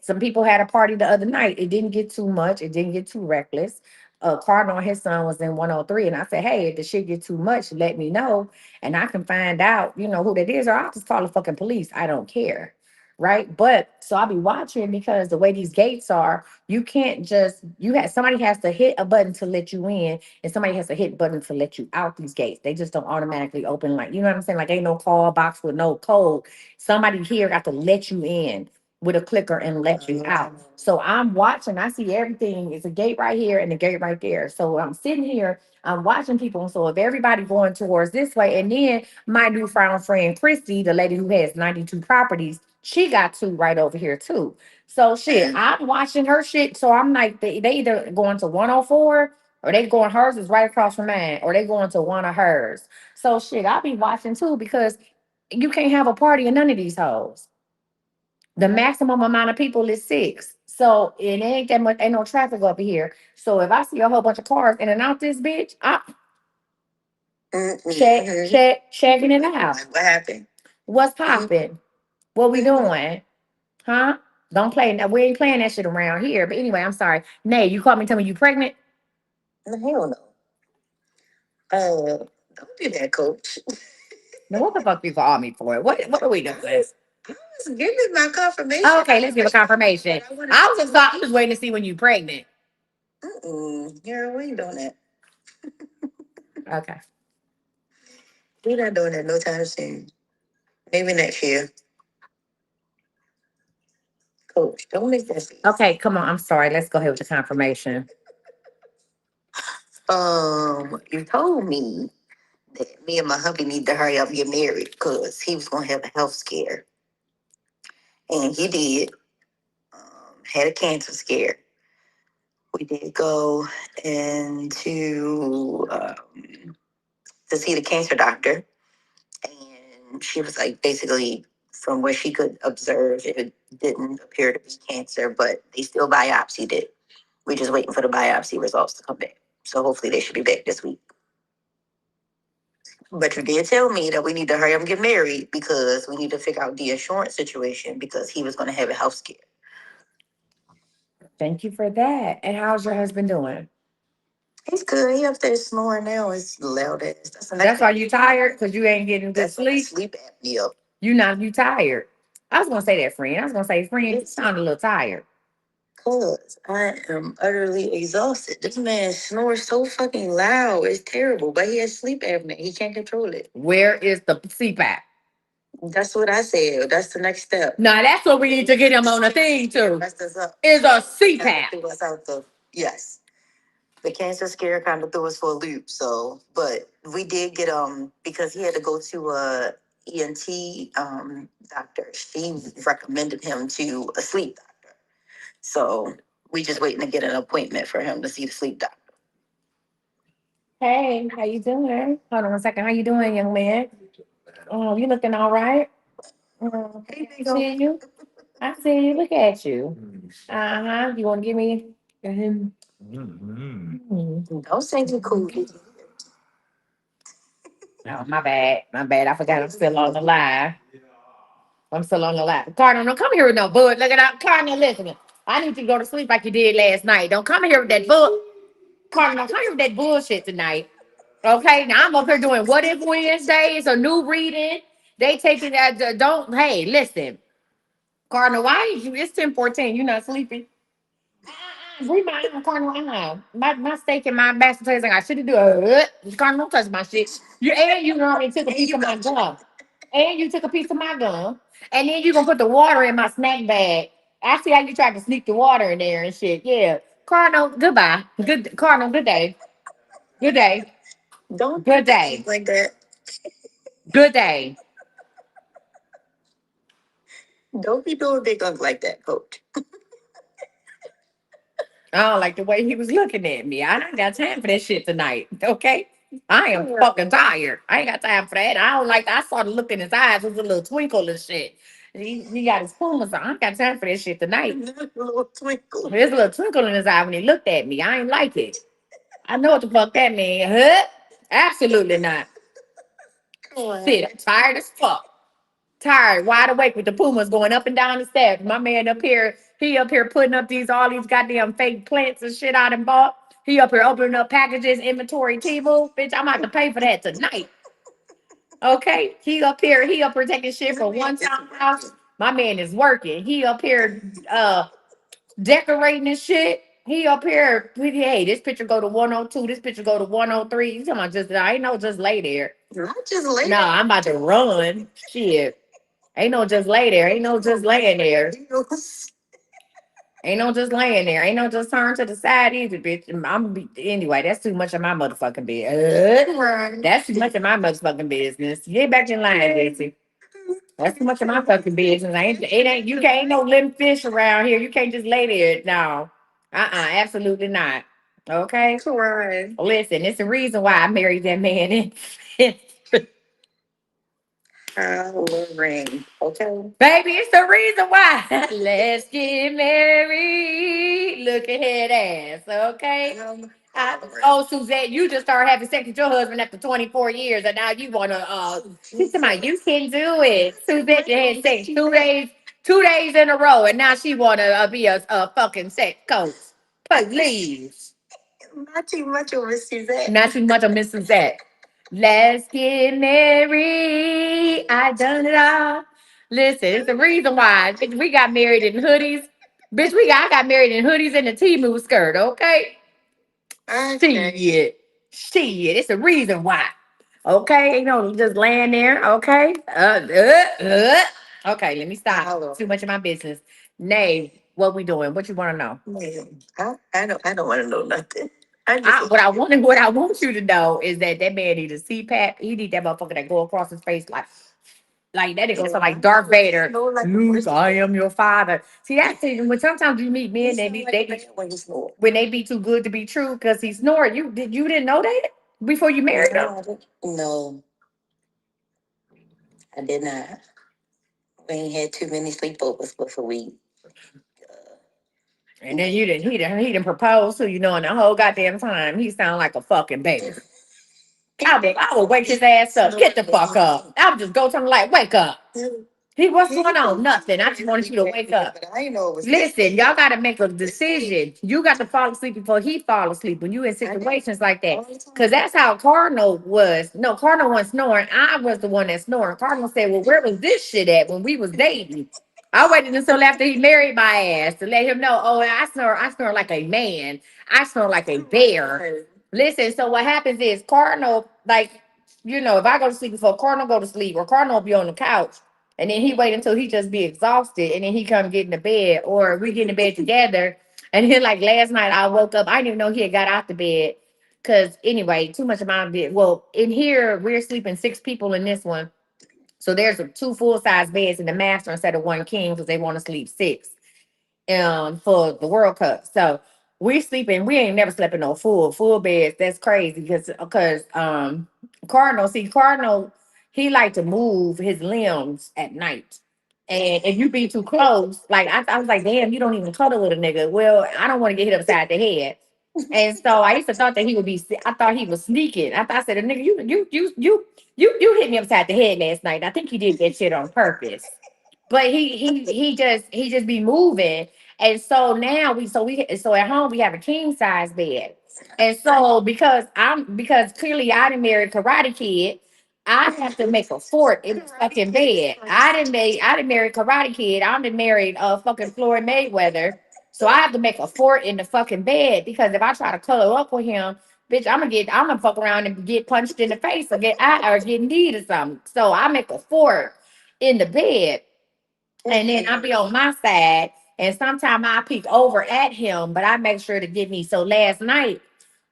some people had a party the other night. It didn't get too much. It didn't get too reckless. Cardinal, his son was in 103. And I said, hey, if the shit get too much, let me know. And I can find out, who that is, or I'll just call the fucking police. I don't care. Right. But so I'll be watching because the way these gates are, you can't just somebody has to hit a button to let you in, and somebody has to hit a button to let you out these gates. They just don't automatically open, like, you know what I'm saying? Like ain't no call box with no code. Somebody here got to let you in with a clicker and let you out. So I'm watching, I see everything. It's a gate right here and a gate right there. So I'm sitting here, I'm watching people. And so if everybody going towards this way, and then my newfound friend Christy, the lady who has 92 properties, she got 2 right over here too. So shit, I'm watching her shit. So I'm like, they either going to 104 or they going, hers is right across from mine, or they going to one of hers. So shit, I'll be watching too because you can't have a party in none of these hoes. The maximum amount of people is 6. So it ain't that much, ain't no traffic up here. So if I see a whole bunch of cars in and out this bitch, I checking it out. What happened? What's popping? What we doing? Huh? Don't play. Now, we ain't playing that shit around here. But anyway, I'm sorry. Nay, you called me, tell me you pregnant? No, hell no. Don't do that, coach. Now, what the fuck you call me for? What are we doing? Give me my confirmation. Oh, okay, let's give a confirmation. I was waiting to see when you pregnant. Yeah, we ain't doing that. Okay. We're not doing that no time soon. Maybe next year. Coach, don't make that face. Okay, come on. I'm sorry. Let's go ahead with the confirmation. You told me that me and my hubby need to hurry up and get married because he was gonna have a health scare. And he did. Had a cancer scare. We did go into to see the cancer doctor, and she was like, basically, from where she could observe, it didn't appear to be cancer, but they still biopsied it. We're just waiting for the biopsy results to come back. So hopefully they should be back this week. But you did tell me that we need to hurry up and get married because we need to figure out the insurance situation because he was going to have a health scare. Thank you for that. And how's your husband doing? He's good. He up there snoring now. It's loud ass. That's why you tired because you ain't getting good That's sleep. sleep apnea. You tired. I was gonna say that, friend. I was gonna say, friend, you sound a little tired. Cause I am utterly exhausted. This man snores so fucking loud. It's terrible. But he has sleep apnea. He can't control it. Where is the CPAP? That's what I said. That's the next step. Now that's what we need to get him on a thing too. Messed us up. Is a Have to CPAP. figure us out though. Yes. The cancer scare kind of threw us for a loop. So, but we did get because he had to go to a ENT doctor. She recommended him to a sleep doctor. So we just waiting to get an appointment for him to see the sleep doctor. Hey, how you doing? Hold on 1 second. How you doing, young man? Oh, you looking all right? Hey, I big see you. I see you. Look at you. Uh-huh. You want to give me? Don't say you cool. Oh, my bad. My bad. I forgot I'm still on the line. I'm still on the line. Cardinal, don't come here with no book. Look at that. Cardinal, listen. I need you to go to sleep like you did last night. Don't come here with that book. Cardinal, don't come here with that bullshit tonight. Okay, now I'm up here doing what if Wednesdays or new reading. They taking that. Don't. Hey, listen, Cardinal. Why is you? It's 10:14. You not sleeping? Read my Cardinal. My steak and my mashed potatoes. Like I should do Cardinal. Don't touch my shit. You already took a piece of my gum, and you took a piece of my gum, and then you gonna put the water in my snack bag. I see how you tried to sneak the water in there and shit. Yeah, Cardinal. Goodbye. Good Cardinal. Good day. Good day. Don't Good day. like that. Good day. Don't be doing big guns like that, coach. I don't like the way he was looking at me. I ain't got time for that shit tonight. Okay. I am fucking tired. I ain't got time for that. I don't like I saw the look in his eyes. It was a little twinkle and shit. He got his pumas on. I ain't got time for that shit tonight. Little twinkle. There's a little twinkle in his eye when he looked at me. I ain't like it. I know what the fuck that mean. Huh? Absolutely not. Shit, I'm tired as fuck. Tired, wide awake with the pumas going up and down the steps. My man up here, he up here putting up all these goddamn fake plants and shit out and bought. He up here opening up packages, inventory, T-Move. Bitch, I'm about to pay for that tonight. Okay, he up here taking shit for one time house. My man is working. He up here decorating and shit. He up here, hey, this picture go to 102, this picture go to 103. You talking about just I ain't no just lay there. Not just lay. No, I'm about to run. Shit. Ain't no just lay there. Ain't no just laying there. Ain't no just laying there. Ain't no just turn to the side either, bitch. Anyway. That's too much of my motherfucking business. That's too much of my motherfucking business. Get back in line, Jesse. That's too much of my fucking business. It ain't you can't no limp fish around here. You can't just lay there. No. Absolutely not. Okay. Right. Listen, it's the reason why I married that man. Ring. Okay. Baby, it's the reason why. Let's get married. Look at head ass, okay? Suzette, you just started having sex with your husband after 24 years, and now you wanna she's talking you can do it. Suzette you had sex 2 days in a row, and now she wanna be a fucking sex coach. Please. Not too much of Miss Suzette. Not too much of Miss Suzette. Let's get married. I done it all. Listen, it's the reason why bitch, we got married in hoodies. Bitch, I got married in hoodies and a T-move skirt, okay? Shit. Shit. It's the reason why. Okay, just laying there, okay? Okay, let me stop. Too much of my business. Nay, what we doing? What you want to know? Man, I don't want to know nothing. What I want you to know is that man need a CPAP. He need that motherfucker that go across his face like that. It goes like Darth Vader. Luke, I am your father. See that's when sometimes you meet men, when they be too good to be true because he snored. You didn't know that before you married him? No, I did not. We ain't had too many sleepovers before we. And then he didn't propose to in the whole goddamn time. He sound like a fucking baby. I would wake his ass up. Get the fuck up. I would just go to him like, wake up. What's going on? Nothing. I just wanted you to wake up. Listen, y'all got to make a decision. You got to fall asleep before he fall asleep when you in situations like that. Because that's how Cardinal was. No, Cardinal wasn't snoring. I was the one that snoring. Cardinal said, well, where was this shit at when we was dating? I waited until after he married my ass to let him know, oh, I snore like a man. I snore like a bear. Listen, so what happens is Cardinal, if I go to sleep before Cardinal go to sleep, or Cardinal will be on the couch, and then he wait until he just be exhausted, and then he come get in the bed, or we get in the bed together, And then like last night I woke up, I didn't even know he had got out the bed. Cause anyway, too much of my bed. Well, in here we're sleeping 6 people in this one. So there's two full size beds in the master instead of one king because they want to sleep six for the World Cup. So we sleeping, we ain't never slept in no full beds. That's crazy because Cardinal, he like to move his limbs at night. And if you be too close, like I was like, damn, you don't even cuddle with a nigga. Well, I don't want to get hit upside the head. And so I used to thought that he would be. I thought he was sneaking. I said, "Nigga, you hit me upside the head last night. I think he did that shit on purpose." But he just be moving, and so now so at home we have a king size bed, and so because clearly I didn't marry Karate Kid, I have to make a fort in the fucking bed. I didn't marry Karate Kid. I didn't married fucking Floyd Mayweather, so I have to make a fort in the fucking bed because if I try to cuddle up with him, bitch, I'm gonna fuck around and get punched in the face or get kneed or something. So I make a fort in the bed and then I'll be on my side, and sometimes I peek over at him, but I make sure to get me. So last night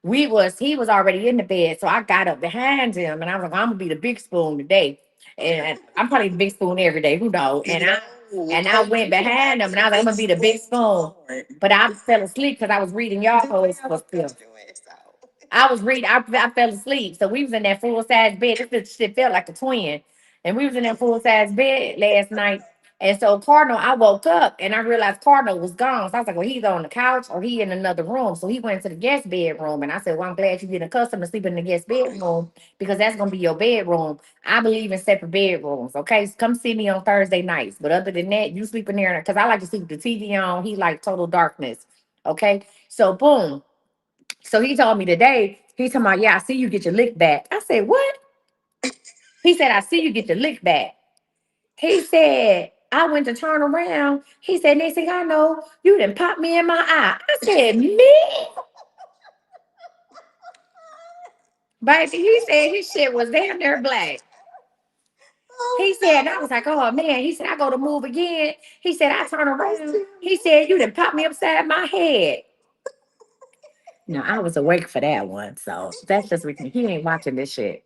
he was already in the bed, so I got up behind him, and I was like, I'm gonna be the big spoon today, and I'm probably the big spoon every day. Who knows? And I went behind him, and I was like, I'm gonna be the big spoon, but I fell asleep because I was reading y'all posts for still. I was reading. I fell asleep. So we was in that full size bed. This shit felt like a twin, and we was in that full size bed last night. And so Cardinal, I woke up and I realized Cardinal was gone. So I was like, well, he's on the couch or he in another room. So he went to the guest bedroom. And I said, well, I'm glad you're getting accustomed to sleeping in the guest bedroom because that's going to be your bedroom. I believe in separate bedrooms. Okay. So come see me on Thursday nights. But other than that, you sleep in there because I like to sleep with the TV on. He like total darkness. Okay. So boom. So he told me today, he's talking about, yeah, I see you get your lick back. I said, what? He said, I see you get your lick back. He said, I went to turn around. He said, next thing I know, you done popped me in my eye. I said, me? Baby, he said his shit was damn near black. He said, and I was like, oh man. He said, I go to move again. He said, I turn around. He said, you done popped me upside my head. No, I was awake for that one. So that's just with me. He ain't watching this shit.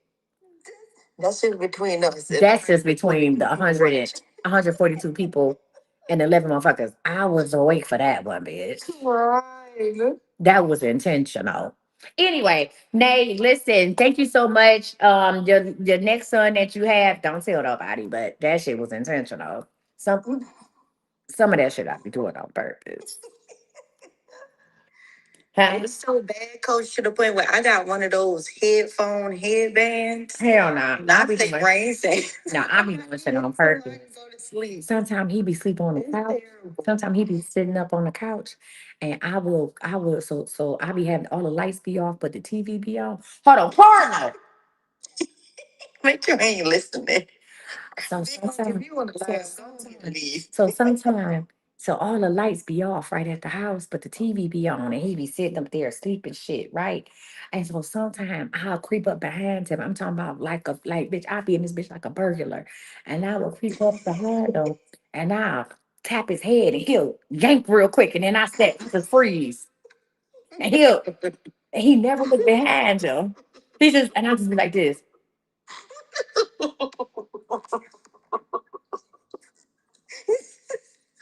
That's just between us. That's just between the 142 people and 11 motherfuckers. I was awake for that one, bitch. Right. That was intentional. Anyway, Nay, listen, thank you so much. Your next son that you have, don't tell nobody, but that shit was intentional. Some of that shit I be doing on purpose. Huh? It was so bad, coach, to the point where I got one of those headphone headbands. Hell no. I Not be say doing, rain say. no, I be doing shit on purpose. Go to sleep. Sometimes he be sleep on the It's couch. terrible. Sometimes he be sitting up on the couch, and so I be having all the lights be off, but the TV be on. Hold on, porno. Make sure I ain't listening. So If sometimes, you want to laugh, don't leave. so sometimes, so all the lights be off right at the house, but the TV be on, and he be sitting up there sleeping shit, right? And so sometimes I'll creep up behind him. I'm talking about like bitch, I'll be in this bitch like a burglar, and I will creep up behind him, and I'll tap his head, and he'll yank real quick, and then I step to freeze, and he never look behind him. He just and I just be like this,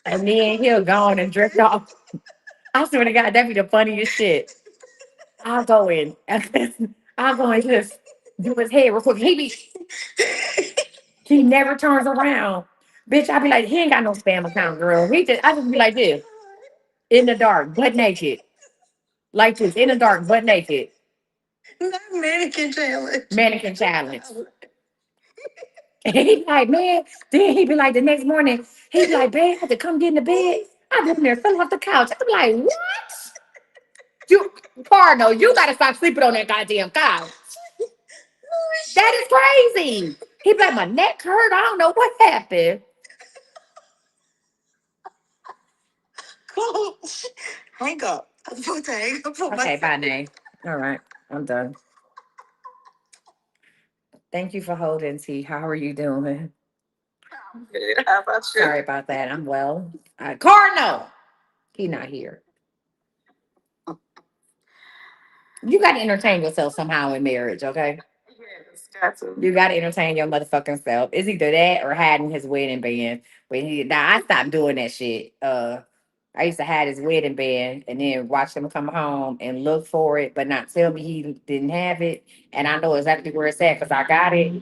and then he'll go on and drift off. I swear to God, that'd be the funniest shit. I'll go in. I'll go and just do his head real quick. He never turns around. Bitch, I be like, he ain't got no spam account, girl. I just be like this, in the dark, butt naked. Like this, in the dark, butt naked. Not mannequin challenge. Mannequin challenge. And he be like, man, then he be like the next morning, he be like, babe, I had to come get in the bed. I been there, fell off the couch. I be like, what? You, Parno, you gotta stop sleeping on that goddamn couch. That is crazy. He be like, my neck hurt. I don't know what happened. Coach, hang up. I'm supposed to hang up on Okay, myself. bye, Nay. All right, I'm done. Thank you for holding, T. How are you doing? Good. How about you? Sorry about that. I'm well. Cardinal, he not here. You got to entertain yourself somehow in marriage, okay? Yes, got to. You got to entertain your motherfucking self. It's either that or hiding his wedding band. When he now, I stopped doing that shit. I used to hide his wedding band and then watch him come home and look for it, but not tell me he didn't have it. And I know exactly where it's at because I got it.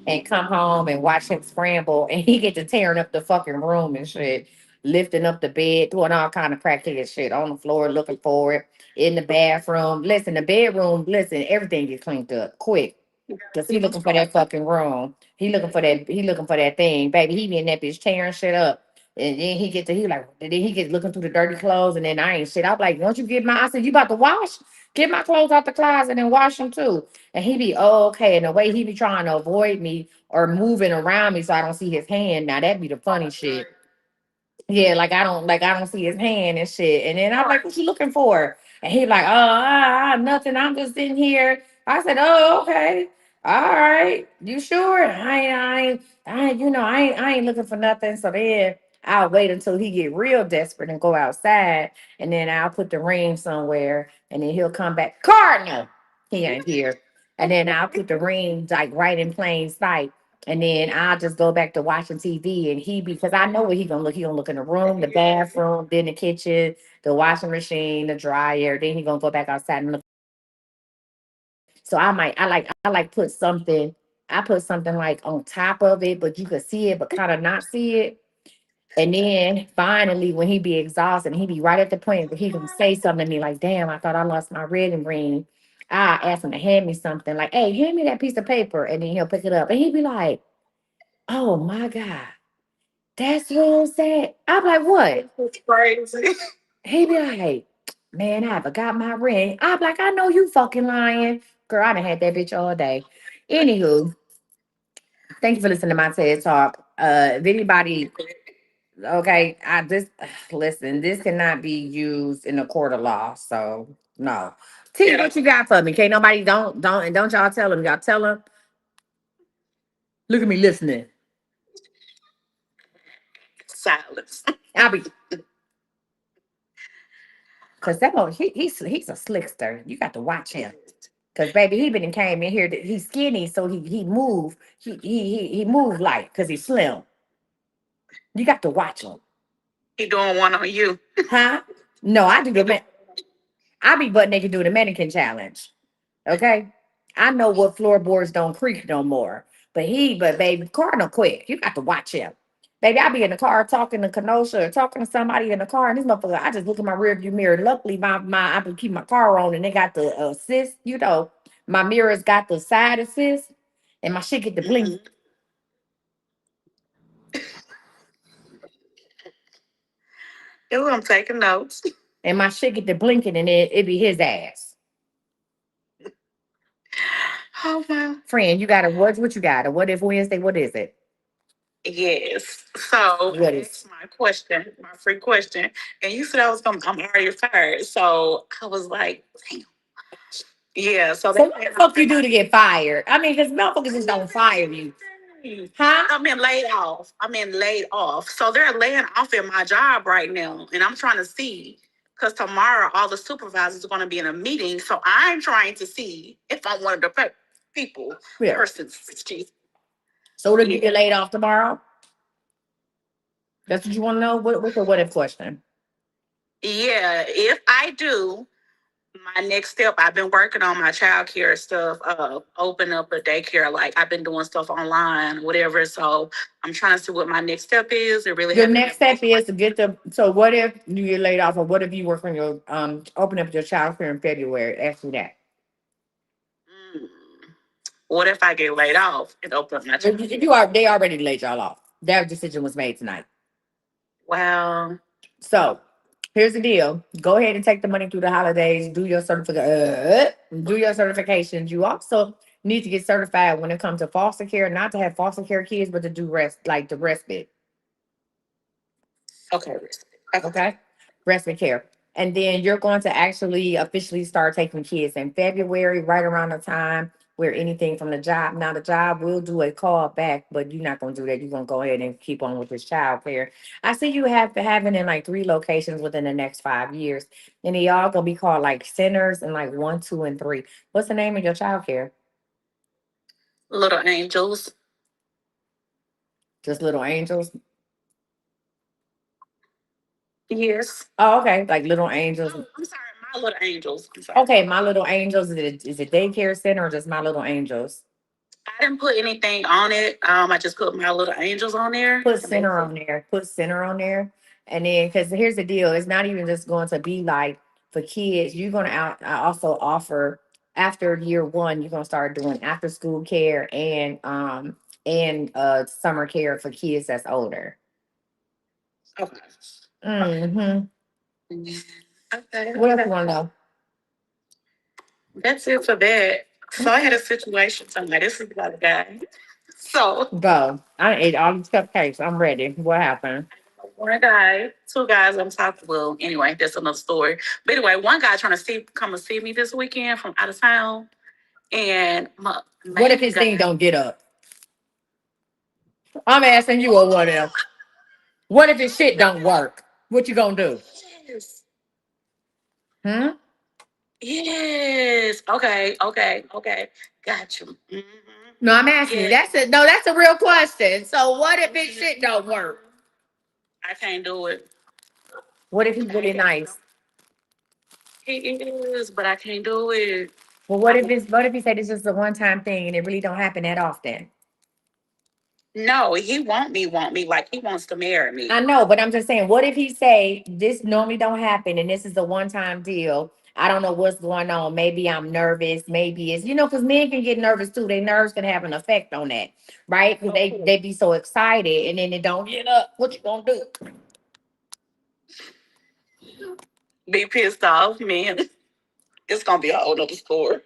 And come home and watch him scramble, and he get to tearing up the fucking room and shit, lifting up the bed, doing all kind of crackhead shit on the floor, looking for it in the bathroom. Listen, the bedroom. Listen, everything get cleaned up quick. Cause he looking for that fucking room. He looking for that. He looking for that thing, baby. He be in that bitch tearing shit up. And then he get to he like then he gets looking through the dirty clothes and then I ain't shit. I'm like, once you get my I said, you about to wash? Get my clothes out the closet and wash them too. And he be oh, okay. And the way he be trying to avoid me or moving around me so I don't see his hand. Now that be the funny shit. Yeah, like I don't see his hand and shit. And then I'm like, what you looking for? And he like, nothing. I'm just in here. I said, oh, okay. All right. You sure? I ain't looking for nothing. So then I'll wait until he get real desperate and go outside. And then I'll put the ring somewhere. And then he'll come back. Cardinal. He ain't here. And then I'll put the ring like right in plain sight. And then I'll just go back to watching TV and he because I know what he gonna look. He gonna look in the room, the bathroom, then the kitchen, the washing machine, the dryer. Then he gonna go back outside and look. So I like put something. I put something like on top of it, but you could see it, but kind of not see it. And then finally, when he be exhausted, he be right at the point where he gonna say something to me like, "Damn, I thought I lost my wedding ring." I ask him to hand me something like, "Hey, hand me that piece of paper," and then he'll pick it up, and he be like, "Oh my god." That's real sad. I'm like, what? It's crazy. He be like, man, I forgot my ring. I'm like, I know you fucking lying. Girl, I done had that bitch all day. Anywho, thank you for listening to my TED Talk. If anybody, okay, I just listen, this cannot be used in a court of law. So no. T, what you got for me? Can't nobody and don't y'all tell them. Y'all tell them. Look at me listening. Silence. I'll be because that he's a slickster. You got to watch him. Cause baby, he been and came in here. He's skinny, so he move. He move light because he's slim. You got to watch him, He doing one on you. huh? No, I do I be butt naked doing the mannequin challenge. Okay, I know what floorboards don't creak no more. But baby, Cardinal quick. You got to watch him. Baby, I be in the car talking to Kenosha or talking to somebody in the car, and this motherfucker, I just look in my rearview mirror. Luckily, my I can keep my car on, and they got the assist. My mirrors got the side assist, and my shit get the blink, Ooh, I'm taking notes. and my shit get the blinking, and it be his ass. Oh my. Friend, you got a what you got? A what if Wednesday? What is it? Yes. So What is? that's my question, my free question. And you said I'm already fired. So I was like, damn. Yeah. So So that what the fuck you do to get fired? I mean, because motherfuckers just don't fire you, huh? I'm in laid off. I'm in laid off. So they're laying off in my job right now. And I'm trying to see because tomorrow all the supervisors are going to be in a meeting. So I'm trying to see if I'm one of the people, Yeah. persons. Excuse. So what if you get laid off tomorrow? That's what you want to know? What's the what if question? Yeah. If I do, my next step, I've been working on my child care stuff, open up a daycare. Like I've been doing stuff online, whatever. So I'm trying to see what my next step is. It really Your happened. next step is to get the. So what if you get laid off, or what if you work on your open up your child care in February? Ask me that. Mm. What if I get laid off and open up my child? They already laid y'all off. That decision was made tonight. Well, So here's the deal. Go ahead and take the money through the holidays. Do your do your certifications. You also need to get certified when it comes to foster care, not to have foster care kids, but to do the respite. okay. Okay. Respite care. And then you're going to actually officially start taking kids in February, right around the time where anything from the job. Now the job will do a call back, but you're not gonna do that. You're gonna go ahead and keep on with this child care. I see you have having in like 3 locations within the next 5 years. And they all gonna be called like centers and like 1, 2, and 3. What's the name of your child care? Little Angels. Just Little Angels. Yes. Oh, okay. Like Little Angels. Oh, I'm sorry, My Little Angels. I'm sorry. Okay, My Little Angels. Is it daycare center or just My Little Angels? I didn't put anything on it. I just put My Little Angels on there. Put center on there. Put center on there. And then, because here's the deal, it's not even just going to be like for kids. You're going to also offer after year one. You're going to start doing after school care and summer care for kids that's older. Okay. Mm-hmm. Okay. What else you want to know? That's it for that. So I had a situation tonight. This is about a guy. So Go. I ate all these cupcakes. I'm ready. What happened? one guy, two guys I'm talking. Well, anyway, that's another story. But anyway, one guy trying to come and see me this weekend from out of town, and my What if main his guy. thing don't get up? I'm asking you or what else? What if his shit don't work? What you gonna do? Yes. Hmm? Yes. Okay. Okay. Okay. Got you. No, I'm asking you. Yeah. That's a real question. So what if his shit don't work? I can't do it. What if he's really nice? He is, but I can't do it. Well, what if he said it's just a one time thing and it really don't happen that often? No, he want me like he wants to marry me. I know, but I'm just saying, what if he say this normally don't happen and this is a one time deal? I don't know what's going on. Maybe I'm nervous. Maybe it's because men can get nervous too. Their nerves can have an effect on that, right? Because they be so excited and then they don't get up. What you gonna do? Be pissed off, man. It's gonna be a whole nother story.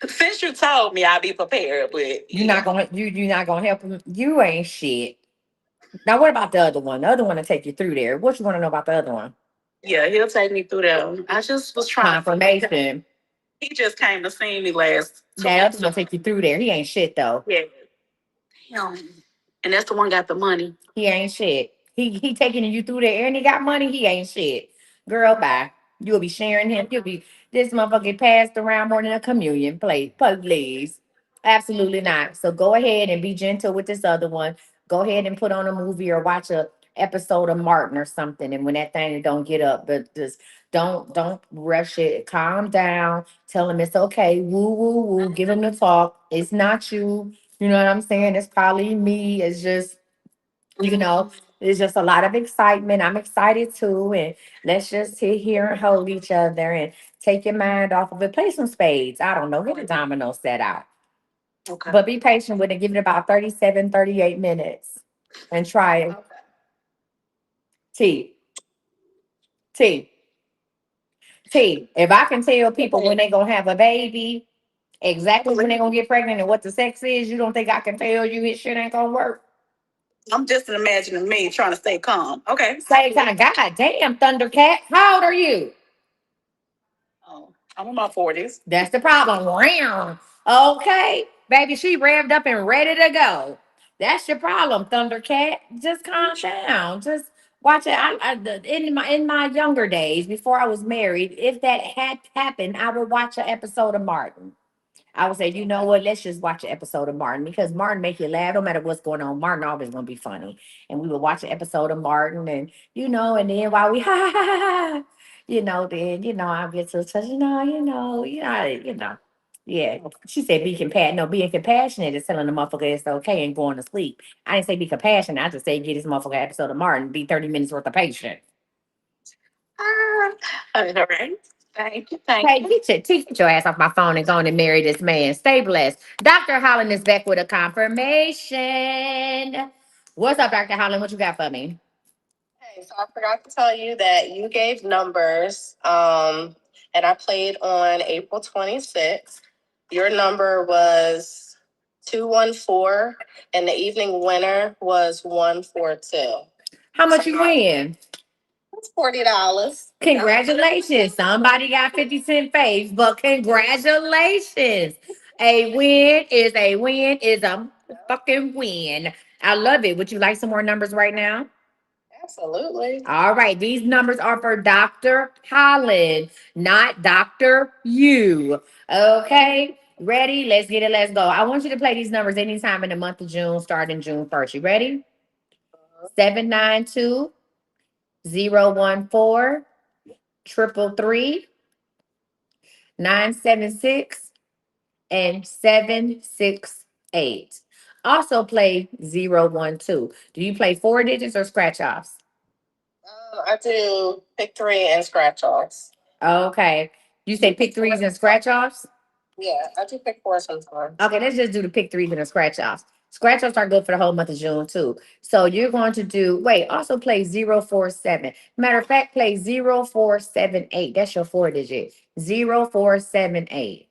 Since you told me, I'll be prepared. But You're not gonna help him. You ain't shit. Now, what about the other one? The other one will take you through there. What you want to know about the other one? yeah, he'll take me through that. I just was trying. Confirmation. He just came to see me last 2 That weeks other one ago. take you through there. He ain't shit though. Yeah. Damn. And that's the one got the money. He ain't shit. He taking you through there and he got money. He ain't shit. Girl, bye. You'll be sharing him. You'll be this motherfucker get passed around more than a communion plate. Please. Absolutely not. So go ahead and be gentle with this other one. Go ahead and put on a movie or watch a episode of Martin or something. And when that thing don't get up, but just don't rush it. Calm down. Tell him it's okay. Woo woo woo. Give him the talk. It's not you. You know what I'm saying? It's probably me. It's just there's just a lot of excitement. I'm excited too. And let's just sit here and hold each other and take your mind off of it. Play some spades. I don't know. Get a domino set out. Okay. But be patient with it. Give it about 37, 38 minutes and try it. T. T. T. If I can tell people when they're going to have a baby, exactly when they're going to get pregnant and what the sex is, you don't think I can tell you his shit ain't going to work? I'm just imagining me trying to stay calm. Okay. Same time. God damn, Thundercat. How old are you? Oh, I'm in my 40s. That's the problem. Round. Okay. Baby, she revved up and ready to go. That's your problem, Thundercat. Just calm down. Just watch it. In my younger days, before I was married, if that had happened, I would watch an episode of Martin. I would say, you know what? Let's just watch an episode of Martin because Martin make you laugh no matter what's going on. Martin always gonna be funny, and we would watch an episode of Martin, and and then while we ha ha ha ha, ha, then I'll get to touch, yeah. She said, be compassionate. No, being compassionate is telling the motherfucker it's okay and going to sleep. I didn't say be compassionate. I just say get this motherfucker episode of Martin, be 30 minutes worth of patient. All right. Thank you. Thank Hey, you. get your ass off my phone and go on and marry this man. Stay blessed. Dr. Holland is back with a confirmation. What's up, Dr. Holland? What you got for me? Okay, so I forgot to tell you that you gave numbers, and I played on April 26th. Your number was 214, and the evening winner was 142. How much you win? That's $40. Congratulations. Somebody got 50-cent face, but congratulations. A win is a win is a fucking win. I love it. Would you like some more numbers right now? Absolutely. All right. These numbers are for Dr. Holland, not Dr. You. Okay. Ready? Let's get it. Let's go. I want you to play these numbers anytime in the month of June, starting June 1st. You ready? 792-014. 333-976 and 768. Also play 012. Do you play 4 digits or scratch offs? I do pick three and scratch offs. Okay. You say pick threes and scratch offs? Yeah, I do pick four sometimes. Okay, let's just do the pick threes and the scratch offs. Scratch offs are good for the whole month of June too. So you're going to do, wait, also play 047. Matter of fact, play 0478. That's your 4 digit. 0478.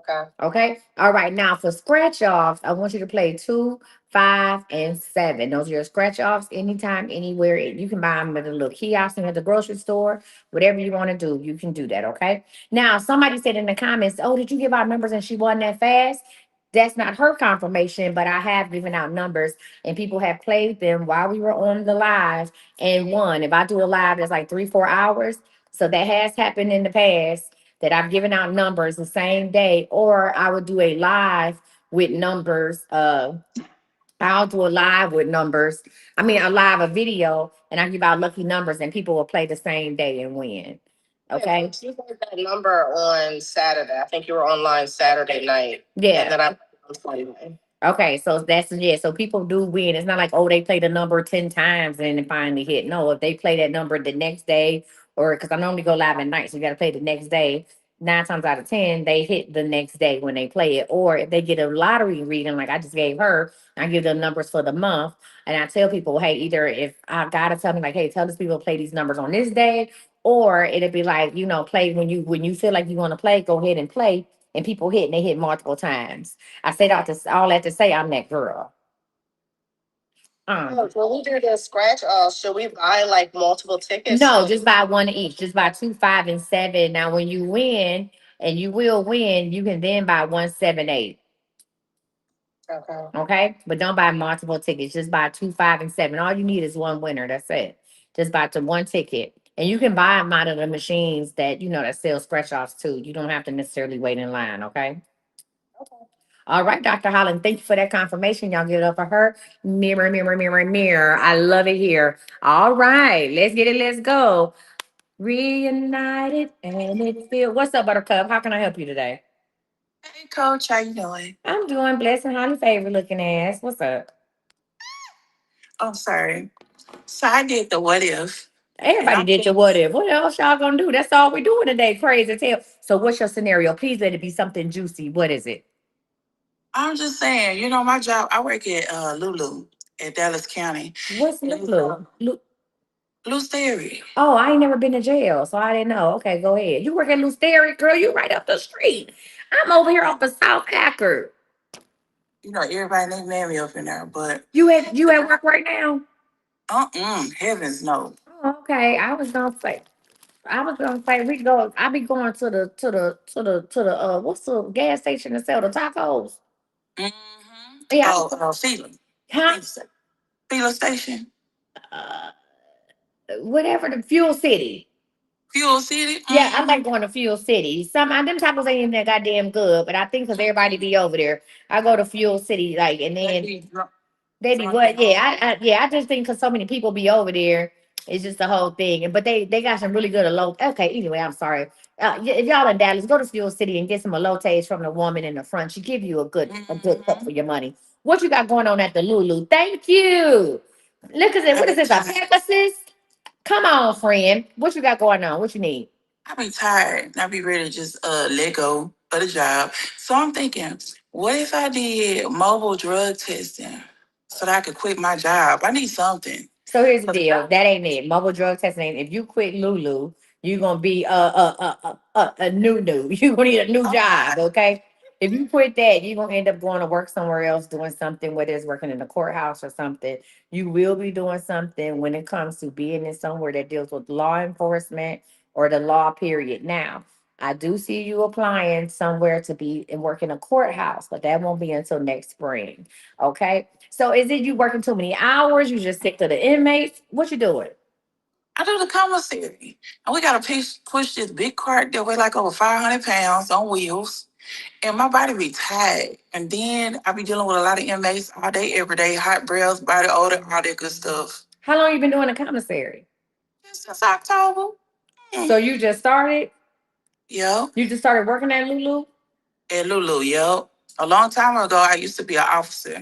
Okay. Okay. All right. Now for scratch offs, I want you to play 2, 5, and 7. Those are your scratch offs anytime, anywhere. You can buy them at a little kiosk and at the grocery store. Whatever you want to do, you can do that. Okay. Now, somebody said in the comments, oh, did you give out numbers and she wasn't that fast? That's not her confirmation, but I have given out numbers and people have played them while we were on the live and won. If I do a live that's like 3, 4 hours, so that has happened in the past that I've given out numbers the same day, or I would do a live with numbers. I'll do a live with numbers. I mean, a video, and I give out lucky numbers, and people will play the same day and win. Okay. Yeah, so you heard that number on Saturday. I think you were online Saturday night. Yeah. And then I on Sunday. Okay, so that's yeah. So people do win. It's not like oh they play the number 10 times and then finally hit. No, if they play that number the next day, or because I normally go live at night, so you got to play the next day. 9 times out of 10, they hit the next day when they play it. Or if they get a lottery reading, like I just gave her, I give them numbers for the month, and I tell people, hey, either if I gotta tell me like, hey, tell these people to play these numbers on this day, or it'll be like play when you feel like you want to play, go ahead and play, and people hit and they hit multiple times. I said all that to say I'm that girl. When we do the scratch off, should we buy like multiple tickets? No, just buy one each. Just buy 2, 5, and 7. Now, when you win, and you will win, you can then buy 1, 7, 8. Okay. Okay, but don't buy multiple tickets. Just buy 2, 5, and 7. All you need is one winner. That's it. Just buy the one ticket, and you can buy them out of the machines that sell scratch offs too. You don't have to necessarily wait in line. Okay. All right, Dr. Holland, thank you for that confirmation. Y'all give it up for her. Mirror, mirror, mirror, mirror. I love it here. All right, let's get it. Let's go. Reunited and it feels. What's up, Buttercup? How can I help you today? Hey, Coach, how you doing? I'm doing blessed and highly favored looking ass. What's up? Oh, sorry. So I did the what if, and Everybody I'm did your what if. What else y'all gonna do? That's all we doing today. Praise and tell. So, what's your scenario? Please let it be something juicy. What is it? I'm just saying, my job. I work at Lulu in Dallas County. What's And it's, Lulu? Lou's Theory. Oh, I ain't never been to jail, so I didn't know. Okay, go ahead. You work at Lusteria, girl. You right up the street. I'm over here off of South Packard. Everybody named me up in there, but You at work right now? heavens no. Oh, okay. I was gonna say we go. I be going to the what's the gas station to sell the tacos? Mm-hmm. Yeah. Oh, Fila. Huh? Fila Station. Uh, Whatever the Fuel City. Fuel City. Yeah, I like going to Fuel City. Some of them tacos ain't even that goddamn good, but I think because everybody be over there, I go to Fuel City like, and then they be what? Yeah, I just think because so many people be over there, it's just the whole thing. But they got some really good elote. Okay, anyway, I'm sorry. If y'all in Dallas, go to Fuel City and get some elotes from the woman in the front. She give you a good cup for your money. What you got going on at the Lulu? Thank you. Look at it. What is this? A Pegasus? Come on, friend. What you got going on? What you need? I be tired. I be ready to just let go of the job. So I'm thinking, what if I did mobile drug testing so that I could quit my job? I need something. So here's the deal. That ain't it. Mobile drug testing. If you quit Lulu, you're gonna be a new. You're gonna need a new job. Okay. If you quit that, you're gonna end up going to work somewhere else doing something, whether it's working in the courthouse or something. You will be doing something when it comes to being in somewhere that deals with law enforcement or the law period. Now, I do see you applying somewhere to be and work in a courthouse, but that won't be until next spring. Okay. So is it you working too many hours? You just sick to the inmates? What you doing? I do the commissary. And we got to push this big cart that weigh like over 500 pounds on wheels. And my body be tired. And then I be dealing with a lot of inmates all day, every day, hot breaths, body odor, all that good stuff. How long you been doing the commissary? Since October. So you just started? Yep. You just started working at Lulu? At Lulu, yep. A long time ago, I used to be an officer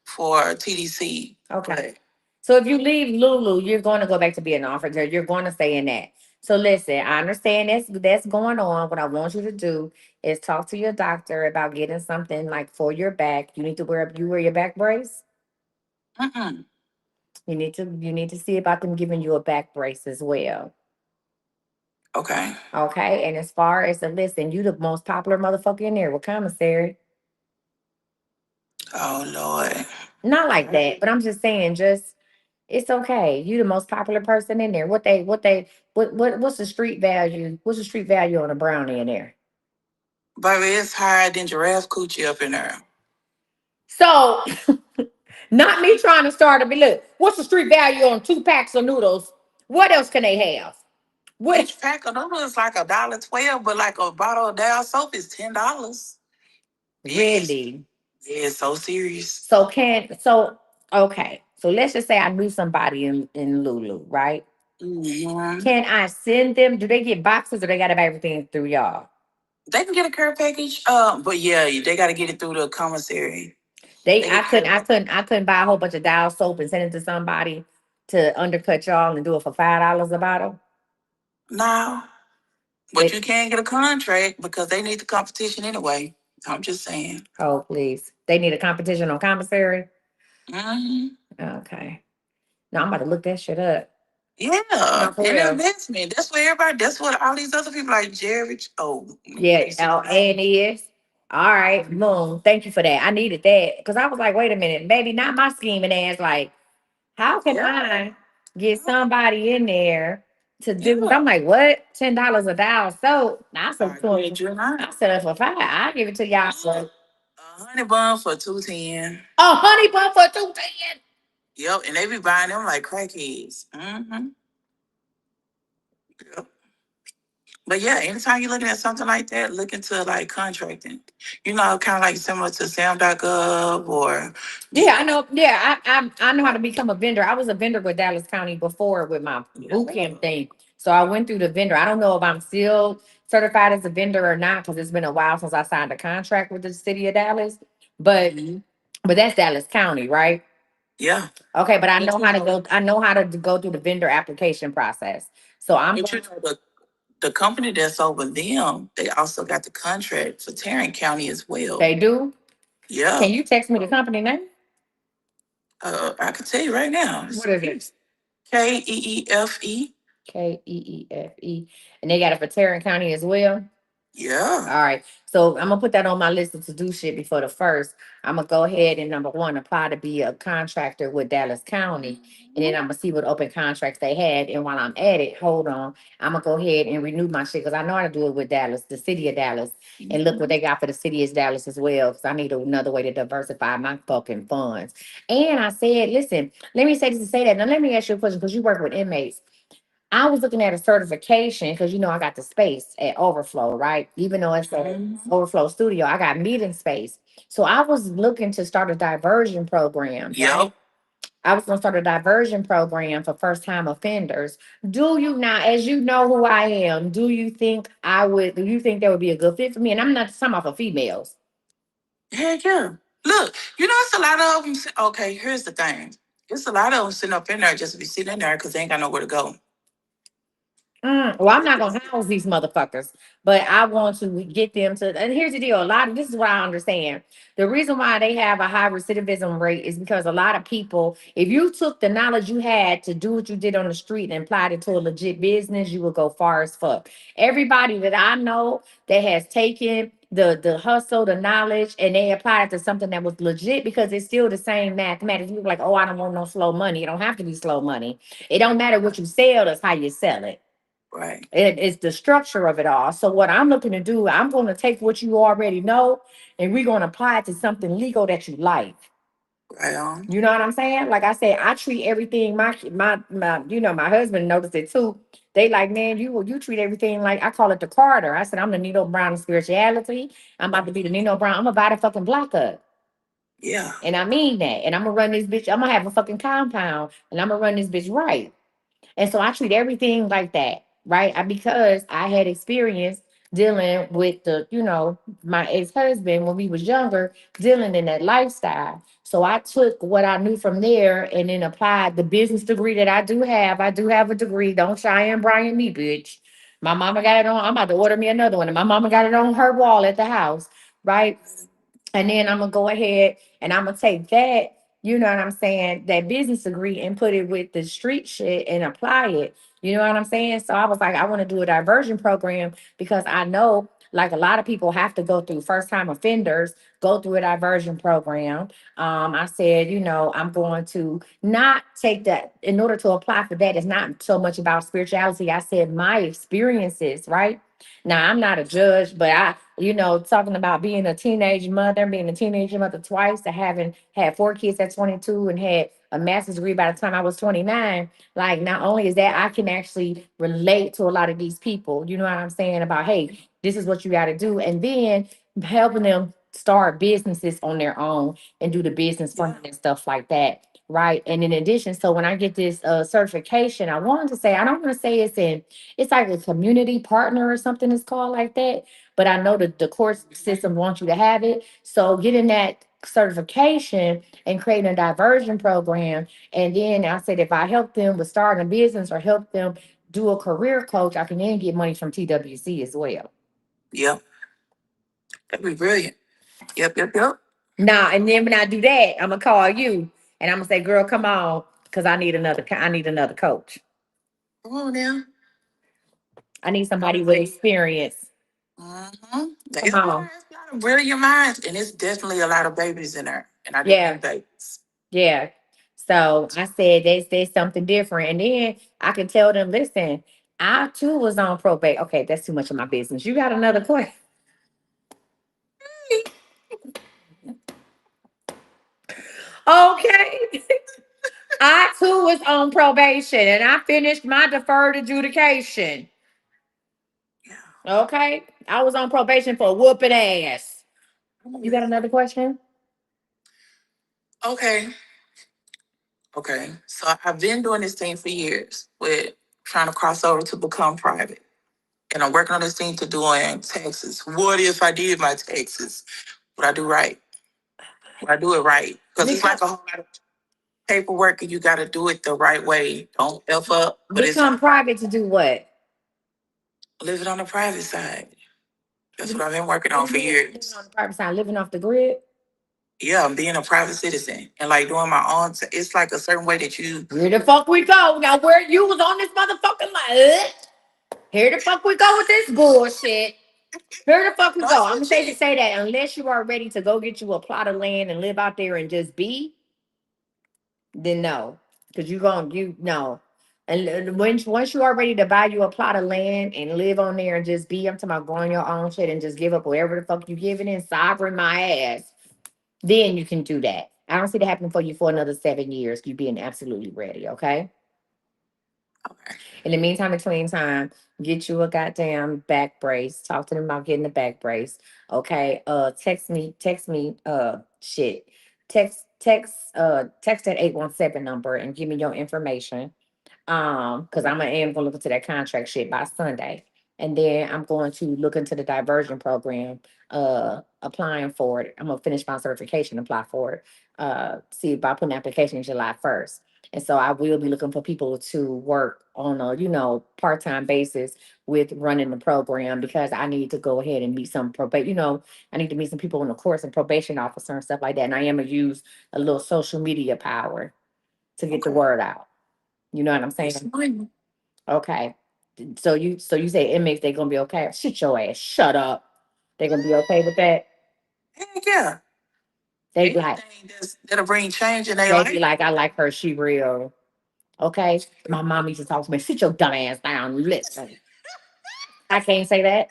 for TDC. Okay. So if you leave Lulu, you're going to go back to being an officer. You're going to stay in that. So listen, I understand that's going on. What I want you to do is talk to your doctor about getting something like for your back. You need to wear your back brace. Mm-mm. You need to see about them giving you a back brace as well. Okay. Okay. And as far as the listen, you the most popular motherfucker in there with commissary. Oh, Lord. Not like that, but I'm just saying, just it's okay. You the most popular person in there. What's the street value? What's the street value on a brownie in there? Baby, it's higher than giraffe coochie up in there. So, not me trying to start a be look. What's the street value on 2 packs of noodles? What else can they have? What Each pack of noodles is like $1.12, but like a bottle of Dial soap is $10. Yes. really? Yeah, it's so serious. So okay. So let's just say I knew somebody in Lulu, right? Mhm. Can I send them? Do they get boxes or they gotta buy everything through y'all? They can get a care package, but yeah, they got to get it through the commissary. They They I get couldn't care I couldn't I couldn't buy a whole bunch of Dial soap and send it to somebody to undercut y'all and do it for $5 a bottle. now, but They you can't get a contract because they need the competition anyway. I'm just saying. oh please. They need a competition on commissary. Hmm. Okay. No, I'm about to look that shit up. Yeah, No, for and real. investment. That's what everybody. That's what all these other people like Jerry. Oh, Yeah, and is. All right, boom. Thank you for that. I needed that because I was like, wait a minute, baby, not my scheming ass. Like, how can I get somebody in there to do? Yeah. I'm like, what? $10 a dial soap? I said, I I said it for 5. I give it to y'all for a honey bun for $2.10. a honey bun for 210. Yep, and they be buying them like crackheads. Mm-hmm. Yep. But yeah, anytime you're looking at something like that, look into like contracting. You know, kind of like similar to Sam.gov or Yeah, I know. Yeah, I know how to become a vendor. I was a vendor with Dallas County before with my boot camp thing. So I went through the vendor. I don't know if I'm still certified as a vendor or not because it's been a while since I signed a contract with the city of Dallas. But but that's Dallas County, right? Yeah. Okay, but I know how to go. I know how to go through the vendor application process. So I'm. But you know, the company that's over them, they also got the contract for Tarrant County as well. They do. Yeah. Can you text me the company name? I can tell you right now. What is it? KEEFE. KEEFE, and they got it for Tarrant County as well. Yeah. All right. So I'm gonna put that on my list of to do shit before the first. I'm gonna go ahead and number one, apply to be a contractor with Dallas County. And then I'm gonna see what open contracts they had. And while I'm at it, hold on. I'm gonna go ahead and renew my shit because I know how to do it with Dallas, the city of Dallas. And look what they got for the city of Dallas as well. Because I need another way to diversify my fucking funds. And I said, listen, let me say this to say that. Now let me ask you a question because you work with inmates. I was looking at a certification because I got the space at Overflow, right? Even though it's an Overflow studio, I got meeting space. So I was looking to start a diversion program. Yep. Right? I was going to start a diversion program for first time offenders. Do you now, as you know who I am, do you think that would be a good fit for me? And I'm not talking about for females. Heck yeah. Look, you know, it's a lot of them. Okay, here's the thing. It's a lot of them sitting up in there just to be sitting in there because they ain't got nowhere to go. Well, I'm not gonna house these motherfuckers, but I want to get them to. And here's the deal: this is what I understand. The reason why they have a high recidivism rate is because a lot of people, if you took the knowledge you had to do what you did on the street and applied it to a legit business, you would go far as fuck. Everybody that I know that has taken the hustle, the knowledge, and they applied it to something that was legit because it's still the same mathematics. You like, oh, I don't want no slow money. It don't have to be slow money. It don't matter what you sell, it's how you sell it. Right. It's the structure of it all. So what I'm looking to do, I'm going to take what you already know, and we're going to apply it to something legal that you like. Right on. You know what I'm saying? Like I said, I treat everything. My my husband noticed it too. They like, man, you treat everything like, I call it the Carter. I said, I'm the Nino Brown of spirituality. I'm about to be the Nino Brown. I'm gonna buy the fucking block up. Yeah. And I mean that. And I'm gonna run this bitch. I'm gonna have a fucking compound, and I'm gonna run this bitch right. And so I treat everything like that, right? Because I had experience dealing with my ex-husband when we was younger, dealing in that lifestyle. So I took what I knew from there and then applied the business degree that I do have. I do have a degree. Don't shy and Brian me, bitch. My mama got it on. I'm about to order me another one. And my mama got it on her wall at the house, right? And then I'm gonna go ahead and I'm gonna take that, you know what I'm saying, that business degree and put it with the street shit and apply it. You know what I'm saying? So I was like, I want to do a diversion program because I know like a lot of people have to go through first time offenders, go through a diversion program. I said, I'm going to not take that in order to apply for that. It's not so much about spirituality. I said my experiences, right? Now I'm not a judge, but talking about being a teenage mother, being a teenage mother twice, to having had 4 kids at 22 and had a master's degree by the time I was 29. Like, not only is that, I can actually relate to a lot of these people. You know what I'm saying? About, hey, this is what you got to do. And then helping them start businesses on their own and do the business funding and stuff like that. Right. And in addition, so when I get this certification, I wanted to say, I don't want to say it's like a community partner or something it's called like that. But I know that the court system wants you to have it. So getting that certification and creating a diversion program. And then I said, if I help them with starting a business or help them do a career coach, I can then get money from TWC as well. Yep. That'd be brilliant. Yep. Now, and then when I do that, I'm gonna call you and I'm gonna say, girl, come on, because I need another coach. Come on now. I need somebody with experience. Mm-hmm. Come on. It's a lot of brilliant minds, and it's definitely a lot of babies in there. And I do Yeah. have babies. Yeah. So I said there's something different. And then I can tell them, listen, I too was on probate. Okay, that's too much of my business. You got another question? Okay. I too was on probation and I finished my deferred adjudication. Okay. I was on probation for whooping ass. You got another question? Okay. So I've been doing this thing for years with trying to cross over to become private. And I'm working on this thing to doing taxes. What if I did my taxes? Would I do right? Would I do it right? Because it's like a whole lot of paperwork and you got to do it the right way. Don't F up. But Become private to do what? Living on the private side. That's what I've been working on for years. Living on the private side, living off the grid? Yeah, I'm being a private citizen and like doing my own. It's like a certain way that you. Where the fuck we go? Now, where you was on this motherfucking line? Here the fuck we go with this bullshit. Here the fuck we go. I'm gonna say that unless you are ready to go get you a plot of land and live out there and just be, then no, because you know. And once you are ready to buy you a plot of land and live on there and just be, I'm talking about growing your own shit and just give up wherever the fuck you giving in, sovereign my ass, then you can do that. I don't see that happening for you for another 7 years. You being absolutely ready, okay? Okay. In the meantime, between time, get you a goddamn back brace. Talk to them about getting the back brace. Okay. Text me, shit. Text that 817 number and give me your information. Because I am gonna look into that contract shit by Sunday. And then I'm going to look into the diversion program, applying for it. I'm gonna finish my certification, apply for it. See about putting application July 1st. And so I will be looking for people to work on a, part-time basis with running the program because I need to go ahead and meet some I need to meet some people in the course and probation officer and stuff like that. And I am gonna use a little social media power to get the word out. You know what I'm saying? Okay. So you say inmates they gonna be okay? Shut your ass. Shut up. They're gonna be okay with that. Heck yeah. They be like, That'll bring change in their they life. be like, I like her. She real. Okay. My mom used to talk to me. Sit your dumb ass down. Listen. I can't say that.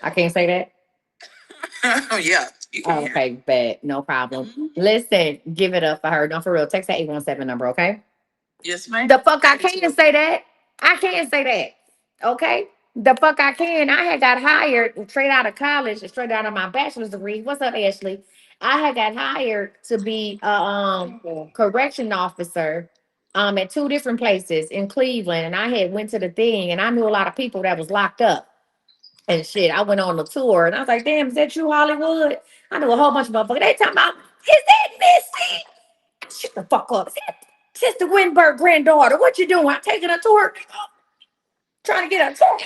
I can't say that. Yeah. Oh, okay, bet. No problem. Listen, give it up for her. No, for real. Text that 817 number, okay? Yes, ma'am. The fuck I can't say that. I can't say that. Okay? The fuck I can. I had got hired straight out of college, straight out of my bachelor's degree. What's up, Ashley? I had got hired to be a correction officer at two different places in Cleveland. And I had went to the thing and I knew a lot of people that was locked up and shit. I went on the tour and I was like, damn, is that you, Hollywood? I knew a whole bunch of motherfuckers. They talking about, is that Misty? Shut the fuck up. Is that Sister Winberg granddaughter? What you doing? I'm taking a tour. Trying to get a tour.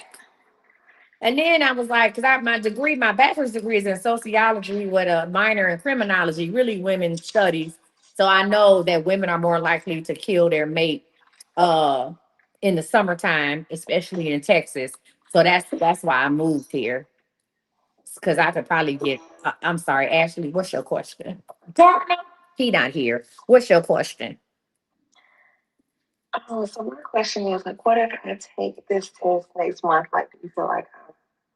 And then I was like, because I my degree, my bachelor's degree is in sociology with a minor in criminology, really women's studies. So I know that women are more likely to kill their mate uh in the summertime, especially in Texas. So that's why I moved here. Because I could probably get I'm sorry, Ashley, what's your question? Darn, he not here. What's your question? Oh, so my question is like, what if I take this test next month? Like, do you feel like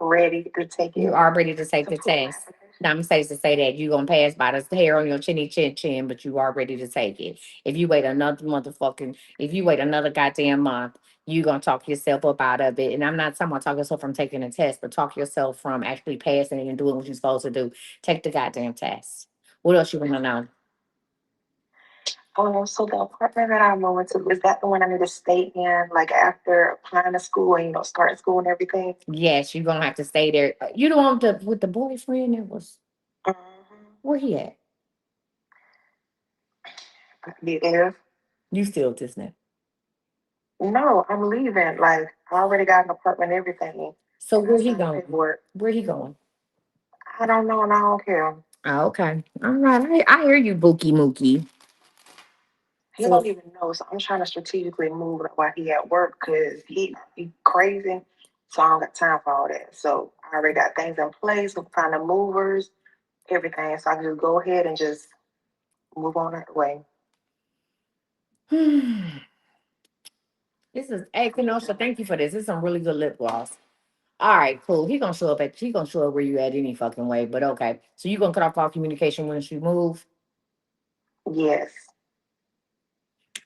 I'm ready to take You it? are ready to take To the put my test. application? Now I'm safe to say that you're gonna pass by the hair on your chinny chin chin, but you are ready to take it. If you wait another goddamn month, you gonna talk yourself up out of it. And I'm not talking about talk yourself from taking a test, but talk yourself from actually passing it and doing what you're supposed to do. Take the goddamn test. What else you wanna know? So the apartment that I'm moving to, is that the one I need to stay in, like after applying to school and start school and everything? Yes, you're gonna have to stay there. You don't want the with the boyfriend that was Mm-hmm. where he at? Be there. You still Disney. No, I'm leaving. Like I already got an apartment, and everything. So And I where he signed the going? paperwork. Where he going? I don't know, and I don't care. Oh, okay. All right. I hear you, Bookie Mookie. He don't even know. So I'm trying to strategically move while he at work because he crazy. So I don't got time for all that. So I already got things in place. I'm finding movers, everything. So I can just go ahead and just move on out the way. This is hey Kenosha, thank you for this. This is some really good lip gloss. All right, cool. He gonna show up where you at any fucking way, but okay. So you gonna cut off all communication once you move? Yes.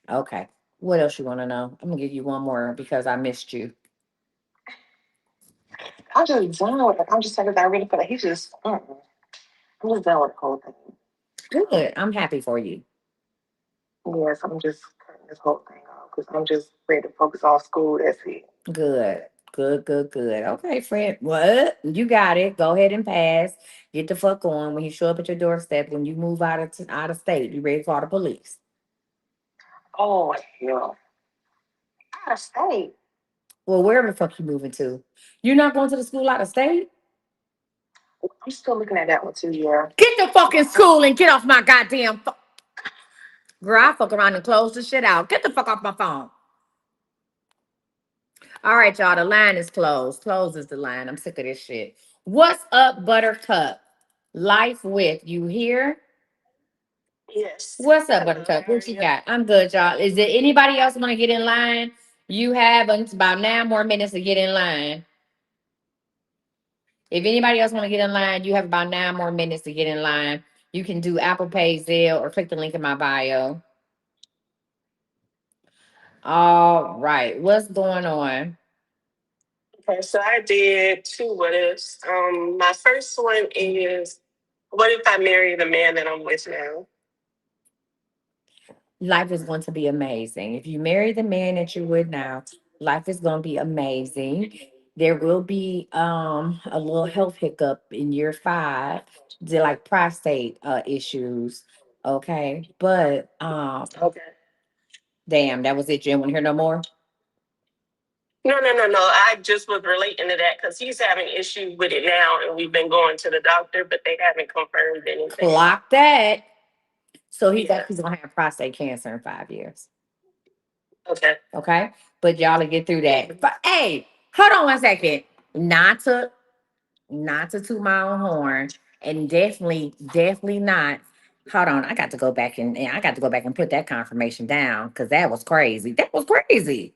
Okay. What else you wanna know? I'm gonna give you one more because I missed you. I'm just done with it. I'm just saying that I really feel like he's just, I'm just done with the whole thing. Good. I'm happy for you. Yes, I'm just cutting this whole thing off because I'm just ready to focus on school. That's it. Good. Good, good, good. Okay, friend. What? You got it. Go ahead and pass. Get the fuck on. When you show up at your doorstep, when you move out of state, you ready to call the police. Oh, hell. Out of state. Well, wherever the fuck you moving to. You're not going to the school out of state? I'm still looking at that one too, yeah. Get the fucking school and get off my goddamn phone. Girl, I fuck around and close the shit out. Get the fuck off my phone. All right, y'all. The line is closed. Closes the line. I'm sick of this shit. What's up, Buttercup? Life with you here? Yes. What's up, Buttercup? What you got? I'm good, y'all. Is there anybody else want to get in line? You have about 9 more minutes to get in line. If anybody else want to get in line, you have about 9 more minutes to get in line. You can do Apple Pay, Zelle, or click the link in my bio. All right. What's going on? Okay, so I did two what ifs. My first one is, what if I marry the man that I'm with now? Life is going to be amazing. If you marry the man that you're with now, life is going to be amazing. There will be a little health hiccup in year 5, like prostate issues. Okay. But Okay. damn, that was it. You didn't want to hear no more? No. I just was relating to that because he's having issues with it now, and we've been going to the doctor, but they haven't confirmed anything. Clock that. So Yeah. he's gonna have prostate cancer in 5 years. Okay. Okay. But y'all will get through that. But hey, hold on one second. Not to not to toot my own horn, and definitely not. Hold on, I got to go back and I got to go back and put that confirmation down because that was crazy. That was crazy.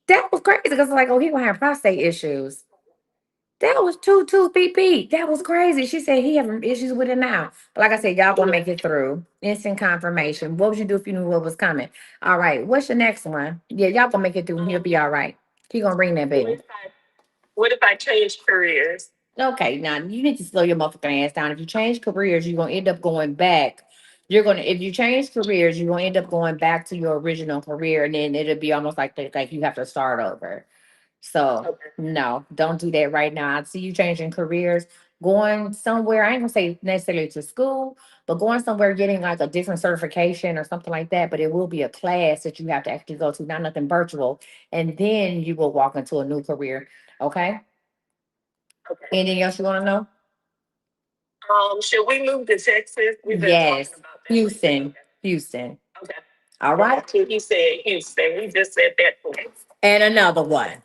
That was crazy because like, oh, he gonna have prostate issues. That was two PP. That was crazy. She said he having issues with it now. But like I said, y'all gonna make it through. Instant confirmation. What would you do if you knew what was coming? All right. What's your next one? Yeah, y'all gonna make it through. He'll be all right. He gonna bring that baby. What if I change careers? Okay, now you need to slow your motherfucking ass down. If you change careers, you're gonna end up going back. If you change careers, you're gonna end up going back to your original career, and then it'll be almost like you have to start over. So Okay. no, don't do that right now. I see you changing careers, going somewhere. I ain't gonna say necessarily to school, but going somewhere getting like a different certification or something like that. But it will be a class that you have to actually go to, not nothing virtual, and then you will walk into a new career. Okay. Okay. Anything else you want to know? Should we move to Texas? We've been Yes, talking about that. Houston, Houston. Okay. All right, That's what he said, Houston. We just said that twice. and another one.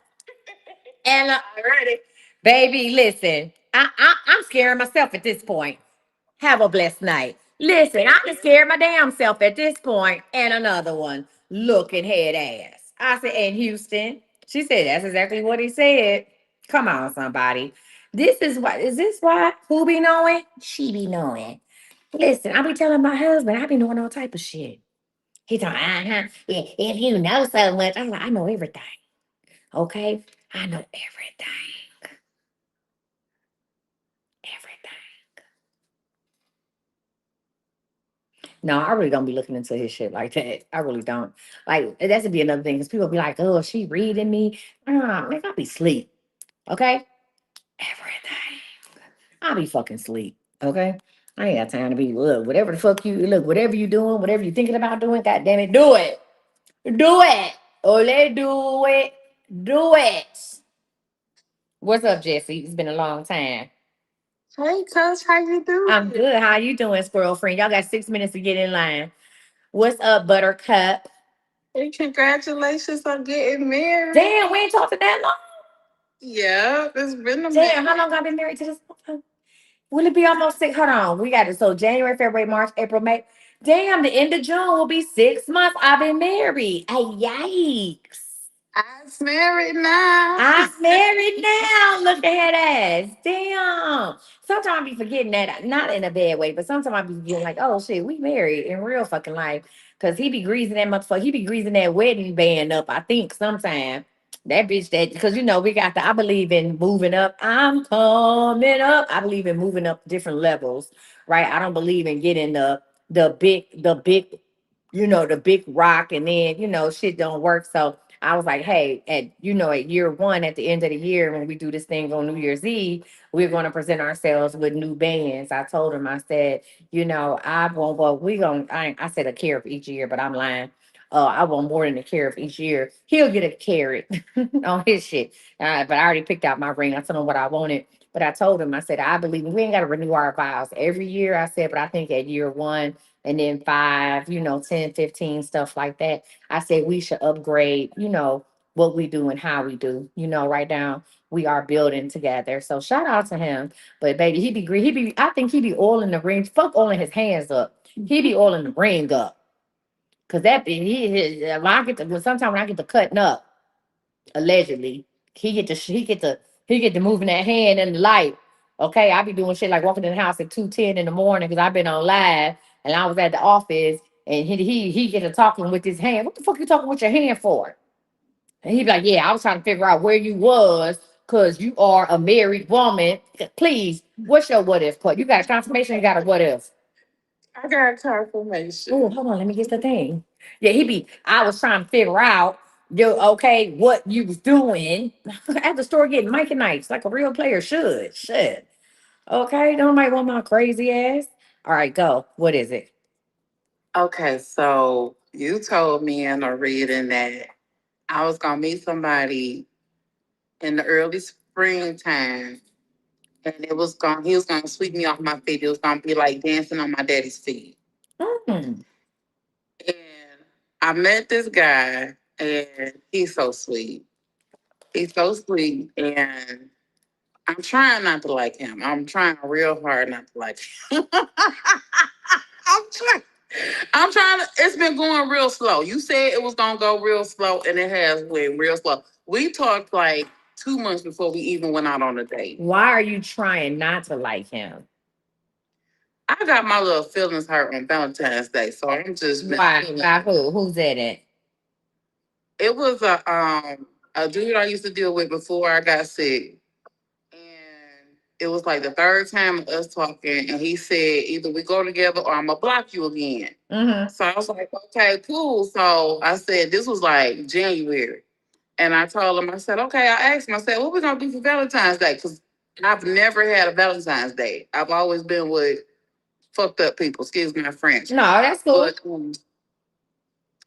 And Alrighty. baby, listen, I'm scaring myself at this point. Have a blessed night. Listen, I can scare my damn self at this point. And another one, looking head ass. I said, and Houston. She said, that's exactly what he said. Come on, somebody. Is this why? Who be knowing? She be knowing. Listen, I be telling my husband, I be knowing all type of shit. He told if you know so much, I'm like, I know everything. Okay? I know everything. Everything. No, I really don't be looking into his shit like that. I really don't. Like that's to be another thing because people be like, "Oh, she reading me." Like I be sleep. Okay, everything. I be fucking sleep. Okay, I ain't got time to be whatever the fuck you look. Whatever you doing, whatever you thinking about doing, God damn it, do it. Do it. Ole, do it. Do it. What's up, Jesse? It's been a long time. Hey, Coach, how you doing? I'm good. How you doing, squirrel friend? Y'all got 6 minutes to get in line. What's up, Buttercup? Hey, congratulations on getting married. Damn, we ain't talked to that long. Yeah, it's been a Damn, minute. how long I been married to this motherfucker? Will it be almost six? Hold on. We got it. So January, February, March, April, May. Damn, the end of June will be 6 months. I've been married. Ay, yikes. I'm married now. I'm married now. Look at that ass. Damn. Sometimes I be forgetting that, not in a bad way, but sometimes I be forgetting like, oh shit, we married in real fucking life. Cause he be greasing that motherfucker. He be greasing that wedding band up. I think sometimes that bitch that because we got I believe in moving up. I'm coming up. I believe in moving up different levels, right? I don't believe in getting the big the big rock and then shit don't work. So I was like, hey, at year one, at the end of the year, when we do this thing on New Year's Eve, we're going to present ourselves with new bands. I told him, I said, I want, well, I said a carrot each year, but I'm lying. I want more than a carrot each year. He'll get a carrot on his shit. But I already picked out my ring. I told him what I wanted. But I told him, I said, I believe we ain't got to renew our vows every year. I said, but I think at year one and then 5, 10, 15, stuff like that. I say we should upgrade, what we do and how we do. Right now we are building together. So shout out to him. But baby, he be great. I think he be oiling the ring. Fuck oiling his hands up. He be oiling the ring up. Cause that be when I get to sometimes when I get to cutting up, allegedly, he get to moving that hand in the light. Okay, I be doing shit like walking in the house at 2:10 in the morning because I've been on live and I was at the office and he get to talking with his hand. What the fuck you talking with your hand for? And he be like, yeah, I was trying to figure out where you was because you are a married woman. Please, what's your what if part? You got a confirmation, you got a what if. I got confirmation. Oh, hold on, let me get the thing. Yeah, I was trying to figure out what you was doing at the store getting Mike and Nikes like a real player should. Shit. Okay, don't nobody want my crazy ass. All right, go. What is it? Okay, so you told me in a reading that I was gonna meet somebody in the early springtime, and he was gonna sweep me off my feet. It was gonna be like dancing on my daddy's feet. Mm. And I met this guy, and he's so sweet. He's so sweet, and I'm trying not to like him. I'm trying real hard not to like him. I'm trying. I'm trying to. It's been going real slow. You said it was gonna go real slow, and it has went real slow. We talked like 2 months before we even went out on a date. Why are you trying not to like him? I got my little feelings hurt on Valentine's Day, so I'm just Why? By who? Who's in it? It was a dude I used to deal with before I got sick, and it was like the third time of us talking, and he said either we go together or I'm gonna block you again. Mm-hmm. So I was like, okay, cool. So I said this was like January, and I told him, I said, okay. I asked him, I said, what we gonna do for Valentine's Day? Because I've never had a Valentine's Day. I've always been with fucked up people. Excuse my French. No, that's cool. But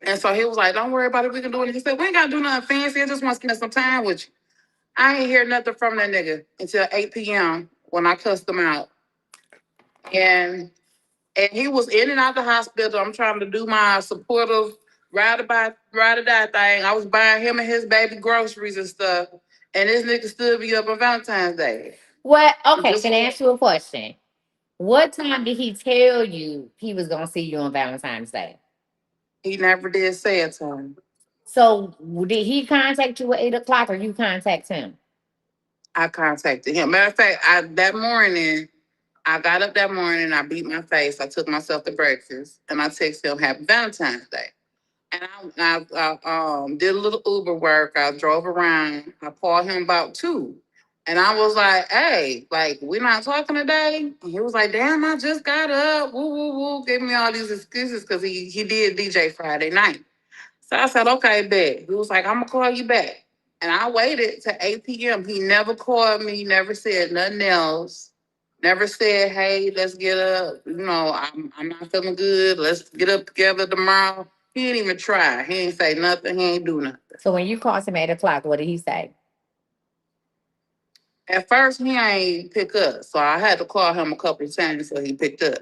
and so he was like, don't worry about it. We can do it. He said, we ain't got to do nothing fancy. I just want to spend some time with you. I ain't hear nothing from that nigga until 8 p.m. when I cussed him out. And he was in and out the hospital. I'm trying to do my supportive ride or die thing. I was buying him and his baby groceries and stuff. And this nigga stood me up on Valentine's Day. What? Okay, can I ask you a question? What time did he tell you he was gonna see you on Valentine's Day? He never did say it to him. So did he contact you at 8 o'clock, or you contact him? I contacted him. Matter of fact, that morning, I got up that morning, I beat my face, I took myself to breakfast, and I texted him Happy Valentine's Day. And I did a little Uber work. I drove around. I called him about 2. And I was like, hey, like, we're not talking today? And he was like, damn, I just got up. Woo, woo, woo. Gave me all these excuses because he did DJ Friday night. So I said, okay, bet. He was like, I'm going to call you back. And I waited to 8 p.m. He never called me, never said nothing else. Never said, hey, let's get up. You know, I'm not feeling good. Let's get up together tomorrow. He didn't even try. He ain't say nothing. He ain't do nothing. So when you called him at 8 o'clock, what did he say? At first, he ain't pick up. So I had to call him a couple of times so he picked up.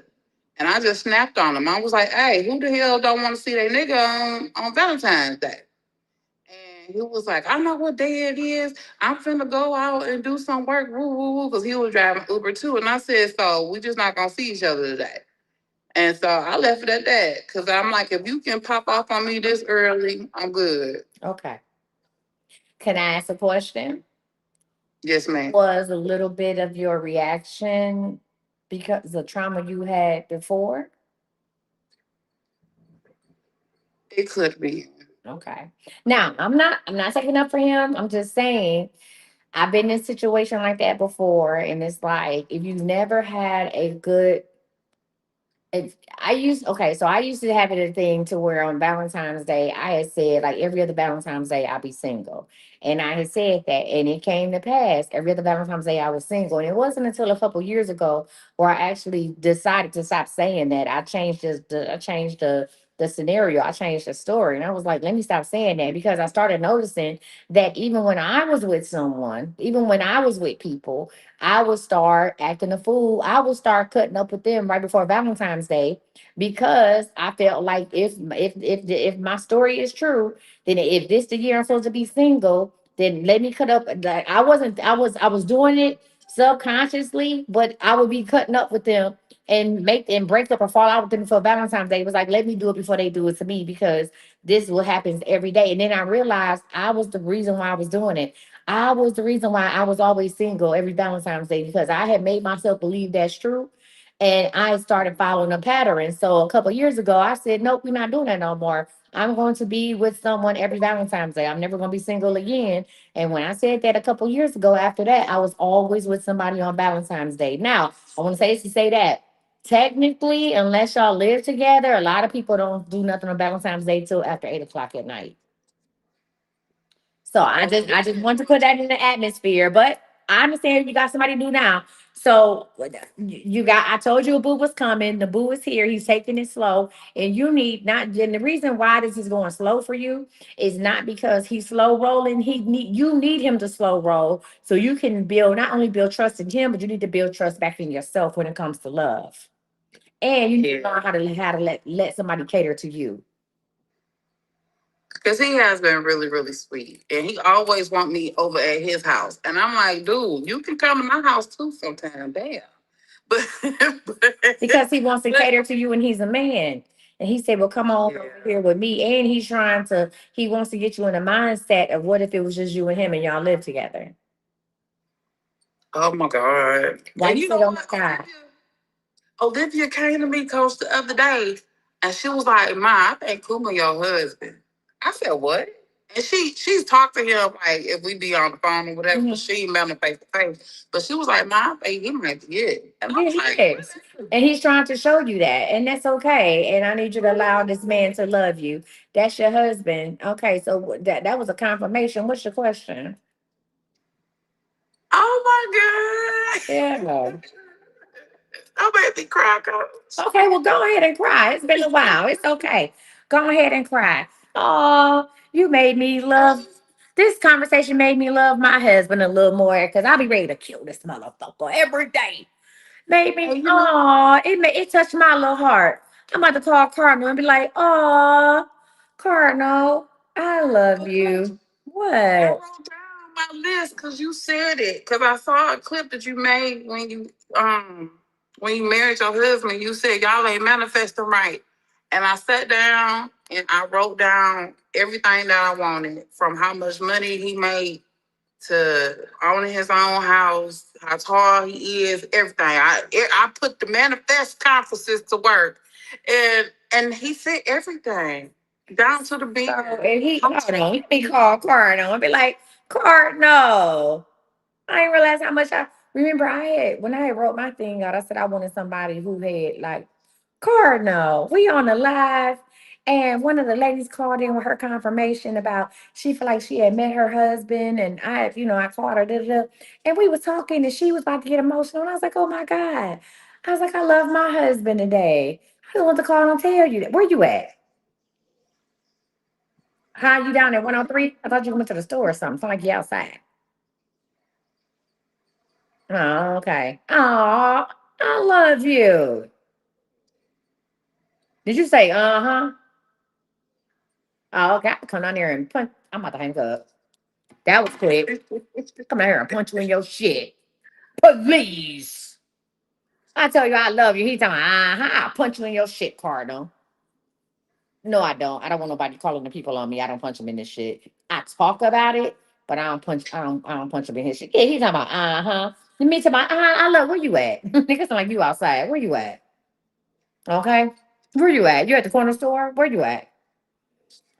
And I just snapped on him. I was like, hey, who the hell don't want to see their nigga on Valentine's Day? And he was like, I know what day it is. I'm finna go out and do some work, woo, woo, woo, because he was driving Uber too. And I said, so we just not gonna see each other today. And so I left it at that. Cause I'm like, if you can pop off on me this early, I'm good. Okay. Can I ask a question? Yes, ma'am. Was a little bit of your reaction because the trauma you had before? It could be. Okay. Now, I'm not taking up for him. I'm just saying I've been in a situation like that before, and it's like if you've never had a good I used to have it a thing to where on Valentine's Day I had said like every other Valentine's Day I'll be single. And I had said that and it came to pass. Every other Valentine's Day I was single. And it wasn't until a couple years ago where I actually decided to stop saying that. I changed the scenario. I changed the story. And I was like, let me stop saying that because I started noticing that even when I was with someone, even when I was with people, I would start acting a fool. I would start cutting up with them right before Valentine's Day because I felt like if my story is true, then if this the year I'm supposed to be single, then let me cut up. Like I was doing it subconsciously, but I would be cutting up with them and make and break up or fall out with them for Valentine's Day. It was like let me do it before they do it to me because this is what happens every day. And then I realized I was the reason why I was doing it. I was the reason why I was always single every Valentine's Day because I had made myself believe that's true. And I started following a pattern. So a couple of years ago, I said, nope, we're not doing that no more. I'm going to be with someone every Valentine's Day. I'm never going to be single again. And when I said that a couple of years ago, after that, I was always with somebody on Valentine's Day. Now, I want to say that technically, unless y'all live together, a lot of people don't do nothing on Valentine's Day till after 8 o'clock at night. So I just want to put that in the atmosphere. But I understand you got somebody new now. So you got I told you a boo was coming. The boo is here. He's taking it slow. And you need not and the reason why this is going slow for you is not because he's slow rolling. You need him to slow roll so you can build not only build trust in him, but you need to build trust back in yourself when it comes to love. And you need to learn how to let somebody cater to you. Cause he has been really, really sweet, and he always want me over at his house, and I'm like, dude, you can come to my house too sometime, damn. But, Because he wants to cater to you and he's a man. And he said, well, come on yeah. over here with me. And he wants to get you in a mindset of what if it was just you and him and y'all live together. Oh my god! Why And you you said, know oh my what? God? Olivia came to me, coach, the other day, and she was like, "Ma, I think Kuma your husband." I said, "What?" And she's talked to him like if we be on the phone or whatever, but she ain't met him face to face. But she was like, "Ma, I think he might be it." And I Yeah, was he like, is. And he's trying to show you that. And that's okay. And I need you to allow this man to love you. That's your husband. Okay, so that was a confirmation. What's your question? "Oh my god!" Yeah. I made me cry, coach. Okay, well, go ahead and cry. It's been a while. It's okay. Go ahead and cry. Oh, you made me love. This conversation made me love my husband a little more because I'll be ready to kill this motherfucker every day. Made me, And you know, oh, it touched my little heart. I'm about to call Cardinal and be like, oh, Cardinal, I love you. I What? wrote down my list because you said it. Because I saw a clip that you made when you married your husband. You said y'all ain't manifesting right, and I sat down and I wrote down everything that I wanted, from how much money he made to owning his own house, how tall he is, everything. I put the manifest conferences to work, and he said everything down to the So, beat. and hold on, let me call Cardinal and be like, Cardinal. I didn't realize how much I remember when I had wrote my thing out, I said I wanted somebody who had like Cardinal. We on the live and one of the ladies called in with her confirmation about she felt like she had met her husband and I called her and we was talking and she was about to get emotional and I was like, oh my God. I was like, I love my husband today. I just want to call and tell you that. Where you at? How you down at 103? I thought you went to the store or something. Sound like you outside. Oh, okay. Oh, I love you. Did you say uh-huh? Oh, okay. I can come down there and punch. I'm about to hang up. That was quick. Come down here and punch you in your shit. Please. I tell you I love you. He talking, uh-huh. I'll punch you in your shit, Cardinal. No, I don't. I don't want nobody calling the people on me. I don't punch them in this shit. I talk about it, but I don't punch them in his shit. Yeah, he's talking about uh-huh. Me talking about I love where you at? Niggas like you outside. Where you at? Okay. Where you at? You at the corner store? Where you at?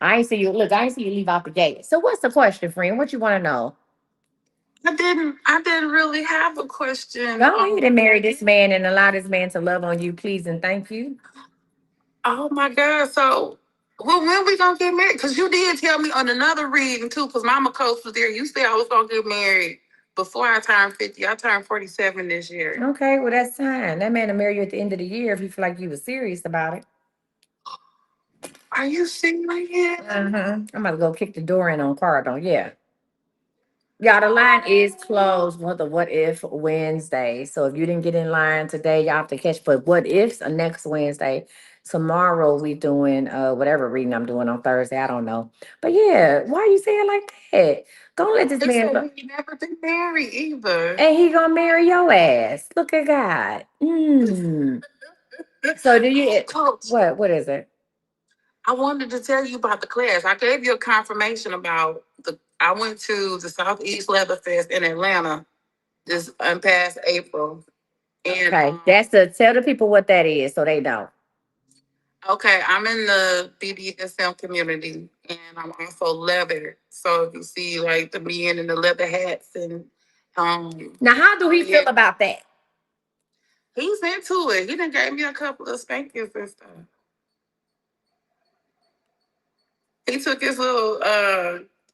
I ain't see you. Look, I ain't see you leave out the gate. So what's the question, friend? What you want to know? I didn't really have a question. Go ahead and marry this man and allow this man to love on you, please and thank you. Oh my God. So when we gonna get married? Because you did tell me on another reading too, because Mama Coach was there. You said I was gonna get married before I turned 50. I turned 47 this year. Okay, well that's time. That man will marry you at the end of the year if you feel like you was serious about it. Are you serious? I'm about to go kick the door in on Cardinal. Yeah. Y'all, the line is closed for the What If Wednesday. So if you didn't get in line today, y'all have to catch for What Ifs next Wednesday. Tomorrow we doing whatever reading I'm doing on Thursday. I don't know. But yeah, why are you saying like that? Don't let this They man said he never been married either. and he gonna marry your ass. Look at God. So do you Coach, what is it? I wanted to tell you about the class. I gave you a confirmation about I went to the Southeast Leather Fest in Atlanta this past April. And Okay. That's to tell the people what that is so they know. okay, I'm in the BDSM community and I'm also leather. So if you see like the men in the leather hats and Now how do he feel yeah, about that? he's into it. He done gave me a couple of spankings and stuff. He took his little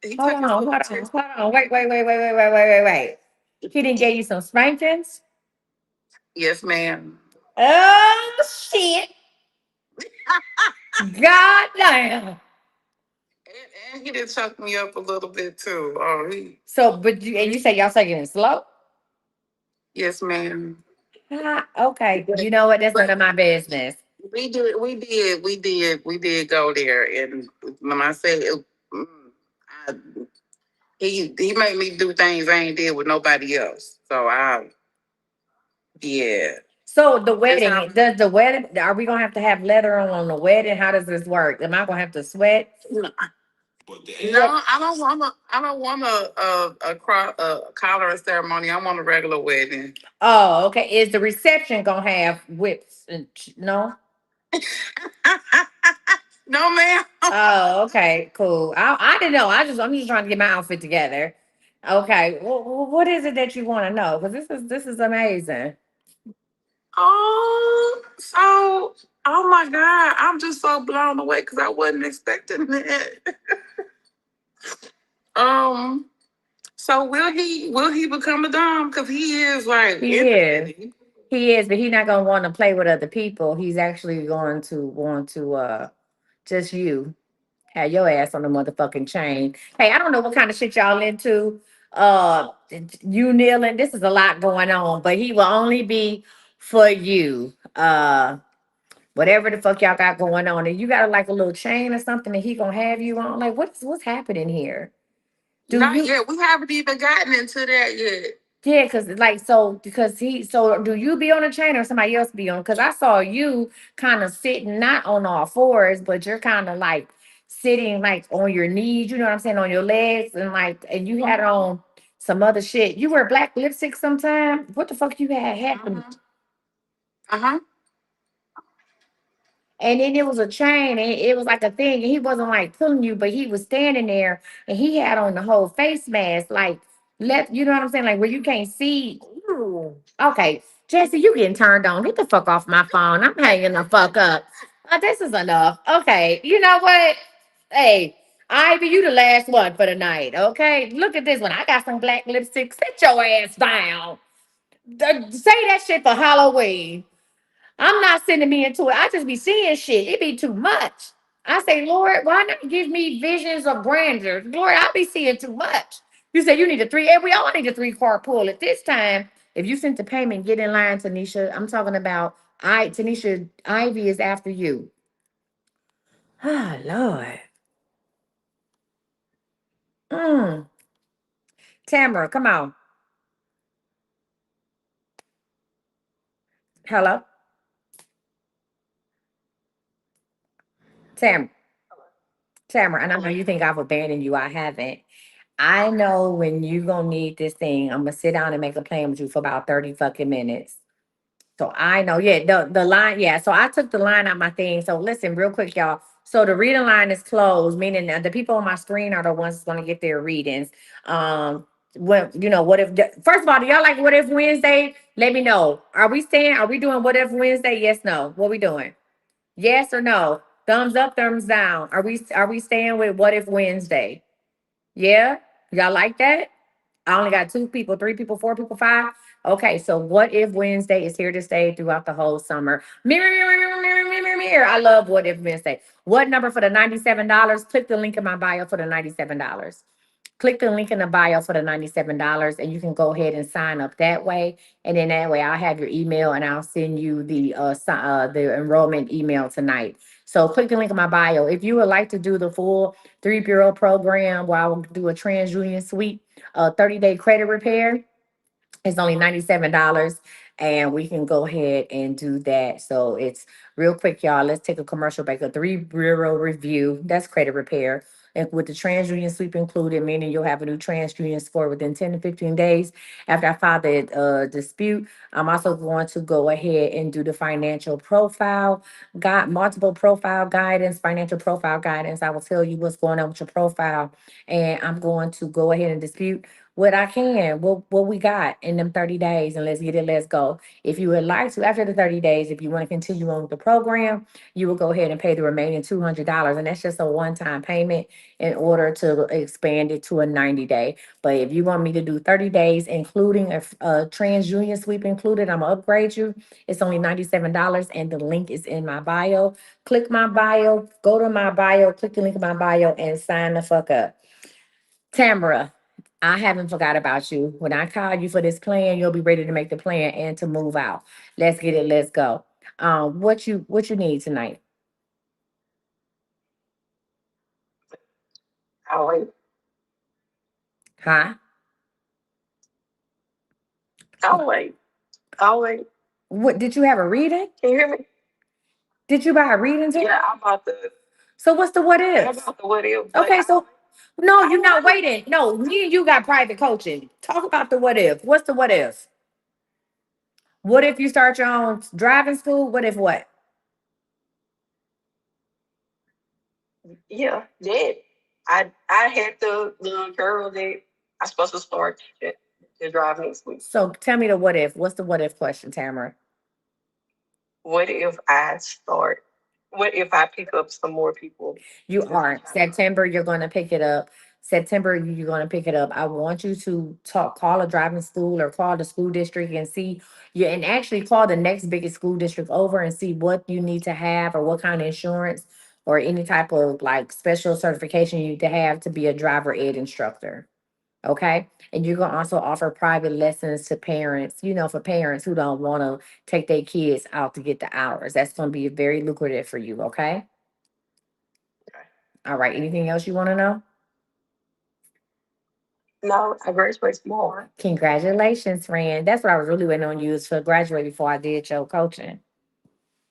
he Hold took on, his hold little on, test. hold on. Wait. He didn't give you some spankings? Yes, ma'am. Oh shit. God damn. And he did chuck me up a little bit too. Oh he So but you say y'all taking it slow? yes, ma'am. Okay. You know what? That's none of my business. We did go there, and when I say He made me do things I ain't did with nobody else. So yeah. So the That's wedding, how. does the wedding, are we gonna have to have leather on the wedding? How does this work? Am I gonna have to sweat? No, I don't want a. I don't want a collar ceremony. I want a regular wedding. Oh, okay. Is the reception gonna have whips and no? No, ma'am. Oh, okay, cool. I didn't know. I'm just trying to get my outfit together. Okay, what is it that you want to know? Because this is amazing. So, oh my God, I'm just so blown away because I wasn't expecting that. Um, so will he become a dom? Because he is like He is. independent. He is, but he's not gonna want to play with other people. He's actually going to want to just you have your ass on the motherfucking chain. Hey, I don't know what kind of shit y'all into. You kneeling. This is a lot going on, but he will only be for you. Whatever the fuck y'all got going on, and you got like a little chain or something that he gonna have you on. Like, what's happening here? Do Not you? yet. We haven't even gotten into that yet. Yeah, because like so, because he so do you be on a chain or somebody else be on? Because I saw you kind of sitting not on all fours, but you're kind of like sitting like on your knees. You know what I'm saying? On your legs and like, and you had on some other shit. You wear black lipstick sometime. What the fuck you had happened? Uh huh. And then it was a chain, and it was like a thing, and he wasn't like pulling you, but he was standing there, and he had on the whole face mask, like let you know what I'm saying, like where you can't see. Okay, Jesse, you getting turned on? Get the fuck off my phone. I'm hanging the fuck up. This is enough. Okay, you know what? Hey, Ivy, you the last one for the night. Okay, look at this one. I got some black lipstick. Sit your ass down. Say that shit for Halloween. I'm not sending me into it. I just be seeing shit. It be too much. I say, Lord, why not give me visions of grandeur? Lord, I be seeing too much. You say you need a three. And we all need a three-car pool. At this time, if you sent the payment, get in line, Tanisha. I'm talking about Tanisha, Ivy is after you. Oh, Lord. Mm. Tamara, come on. Hello? Tamara. Tamara, and I know you think I've abandoned you. I haven't. I know when you gonna need this thing. I'm gonna sit down and make a plan with you for about 30 fucking minutes. So I know, yeah, the line, yeah. So I took the line out my thing. So listen, real quick, y'all. So the reading line is closed, meaning that the people on my screen are the ones that's gonna get their readings. When what if first of all, do y'all like what if Wednesday? Let me know. Are we doing what if Wednesday? Yes, no. What we doing? Yes or no? Thumbs up, thumbs down. Are we staying with what if Wednesday? Yeah? Y'all like that? I only got two people, three people, four people, five. Okay, so what if Wednesday is here to stay throughout the whole summer? Mirror, mirror, mirror, mirror, mirror, mirror, mirror. I love what if Wednesday. What number for the $97? Click the link in my bio for the $97. Click the link in the bio for the $97 and you can go ahead and sign up that way. And then that way I'll have your email and I'll send you the enrollment email tonight. So click the link in my bio. If you would like to do the full 3 bureau program where I will do a TransUnion suite, 30-day credit repair, it's only $97 and we can go ahead and do that. So it's real quick, y'all. Let's take a commercial break. A 3 bureau review. That's credit repair. And with the TransUnion sweep included, meaning you'll have a new TransUnion score within 10 to 15 days after I file the dispute. I'm also going to go ahead and do the financial profile, got multiple profile guidance, financial profile guidance. I will tell you what's going on with your profile. And I'm going to go ahead and dispute what I can, what we got in them 30 days, and let's get it, let's go. If you would like to, after the 30 days, if you want to continue on with the program, you will go ahead and pay the remaining $200. And that's just a one-time payment in order to expand it to a 90-day. But if you want me to do 30 days, including a TransUnion sweep included, I'm gonna upgrade you. It's only $97, and the link is in my bio. Click my bio, go to my bio, click the link in my bio, and sign the fuck up. Tamara, I haven't forgot about you. When I call you for this plan, you'll be ready to make the plan and to move out. Let's get it. Let's go. What you need tonight? All right. Huh? I'll wait. I'll wait. What did you have a reading? Can you hear me? Did you buy a reading? Too? Yeah, I'm about to. So what's the what I'm ifs? about to what if, but Okay, so no, I you're not wait. waiting. No, me and you got private coaching. Talk about the what if. What's the what if? What if you start your own driving school? What if what? Yeah, did. I had the little girl that I supposed to start to drive next week. So tell me the what if. What's the what if question, Tamara? What if I start? What if I pick up some more people? You are. September, you're going to pick it up. September, you're going to pick it up. I want you to call a driving school or call the school district and see and actually call the next biggest school district over and see what you need to have or what kind of insurance or any type of like special certification you need to have to be a driver ed instructor. Okay. And you're going to also offer private lessons to parents, for parents who don't want to take their kids out to get the hours. That's going to be very lucrative for you. Okay. All right. Anything else you want to know? No, I graduate tomorrow. Congratulations, friend. That's what I was really waiting on you is to graduate before I did your coaching.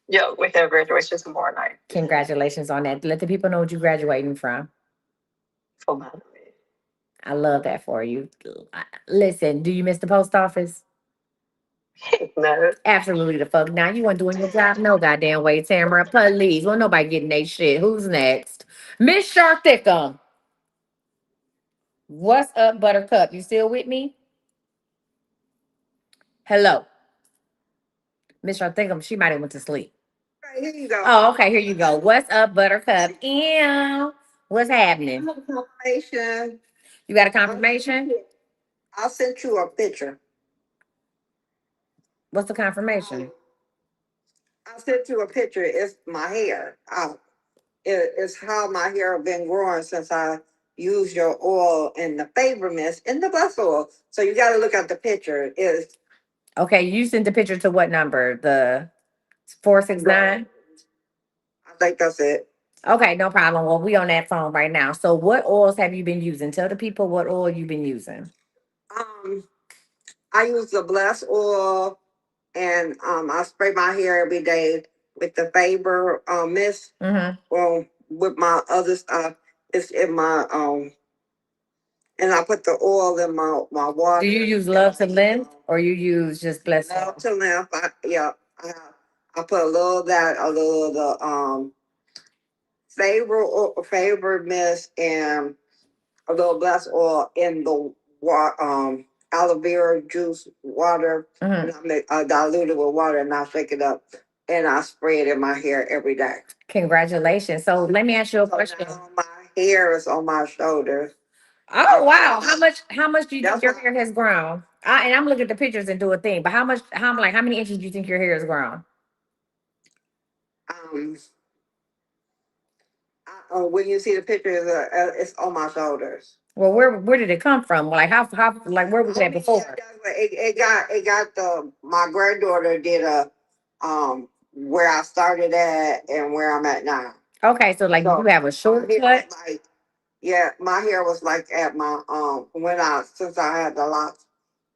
Yeah, with their graduation tomorrow night. Congratulations on that. Let the people know what you're graduating from. For my I love that for you. Listen, do you miss the post office? no. Absolutely the fuck. Now you want doing your job? No goddamn way, Tamara. Please. Well, nobody getting their shit. Who's next? Miss Sharthicum. What's up, Buttercup? You still with me? Hello. Miss Sharthicum, she might have went to sleep. Right, here you go. Oh, okay. Here you go. What's up, Buttercup? Ew. What's happening? Confirmation. You got a confirmation? I sent you a picture. What's the confirmation? I sent you a picture. It's my hair. It's how my hair have been growing since I used your oil in the favor mist in the bus oil. So you got to look at the picture. It's Okay, you sent the picture to what number? The 469? I think that's it. Okay, no problem. Well, we on that phone right now. So what oils have you been using? Tell the people what oil you've been using. Um, I use the blessed oil, and I spray my hair every day with the favor mist. Mm-hmm. Well, with my other stuff, it's in my and I put the oil in my water. Do you use Love to Length or you use just Blessed Love Oil? to length. I put a little of that, a little of the favor mist, and a little blessed oil in the aloe vera juice water, Mm-hmm. and I dilute it with water, and I shake it up, and I spray it in my hair every day. Congratulations. So let me ask you a So question. now my hair is on my shoulders. Oh wow. How much do you think That's your why hair has grown? And I'm looking at the pictures and do a thing, but how many inches do you think your hair has grown? um when you see the pictures, it's on my shoulders. Well, where did it come from? Like how like where was that before? It got the my granddaughter did a where I started at and where I'm at now. Okay, so like you So have a my short hair cut. was like my hair was like at my when I since I had the locks,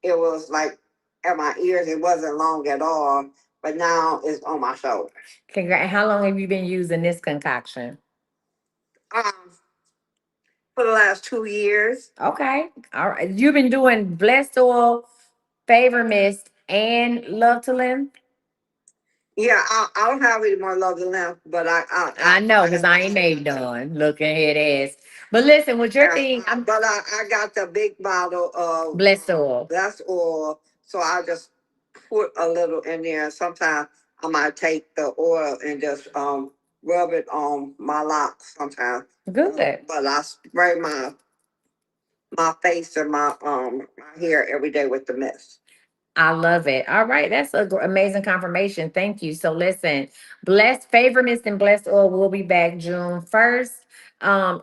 it was like at my ears. It wasn't long at all, but now it's on my shoulders. How long have you been using this concoction? Um, for the last 2 years. Okay. All right. You've been doing Blessed Oil, Favor Mist, and Love to Live? Yeah, I don't have any more love than left, but I know because I ain't made none. Looking at ass. But listen, with your thing, I'm but I got the big bottle of Blessed Oil. that's oil, so I just put a little in there. Sometimes I might take the oil and just rub it on my locks. Sometimes, Good. but I spray my face and my hair every day with the mist. I love it. All right, that's a amazing confirmation. Thank you. So listen, Blessed Favor Mist and Blessed Oil will be back June 1st.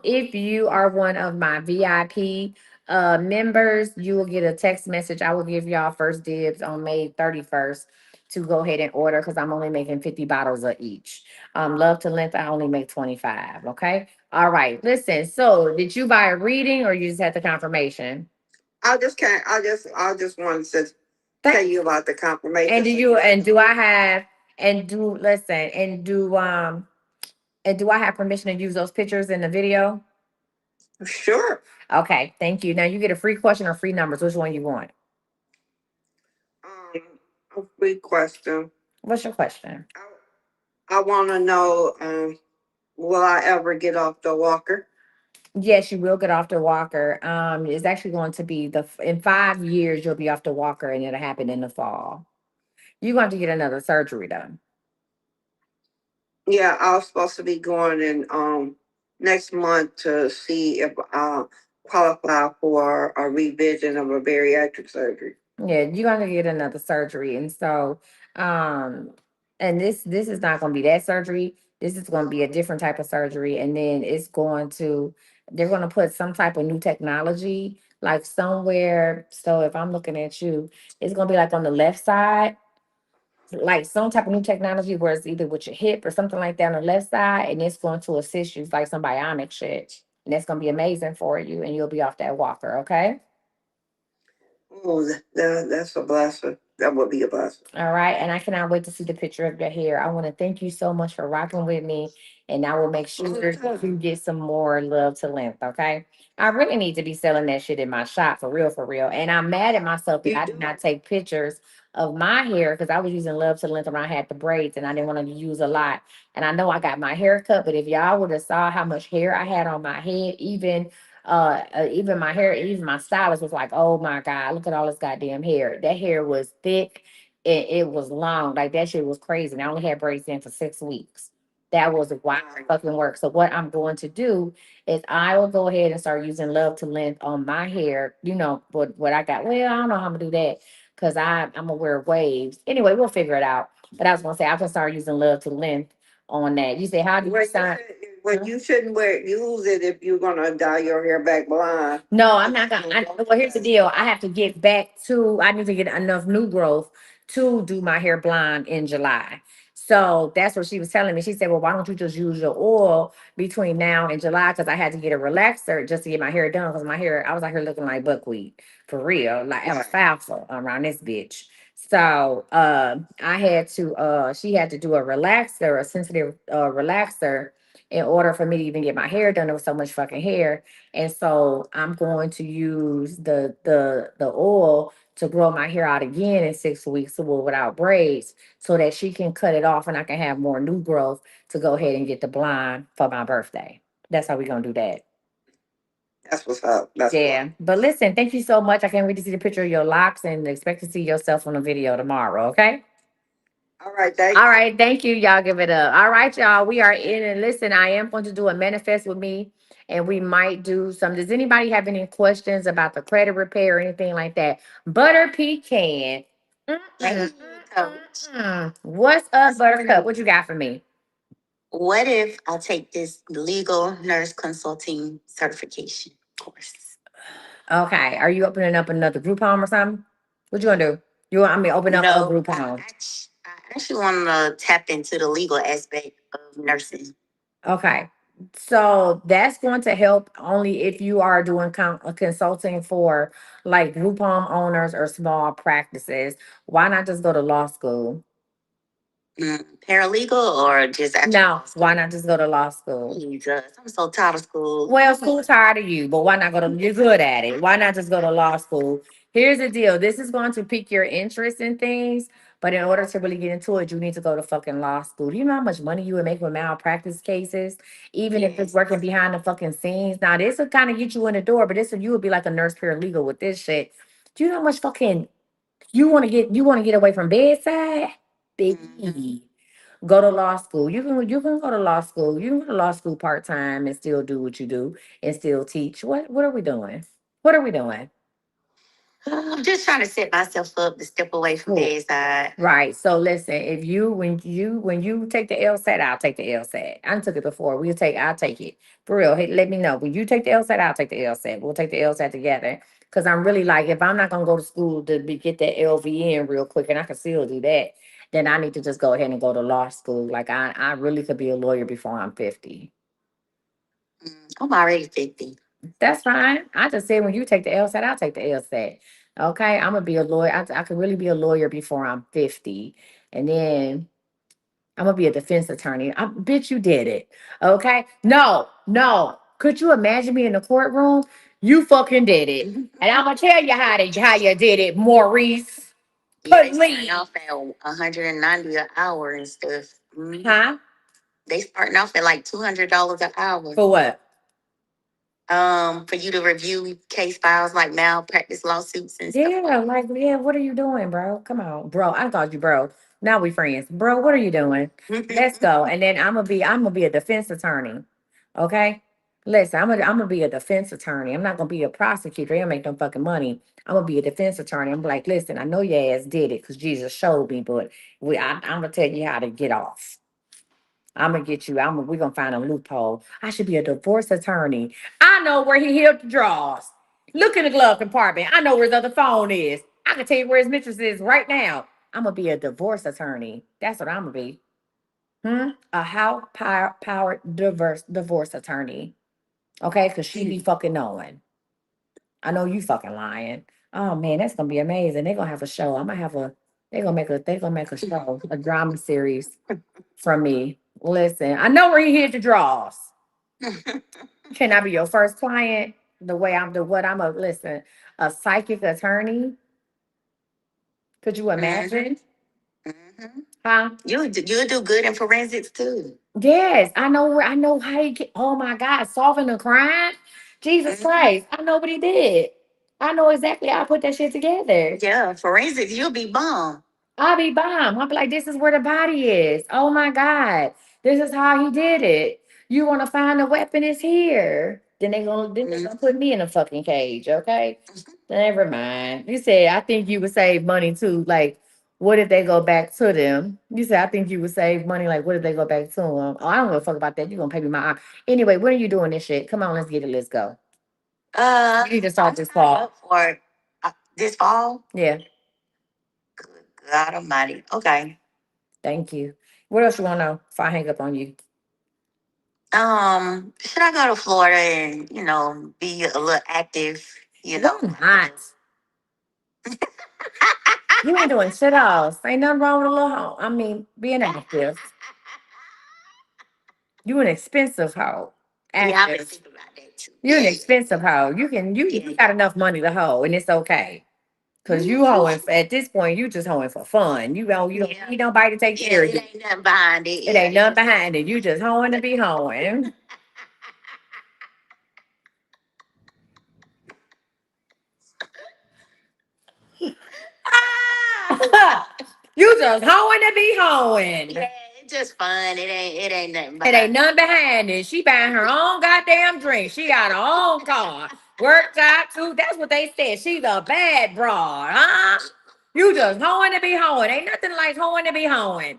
If you are one of my VIP members, you will get a text message. I will give y'all first dibs on May 31st to go ahead and order because I'm only making 50 bottles of each. Love to Length, I only make 25. Okay. All right. Listen, so did you buy a reading or you just had the confirmation? I just can't. I just wanted to tell Thank. you about the confirmation. And do you and do I have and do listen and do I have permission to use those pictures in the video? Sure. Okay, thank you. Now you get a free question or free numbers. Which one you want? Um, a free question. What's your question? I want to know, will I ever get off the walker? Yes, you will get off the walker. It's actually going to be in 5 years you'll be off the walker, and it'll happen in the fall. You're going to get another surgery done. Yeah, I was supposed to be going in next month to see if I qualify for a revision of a bariatric surgery. Yeah, you're going to get another surgery, and so um, and this is not going to be that surgery. This is going to be a different type of surgery, and then they're going to put some type of new technology like somewhere. So if I'm looking at you, it's going to be like on the left side, like some type of new technology where it's either with your hip or something like that on the left side, and it's going to assist you like some bionic shit. And that's going to be amazing for you, and you'll be off that walker, okay? Oh, that's a blessing. That would be a blessing. All right. And I cannot wait to see the picture of your hair. I want to thank you so much for rocking with me. And I will make sure you get some more love to length. Okay. I really need to be selling that shit in my shop for real, for real. And I'm mad at myself that I did not take pictures of my hair because I was using love to length when I had the braids and I didn't want to use a lot. And I know I got my hair cut, but if y'all would have saw how much hair I had on my head, even my hair, even my stylist was like, oh my God, look at all this goddamn hair. That hair was thick, it was long. Like that shit was crazy. And I only had braids in for 6 weeks. That was wild fucking work. So what I'm going to do is I will go ahead and start using love to length on my hair. You know what I got. Well, I don't know how I'm gonna do that because I'm gonna wear waves. Anyway, we'll figure it out. But I was gonna say I can start using love to length on that. You say how do you Well, start? you shouldn't use it if you're gonna dye your hair back blonde. No, I'm not gonna. Well, here's the deal. I have to get back to. I need to get enough new growth to do my hair blonde in July. So that's what she was telling me. She said, "Well, why don't you just use your oil between now and July?" Because I had to get a relaxer just to get my hair done. Because my hair, I was out here looking like buckwheat for real, like alfalfa around this bitch. So I had to. She had to do a relaxer, a sensitive relaxer, in order for me to even get my hair done. There was so much fucking hair. And so I'm going to use the oil to grow my hair out again in 6 weeks without braids so that she can cut it off and I can have more new growth to go ahead and get the blonde for my birthday. That's how we're gonna do that. That's what's up. That's Yeah. But listen, thank you so much. I can't wait to see the picture of your locks and expect to see yourself on the video tomorrow. Okay. all right. Thank All you. right, thank you. Y'all give it up. All right, y'all. We are in and listen, I am going to do a manifest with me and we might do some. Does anybody have any questions about the credit repair or anything like that? Butter pecan. Hey, Coach. What's up, Buttercup? What you got for me? What if I take this legal nurse consulting certification course? Okay. Are you opening up another group home or something? What you gonna do? Open up a No, group home. I actually want to tap into the legal aspect of nursing. Okay. So that's going to help only if you are doing consulting for like group home owners or small practices. Why not just go to law school? Paralegal or just actual No, law school? why not just go to law school? Jesus, I'm so tired of school. Well, school tired of you, but why not go to, you're good at it. Why not just go to law school? Here's the deal. This is going to pique your interest in things, but in order to really get into it, you need to go to fucking law school. Do you know how much money you would make with malpractice cases? Even if it's working behind the fucking scenes. Now, this will kind of get you in the door, but you would be like a nurse paralegal with this shit. Do you know how much fucking you want to get away from bedside? Baby. Go to law school. You can go to law school. You can go to law school part time and still do what you do and still teach. What are we doing? What are we doing? I'm just trying to set myself up to step away from Cool. bedside. Right. So listen, if you when you take the LSAT, I'll take the LSAT. I took it before. I'll take it. For real. Hey, let me know. When you take the LSAT, I'll take the LSAT. We'll take the LSAT together. Cause I'm really like, if I'm not gonna go to school to get that LVN real quick, and I can still do that, then I need to just go ahead and go to law school. Like I really could be a lawyer before I'm 50. I'm already 50. That's fine. I just said when you take the LSAT, I'll take the LSAT. Okay, I'm gonna be a lawyer. I could really be a lawyer before I'm 50, and then I'm gonna be a defense attorney. Bitch, you did it. Okay, no, no. Could you imagine me in the courtroom? You fucking did it, and I'm gonna tell you how you did it, Maurice. Yeah, they starting Police, off at 190 an hour and stuff. huh? They starting off at like $200 an hour. For what? For you to review case files like malpractice lawsuits and stuff. Yeah, like, yeah, what are you doing, bro? Come on, bro. I called you bro. Now we friends. Bro, what are you doing? Let's go. And then I'm gonna be a defense attorney. Okay? Listen, I'm gonna be a defense attorney. I'm not gonna be a prosecutor. I don't make no fucking money. I'm gonna be a defense attorney. I'm like, listen, I know your ass did it because Jesus showed me, but I'm gonna tell you how to get off. I'm gonna get you. We're gonna find a loophole. I should be a divorce attorney. I know where he hid the drawers. Look in the glove compartment. I know where his other phone is. I can tell you where his mistress is right now. I'm gonna be a divorce attorney. That's what I'm gonna be. A how powered divorce attorney. Okay, because she be fucking knowing. I know you fucking lying. Oh man, that's gonna be amazing. They're gonna have a show. I'm gonna have a. They're gonna make a show, a drama series from me. Listen, I know where he hid the draws. Can I be your first client? The way I'm the what I'm a listen, a psychic attorney. Could you imagine? Mm-hmm. Huh? You'll do good in forensics too. Yes, I know how he get, oh my God, solving a crime. Jesus Christ. I know what he did. I know exactly how I put that shit together. Yeah, forensics, you'll be bomb. I'll be bomb. I'll be like, this is where the body is. Oh my God. This is how he did it. You want to find the weapon is here. Then they gonna put me in a fucking cage, okay? Never mind. You said I think you would save money too. Like, what if they go back to them? You said I think you would save money. Like, what if they go back to them? Oh, I don't give a fuck about that. You're gonna pay me anyway. When are you doing this shit? Come on, let's get it. Let's go. You need to start this fall. Up for this fall. Yeah. Good God Almighty. Okay. Thank you. What else you want to know if I hang up on you? Should I go to Florida and be a little active? Why not? You ain't doing shit else. Ain't nothing wrong with a little hoe. I mean, being active. You an expensive hoe. Yeah, I Active. been thinking about that too. You're an expensive hoe. You got enough money to hoe, and it's okay. Cause you hoeing at this point, you just hoeing for fun. You don't need nobody to take care of It you. ain't nothing behind it. It ain't nothing behind it. You just hoeing to be hoeing. You just hoeing to be hoeing. Yeah, it's just fun. It ain't nothing It behind ain't nothing behind it. She buying her own goddamn drink. She got her own car. Work job too. That's what they said. She's a bad broad, huh? You just hoeing to be hoeing. Ain't nothing like hoeing to be hoeing.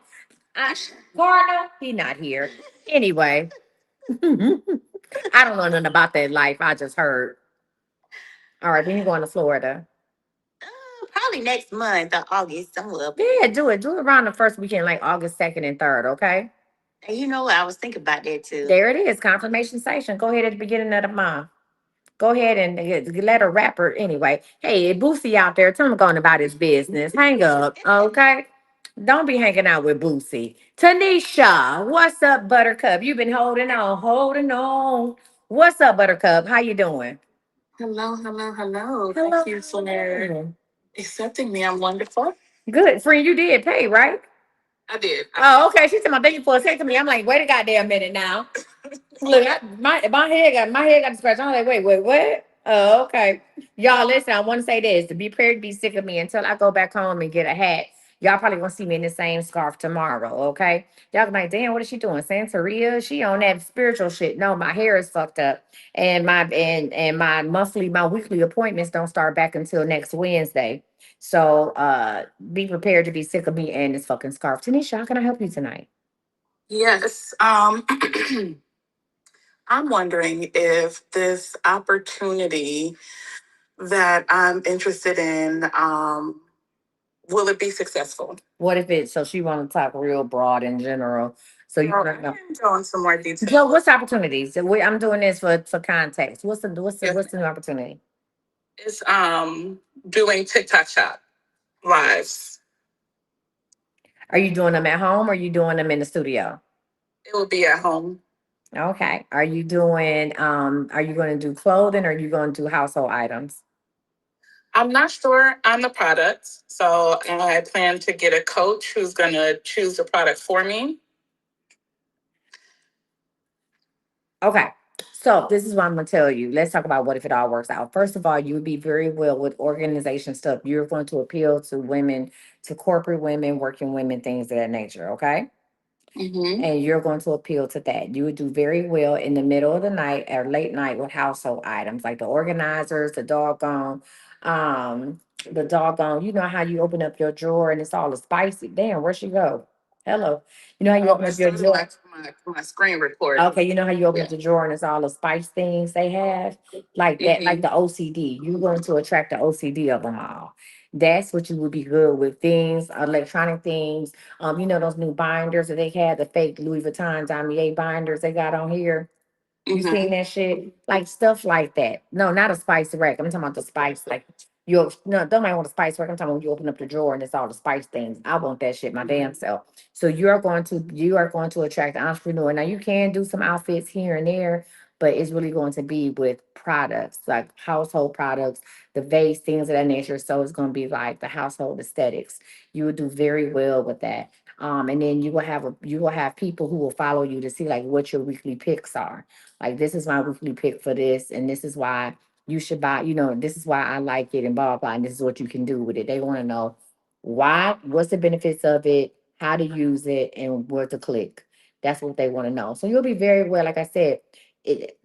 Cardinal, he not here. Anyway, I don't know nothing about that life. I just heard. All right, when you going to Florida? Probably next month or August, somewhere. Yeah, do it. Do it around the first weekend, like August 2nd and 3rd, okay? And you know what? I was thinking about that too. There it is. Confirmation session. Go ahead at the beginning of the month. Go ahead and let a rapper anyway. Hey, Boosie out there, tell him going about his business. Hang up, okay? Don't be hanging out with Boosie. Tanisha, what's up, Buttercup? You've been holding on, holding on. What's up, Buttercup? How you doing? Hello, hello, hello. Hello. Thank you for accepting me. I'm wonderful. Good, friend. You did pay, right? I did. Oh, okay. She said my thank you for a second to me. I'm like, wait a goddamn minute now. Look, my head got scratched. I'm like, wait, what? Oh, okay. Y'all, listen, I want to say this. To be prepared to be sick of me until I go back home and get a hat. Y'all probably gonna see me in the same scarf tomorrow, okay? Y'all gonna be like, damn, what is she doing? Santeria? She on that spiritual shit. No, my hair is fucked up. And my weekly appointments don't start back until next Wednesday. So be prepared to be sick of me and this fucking scarf. Tanisha, how can I help you tonight? Yes. I'm wondering if this opportunity that I'm interested in, will it be successful? What if it so she want to talk real broad in general? So you Girl, don't I know. can go into more detail. So what's the opportunities? So I'm doing this for context. What's the new opportunity? It's doing TikTok shop lives. Are you doing them at home or are you doing them in the studio? It will be at home. Okay. Are you going to do clothing or are you going to do household items? I'm not sure on the product, so I plan to get a coach who's going to choose the product for me. Okay. So this is what I'm gonna tell you. Let's talk about what if it all works out. First of all, you would be very well with organization stuff. You're going to appeal to women, to corporate women, working women, things of that nature. Okay. Mm-hmm. And you're going to appeal to that. You would do very well in the middle of the night or late night with household items like the organizers, um, you know how you open up your drawer and it's all spicy. Damn, where she go? Hello. You know how you open up your drawer? My screen recording. Okay, you know how you open up the drawer and it's all the spice things they have? Like that, like the OCD. You're going to attract the OCD of them all. That's what you would be good with. Things, electronic things. You know those new binders that they had, the fake Louis Vuitton Damier binders they got on here. You seen that shit? Like stuff like that. No, not a spice rack. I'm talking about the spice. Like you no, don't mind want a spice rack. I'm talking about when you open up the drawer and it's all the spice things. I want that shit my damn self. So you are going to attract an entrepreneur. Now you can do some outfits here and there, but it's really going to be with products, like household products, the vase, things of that nature. So it's going to be like the household aesthetics. You would do very well with that. And then you will have people who will follow you to see like what your weekly picks are. Like this is my weekly pick for this, and this is why you should buy. This is why I like it, and blah blah blah. And this is what you can do with it. They want to know why, what's the benefits of it, how to use it, and where to click. That's what they want to know. So you'll be very well. Like I said, it.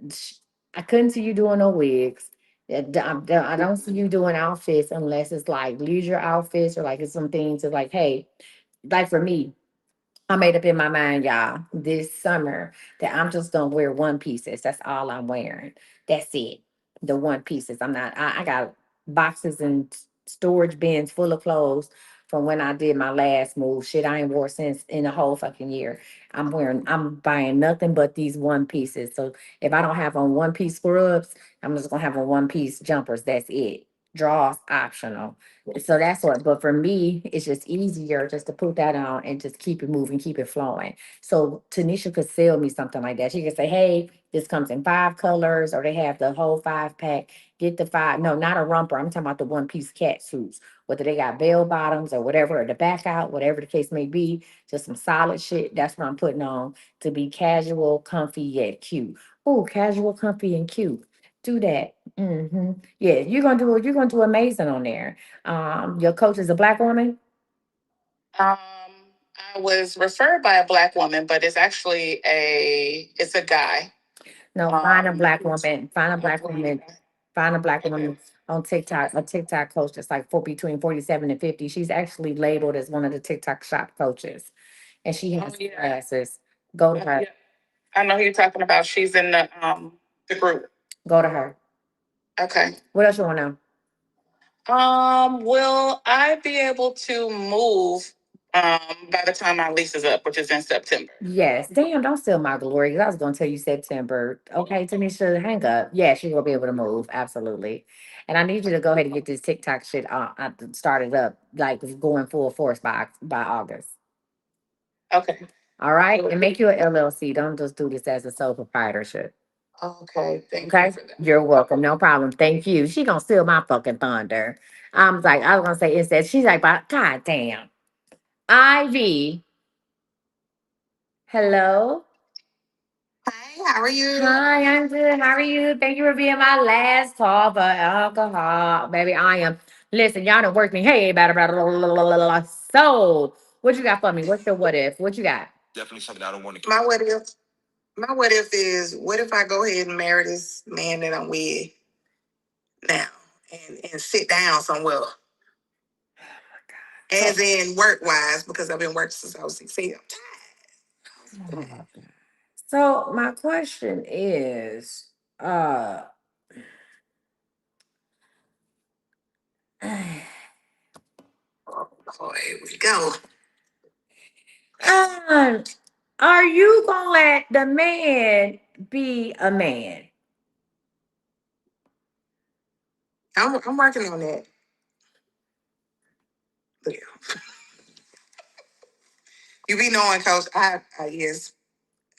I couldn't see you doing no wigs. I don't see you doing outfits unless it's like leisure outfits or like it's some things that like, hey, like for me, I made up in my mind, y'all, this summer that I'm just gonna wear one pieces. That's all I'm wearing. That's it. The one pieces. I got boxes and storage bins full of clothes from when I did my last move. Shit, I ain't wore since in a whole fucking year. I'm buying nothing but these one pieces. So if I don't have on one piece scrubs, I'm just gonna have on one piece jumpers. That's it. Draws optional. So that's what, but for me, it's just easier just to put that on and just keep it moving, keep it flowing. So Tanisha could sell me something like that. She could say, hey, this comes in 5 colors, or they have the whole 5 pack. Get the five, no, not a romper. I'm talking about the one piece cat suits, whether they got bell bottoms or whatever, or the back out, whatever the case may be, just some solid shit. That's what I'm putting on to be casual, comfy, yet cute. Oh, casual, comfy, and cute. Do that. Yeah, you're gonna do amazing on there. Your coach is a black woman? Um, I was referred by a black woman, but it's a guy. No, find a black woman. Find a black woman on TikTok, a TikTok coach that's like between 47 and 50. She's actually labeled as one of the TikTok shop coaches. And she has classes. Go to her. Yeah, I know who you're talking about. She's in the group. Go to her. Okay. What else you want to know? Will I be able to move by the time my lease is up, which is in September? Yes. Damn, don't steal my glory. 'Cause I was gonna tell you September. Okay, Tanisha, hang up. Yes, you're gonna be able to move. Absolutely. And I need you to go ahead and get this TikTok shit started up, like it's going full force by August. Okay. All right. And make you an LLC. Don't just do this as a sole proprietorship. Okay. Thank Okay. you for that. You're welcome. No problem. Thank you. She gonna steal my fucking thunder. I was gonna say instead. She's like, but God damn. Ivy. Hello. Hi, how are you? Hi, I'm good. How are you? Thank you for being my last call for alcohol. Baby, I am. Listen, y'all done worked me. Hey, blah, blah, blah, blah, blah, blah, blah. So, what you got for me? What's your what if? What you got? My what if? My what if is what if I go ahead and marry this man that I'm with now and sit down somewhere, as in work wise, because I've been working since I was 16. So, my question is, Oh, here we go. um, Are you gonna let the man be a man? I'm working on that. But yeah. You be knowing, Coach. I yes,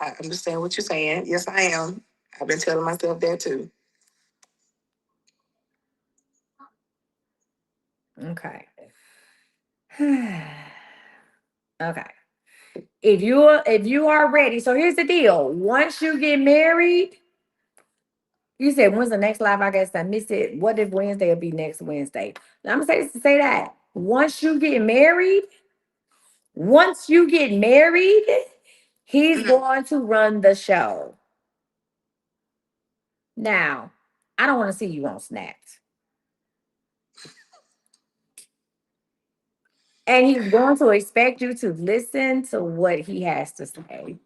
I understand what you're saying. Yes, I am. I've been telling myself that too. Okay. Okay. If you are ready, so here's the deal. Once you get married, you said when's the next live? I guess I missed it. What if Wednesday will be next Wednesday? I'm gonna say that. Once you get married, he's going to run the show. Now, I don't want to see you on snaps. And he's going to expect you to listen to what he has to say.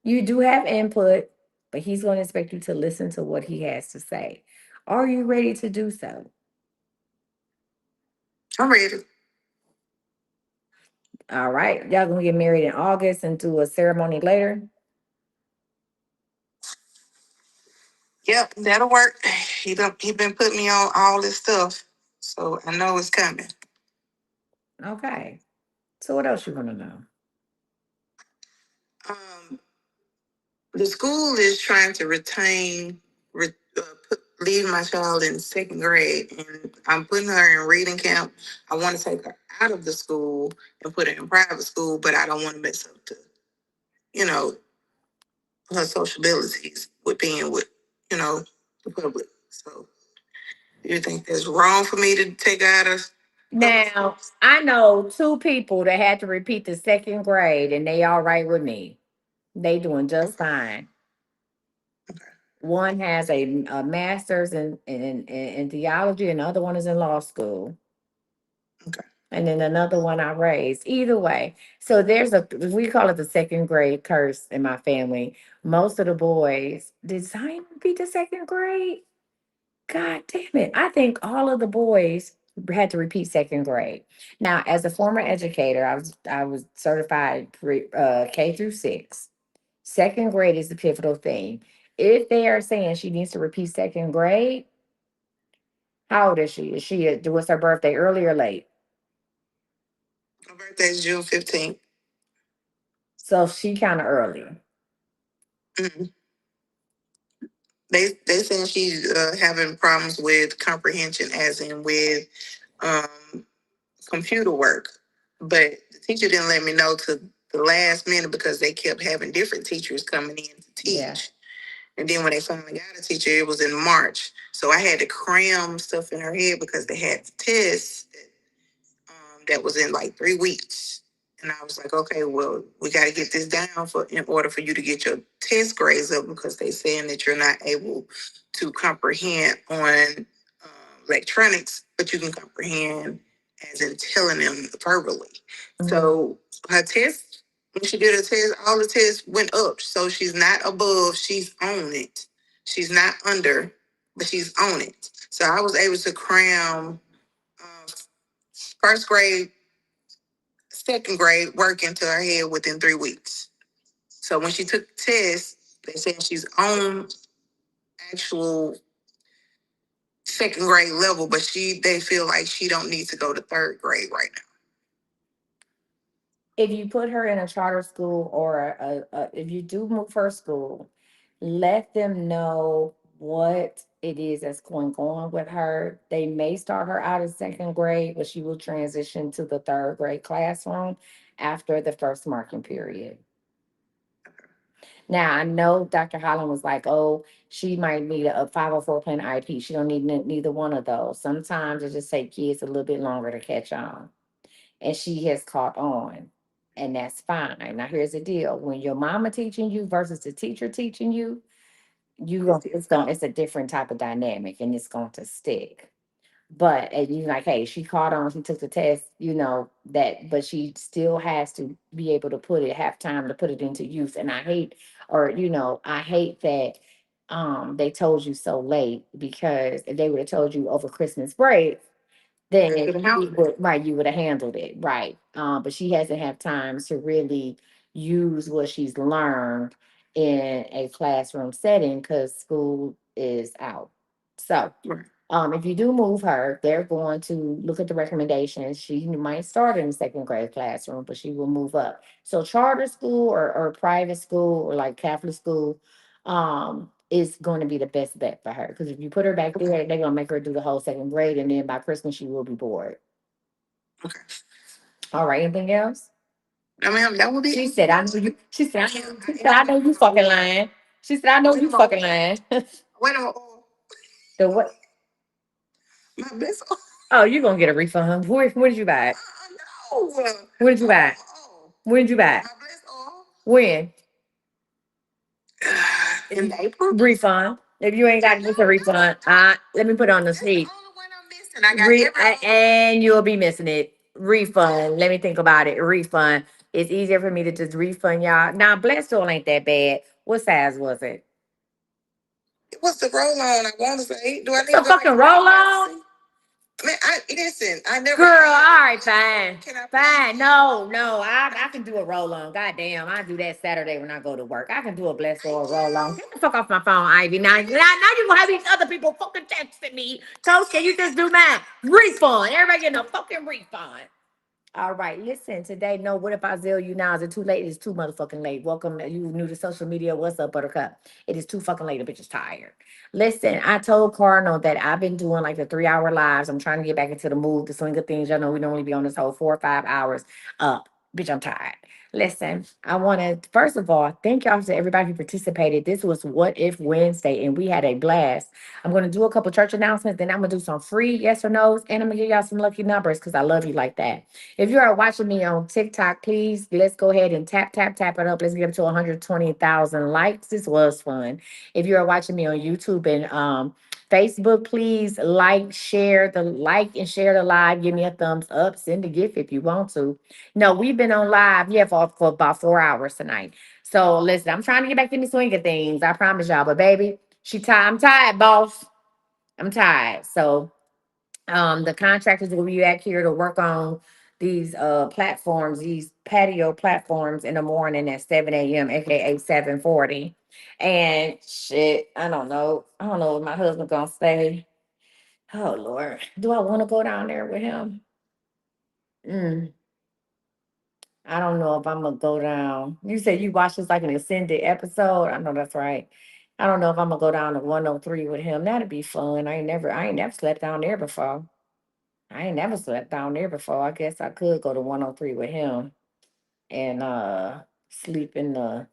You do have input, but he's going to expect you to listen to what he has to say. Are you ready to do so? I'm ready. All right. Y'all gonna get married in August and do a ceremony later? Yep, that'll work. He been putting me on all this stuff, so I know it's coming. Okay. So what else you want to know? Um, the school is trying to leave my child in second grade, and I'm putting her in reading camp. I want to take her out of the school and put her in private school, but I don't want to mess up you know, her social abilities with being with, the public. So, do you think that's wrong for me to take her out of? Now, I know two people that had to repeat the second grade and they all right with me. They doing just fine. One has a master's in theology and the other one is in law school. Okay. And then another one I raised. Either way. So we call it the second grade curse in my family. Most of the boys, did Zion repeat the second grade? God damn it. I think all of the boys had to repeat second grade. Now, as a former educator, I was certified K through 6. Second grade is the pivotal thing. If they are saying she needs to repeat second grade, how old is she? What's her birthday, early or late? Her birthday is June 15th. So she kind of early. Mm-hmm. They saying she's having problems with comprehension, as in with um, computer work. But the teacher didn't let me know to the last minute because they kept having different teachers coming in to teach. Yeah. And then when they finally got a teacher, it was in March. So I had to cram stuff in her head because they had tests that was in like 3 weeks. And I was like, okay, well, we got to get this down in order for you to get your test grades up because they saying that you're not able to comprehend on electronics, but you can comprehend as in telling them verbally. Mm-hmm. So her test, when she did her test, all the tests went up. So she's not above, she's on it. She's not under, but she's on it. So I was able to cram first grade, second grade work into her head within 3 weeks. So when she took the test, they said she's on actual second grade level, but they feel like she don't need to go to third grade right now. If you put her in a charter school or if you do move her school, let them know what it is that's going on with her. They may start her out in second grade, but she will transition to the third grade classroom after the first marking period. Now I know Dr. Holland was like, "Oh, she might need a 504 plan IP. She don't need neither one of those. Sometimes it just takes kids a little bit longer to catch on." And she has caught on, and that's fine. Now here's the deal: when your mama teaching you versus the teacher teaching you, it's a different type of dynamic, and it's going to stick. But and you like, hey, she caught on, she took the test, but she still has to be able to have time to put it into use. And I hate that they told you so late, because if they would have told you over Christmas break, then you would have handled it right. But she hasn't had time to really use what she's learned in a classroom setting because school is out. So, Right. if you do move her, they're going to look at the recommendations. She might start in the second grade classroom, but she will move up. So, charter school or private school or like Catholic school, is going to be the best bet for her because if you put her back there, they're gonna make her do the whole second grade, and then by Christmas she will be bored. Okay. All right, anything else? I mean, that would be. She said, I know you. She said, I know you fucking lying. She said, I know you fucking lying. Wait a minute. The what? My best. Oh, you're gonna get a refund. Where did you buy it? No. When did you buy it? When did you buy it? My best oil. When? In April. Refund. If you ain't got just a refund, let me put on the sheet. The only one I'm missing. I got And you'll be missing it. Refund. Let me think about it. Refund. It's easier for me to just refund y'all. Now, blessed oil ain't that bad. What size was it? What's the roll on? I want to say. Do I need The to go fucking roll on? Man, I listen. I never. Girl, all right, fine. Can I Fine. No. I can do a roll on. Goddamn, I do that Saturday when I go to work. I can do a blessed oil roll on. Get the fuck off my phone, Ivy. Now you gonna have these other people fucking texting me. Toast, can you just do mine? Refund. Everybody getting a fucking refund. All right, listen, today, no, what if I zeal you now? Is it too late? It's too motherfucking late. Welcome, you new to social media. What's up, Buttercup? It is too fucking late. The bitch is tired. Listen, I told Cardinal that I've been doing like the 3 hour lives. I'm trying to get back into the mood, the swing of things. Y'all know we normally be on this whole 4 or 5 hours up. Bitch, I'm tired. Listen, I want to, first of all, thank y'all to everybody who participated. This was What If Wednesday, and we had a blast. I'm going to do a couple church announcements, then I'm going to do some free yes or no's, and I'm going to give y'all some lucky numbers because I love you like that. If you are watching me on TikTok, please let's go ahead and tap it up. Let's get up to 120,000 likes. This was fun. If you are watching me on YouTube and Facebook, please like and share the live. Give me a thumbs up. Send a gift if you want to. No, we've been on live, yeah, for about 4 hours tonight. So listen, I'm trying to get back in the swing of things. I promise y'all. But baby, I'm tired, boss. I'm tired. So the contractors will be back here to work on these platforms, these patio platforms in the morning at 7 a.m., aka 7:40. And shit, I don't know what my husband gonna say. Oh Lord. Do I want to go down there with him? Mm, I don't know if I'm gonna go down. You said you watched this like an extended episode. I know that's right. I don't know if I'm gonna go down to 103 with him. That'd be fun. I ain't never slept down there before. I ain't never slept down there before. I guess I could go to 103 with him and sleep in the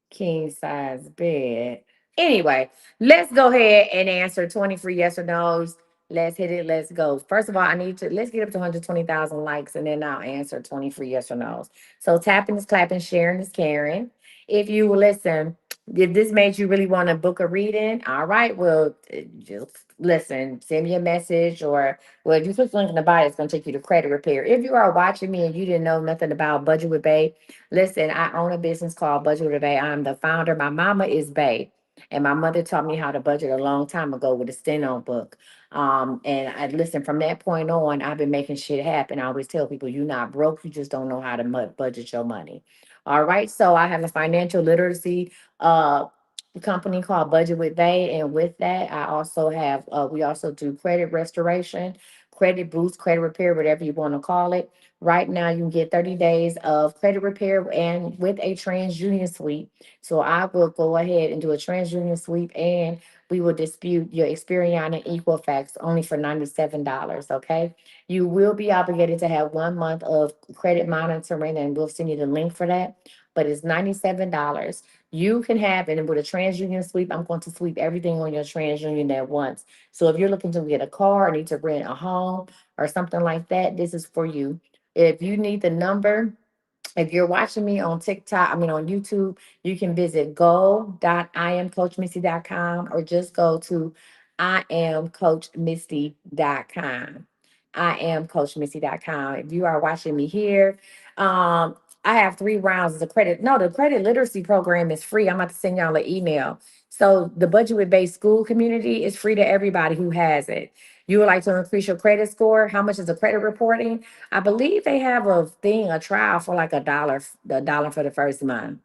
king size bed. Anyway, let's go ahead and answer 20 free yes or no's. Let's hit it. Let's go. First of all, let's get up to 120,000 likes and then I'll answer 20 free yes or no's. So tapping is clapping, sharing is caring. If you listen, if this made you really want to book a reading, all right, well, just listen, send me a message or, well, if you click the link in the bio, it's going to take you to credit repair. If you are watching me and you didn't know nothing about Budget with Bae, listen, I own a business called Budget with Bay. I'm the founder. My mama is Bay. And my mother taught me how to budget a long time ago with a steno book. And I listen from that point on, I've been making shit happen. I always tell people, you're not broke, you just don't know how to budget your money. All right. So I have a financial literacy company called Budget with Bay. And with that, I also have we also do credit restoration, credit boost, credit repair, whatever you want to call it. Right now, you can get 30 days of credit repair and with a TransUnion sweep. So I will go ahead and do a TransUnion sweep and we will dispute your Experian and Equifax only for $97. Okay. You will be obligated to have 1 month of credit monitoring and we'll send you the link for that. But it's $97. You can have it, and with a TransUnion sweep, I'm going to sweep everything on your TransUnion at once. So if you're looking to get a car, or need to rent a home, or something like that, this is for you. If you need the number, if you're watching me on TikTok, I mean on YouTube, you can visit go.iamcoachmisty.com or just go to iamcoachmisty.com. Iamcoachmisty.com. If you are watching me here, I have 3 rounds of the credit. No, the credit literacy program is free. I'm about to send y'all an email. So the budget based school community is free to everybody who has it. You would like to increase your credit score? How much is the credit reporting? I believe they have a thing, a trial for like a dollar for the first month.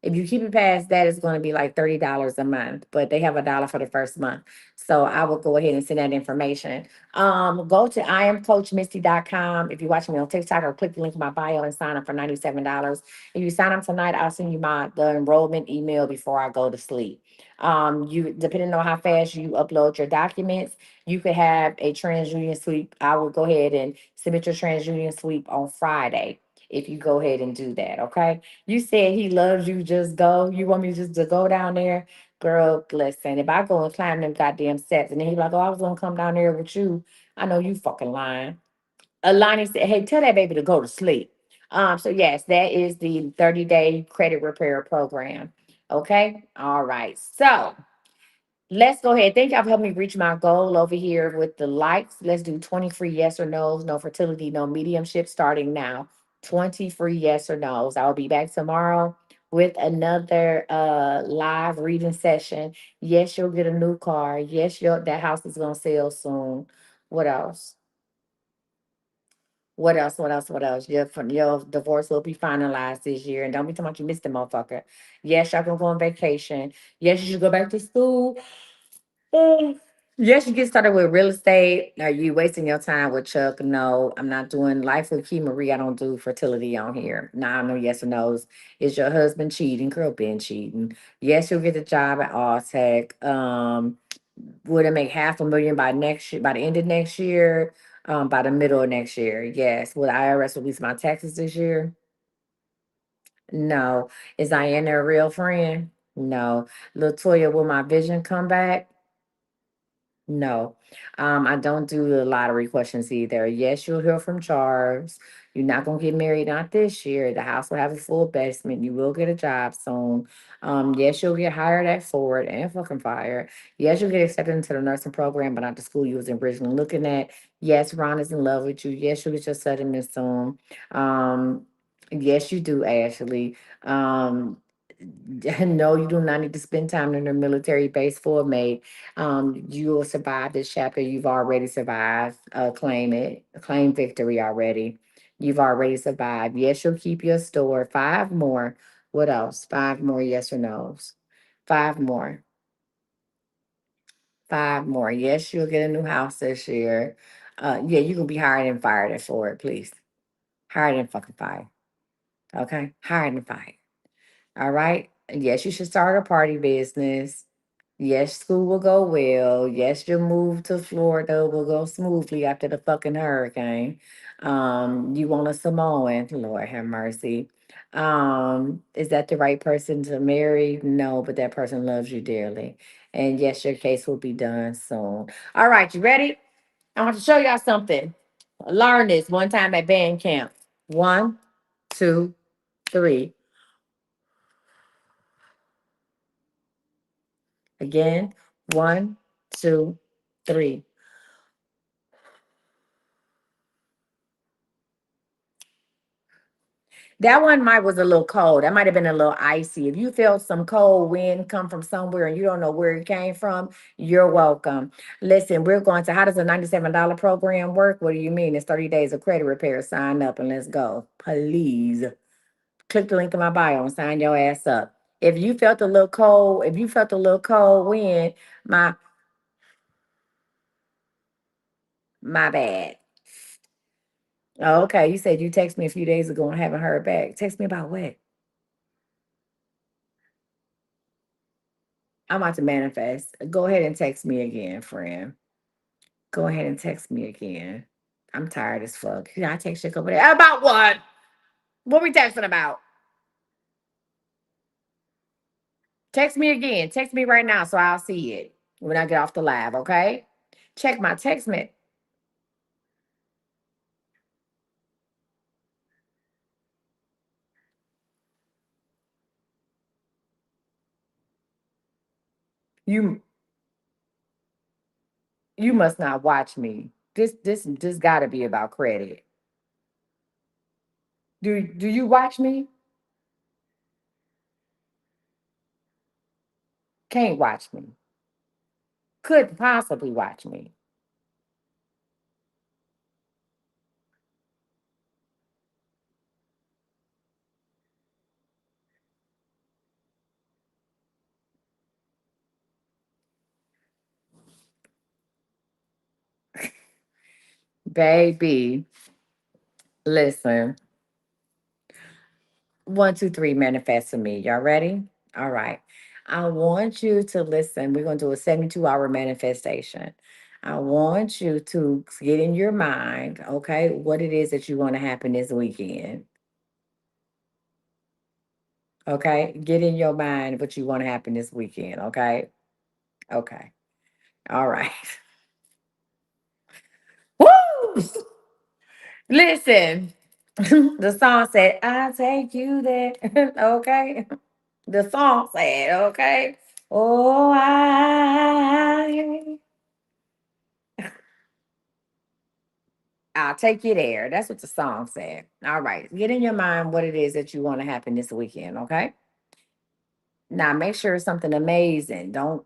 If you keep it past that, it's going to be like $30 a month, but they have a dollar for the first month. So I will go ahead and send that information. Go to iamcoachmisty.com. If you're watching me on TikTok, or click the link in my bio and sign up for $97. If you sign up tonight, I'll send you the enrollment email before I go to sleep. You depending on how fast you upload your documents, you could have a TransUnion sweep. I will go ahead and submit your TransUnion sweep on Friday if you go ahead and do that. Okay. You said he loves you, just go. You want me just to go down there? Girl, listen, if I go and climb them goddamn steps and then he like, oh, I was gonna come down there with you, I know you fucking lying. Alani said, hey, tell that baby to go to sleep. So yes, that is the 30-day credit repair program. Okay. All right. So let's go ahead. Thank y'all for helping me reach my goal over here with the likes. Let's do 20 free yes or no's, no fertility, no mediumship starting now. 20 free yes or no's. I'll be back tomorrow with another live reading session. Yes, you'll get a new car. Yes, that house is gonna sell soon. What else? What else? What else? What else? Your divorce will be finalized this year. And don't be talking about you missed the motherfucker. Yes, y'all can go on vacation. Yes, you should go back to school. Mm. Yes, you get started with real estate. Are you wasting your time with Chuck? No, I'm not doing life with Key Marie. I don't do fertility on here. Nah, no yes or no's. Is your husband cheating? Girl, been cheating. Yes, you'll get the job at Alltech. Would it make 500,000 by next year, by the end of next year? By the middle of next year? Yes. Will the IRS release my taxes this year? No. Is Diana a real friend? No. Latoya, will my vision come back? No, I don't do the lottery questions either. Yes, you'll hear from Charles. You're not gonna get married, not this year. The house will have a full basement. You will get a job soon. Yes, you'll get hired at Ford and fucking fired. Yes, you'll get accepted into the nursing program, but not the school you was originally looking at. Yes, Ron is in love with you. Yes, you'll get your settlement soon. Um, yes, you do, Ashley. No, you do not need to spend time in a military base for a mate. You will survive this chapter. You've already survived. Claim it. Claim victory already. You've already survived. Yes, you'll keep your store. 5 more. What else? 5 more yes or no's. 5 more. 5 more. Yes, you'll get a new house this year. Yeah, you can be hired and fired at Ford, please. Hired and fucking fired. Okay? Hired and fired. All right. Yes, you should start a party business. Yes, school will go well. Yes, your move to Florida will go smoothly after the fucking hurricane. You want a Samoan? Lord have mercy. Is that the right person to marry? No, but that person loves you dearly. And yes, your case will be done soon. All right, you ready? I want to show y'all something. Learn this one time at band camp. One, two, three. Again, one, two, three. That one might was a little cold. That might have been a little icy. If you felt some cold wind come from somewhere and you don't know where it came from, you're welcome. Listen, we're going to how does a $97 program work? What do you mean? It's 30 days of credit repair. Sign up and let's go. Please. Click the link in my bio and sign your ass up. If you felt a little cold, if you felt a little cold wind, my bad. Oh, okay. You said you texted me a few days ago and haven't heard back. Text me about what? I'm about to manifest. Go ahead and text me again, friend. Go ahead and text me again. I'm tired as fuck. Yeah, I text you over there. About what? What we texting about? Text me again. Text me right now so I'll see it when I get off the live, okay? Check my text me. You you must not watch me. This gotta be about credit. Do you watch me? Can't watch me. Couldn't possibly watch me. Baby, listen. One, two, three, manifest for me. Y'all ready? All right. I want you to listen. We're going to do a 72-hour manifestation. I want you to get in your mind, okay, what it is that you want to happen this weekend. Okay. Get in your mind what you want to happen this weekend. Okay. Okay. All right. Woo! Listen, the song said, I'll take you there. Okay. The song said, okay. Oh, I'll take you there. That's what the song said. All right. Get in your mind what it is that you want to happen this weekend, okay? Now make sure it's something amazing. Don't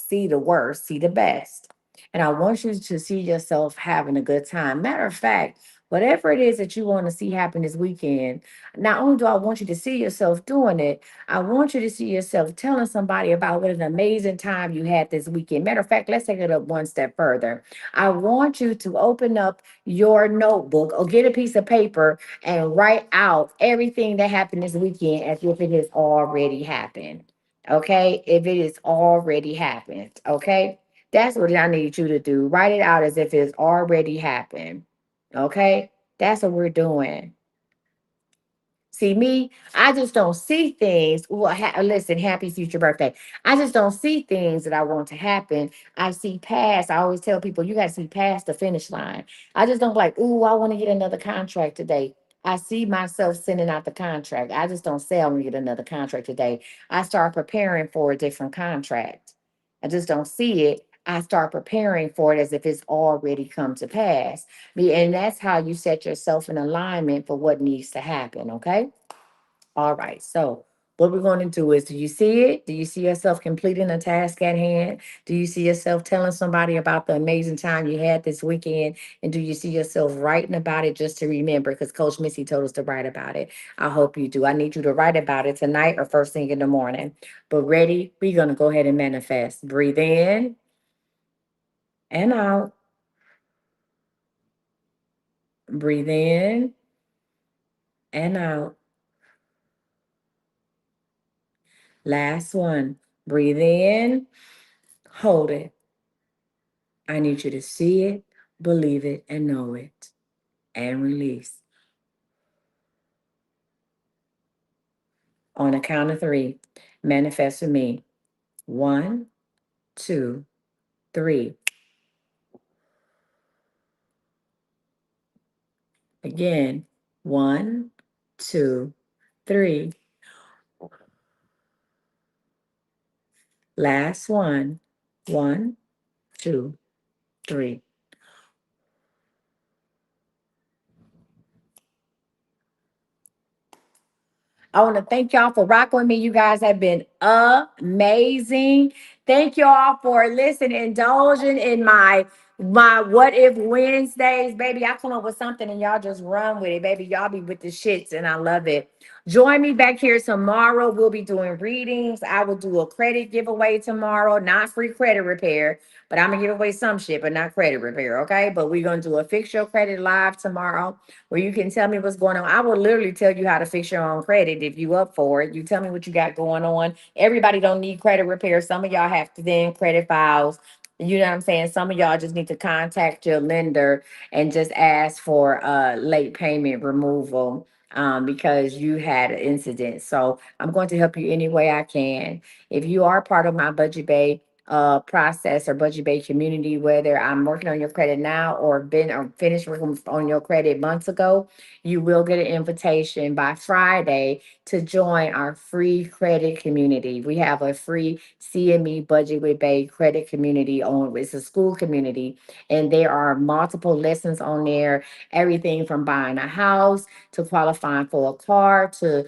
see the worst, see the best. And I want you to see yourself having a good time. Matter of fact, whatever it is that you want to see happen this weekend, not only do I want you to see yourself doing it, I want you to see yourself telling somebody about what an amazing time you had this weekend. Matter of fact, let's take it up one step further. I want you to open up your notebook or get a piece of paper and write out everything that happened this weekend as if it has already happened. Okay. If it has already happened. Okay. That's what I need you to do. Write it out as if it's already happened. Okay. That's what we're doing. See me, I just don't see things. Well, listen, happy future birthday. I just don't see things that I want to happen. I see past. I always tell people you got to see past the finish line. I just don't like, ooh, I want to get another contract today. I see myself sending out the contract. I just don't say I want to get another contract today. I start preparing for a different contract. I just don't see it. I start preparing for it as if it's already come to pass. And that's how you set yourself in alignment for what needs to happen. Okay. All right. So, what we're going to do is do you see it? Do you see yourself completing a task at hand? Do you see yourself telling somebody about the amazing time you had this weekend? And do you see yourself writing about it just to remember? Because Coach Missy told us to write about it. I hope you do. I need you to write about it tonight or first thing in the morning. But ready? We're going to go ahead and manifest. Breathe in and out. Breathe in and out. Last one. Breathe in, hold it. I need you to see it, believe it, and know it. And release. On a count of three, manifest for me. One, two, three. Again, one, two, three. Last one. One, two, three. I want to thank y'all for rocking with me. You guys have been amazing. Thank y'all for listening, indulging in my what if Wednesdays, baby. I come up with something and y'all just run with it, baby. Y'all be with the shits, and I love it. Join me back here tomorrow. We'll be doing readings. I will do a credit giveaway tomorrow, not free credit repair, but I'm gonna give away some shit, but not credit repair. Okay, but we're gonna do a fix your credit live tomorrow where you can tell me what's going on. I will literally tell you how to fix your own credit if you up for it. You tell me what you got going on. Everybody don't need credit repair. Some of y'all have to then credit files. You know what I'm saying? Some of y'all just need to contact your lender and just ask for late payment removal because you had an incident. So I'm going to help you any way I can. If you are part of my Budget Bay process or budget based community, whether I'm working on your credit now or been or finished working on your credit months ago, you will get an invitation by Friday to join our free credit community. We have a free CME Budget with Bay credit community on. It's a school community, and there are multiple lessons on there. Everything from buying a house to qualifying for a car to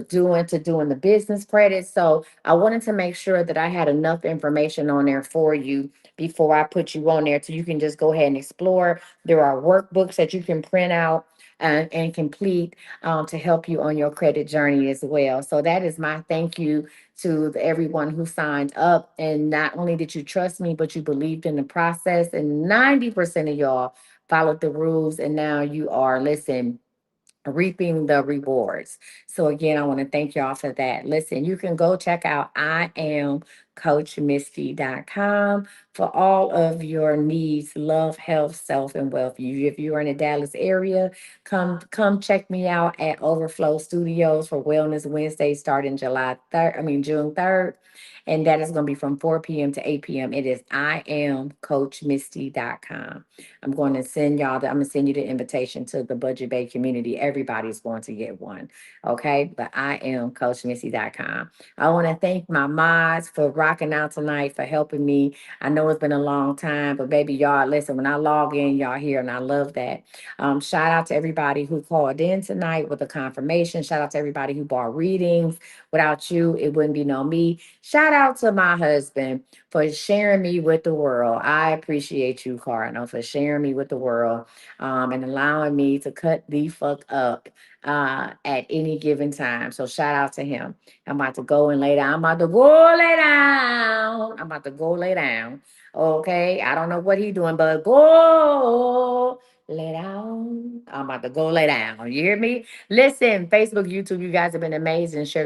doing the business credit. So I wanted to make sure that I had enough information on there for you before I put you on there, so you can just go ahead and explore. There are workbooks that you can print out and complete to help you on your credit journey as well. So that is my thank you to everyone who signed up. And not only did you trust me, but you believed in the process. And 90% of y'all followed the rules. And now you are, listen, reaping the rewards. So again, I want to thank y'all for that. Listen, you can go check out IamCoachMisty.com for all of your needs, love, health, self, and wealth. If you're in the Dallas area, come check me out at Overflow Studios for Wellness Wednesday starting June 3rd. And that is going to be from 4 p.m. to 8 p.m. It is IamCoachMisty.com. I'm gonna send you the invitation to the Budget Bay community. Everybody's going to get one. Okay. But I am CoachMissy.com. I want to thank my mods for rocking out tonight, for helping me. I know it's been a long time, but baby, y'all, listen, when I log in, y'all here, and I love that. Shout out to everybody who called in tonight with a confirmation. Shout out to everybody who bought readings. Without you, it wouldn't be no me. Shout out to my husband for sharing me with the world. I appreciate you, Cardinal, for sharing me with the world and allowing me to cut the fuck up at any given time. So shout out to him. I'm about to go and lay down. I'm about to go lay down. I'm about to go lay down. Okay. I don't know what he doing, but go lay down. I'm about to go lay down. You hear me? Listen, Facebook, YouTube, you guys have been amazing. Share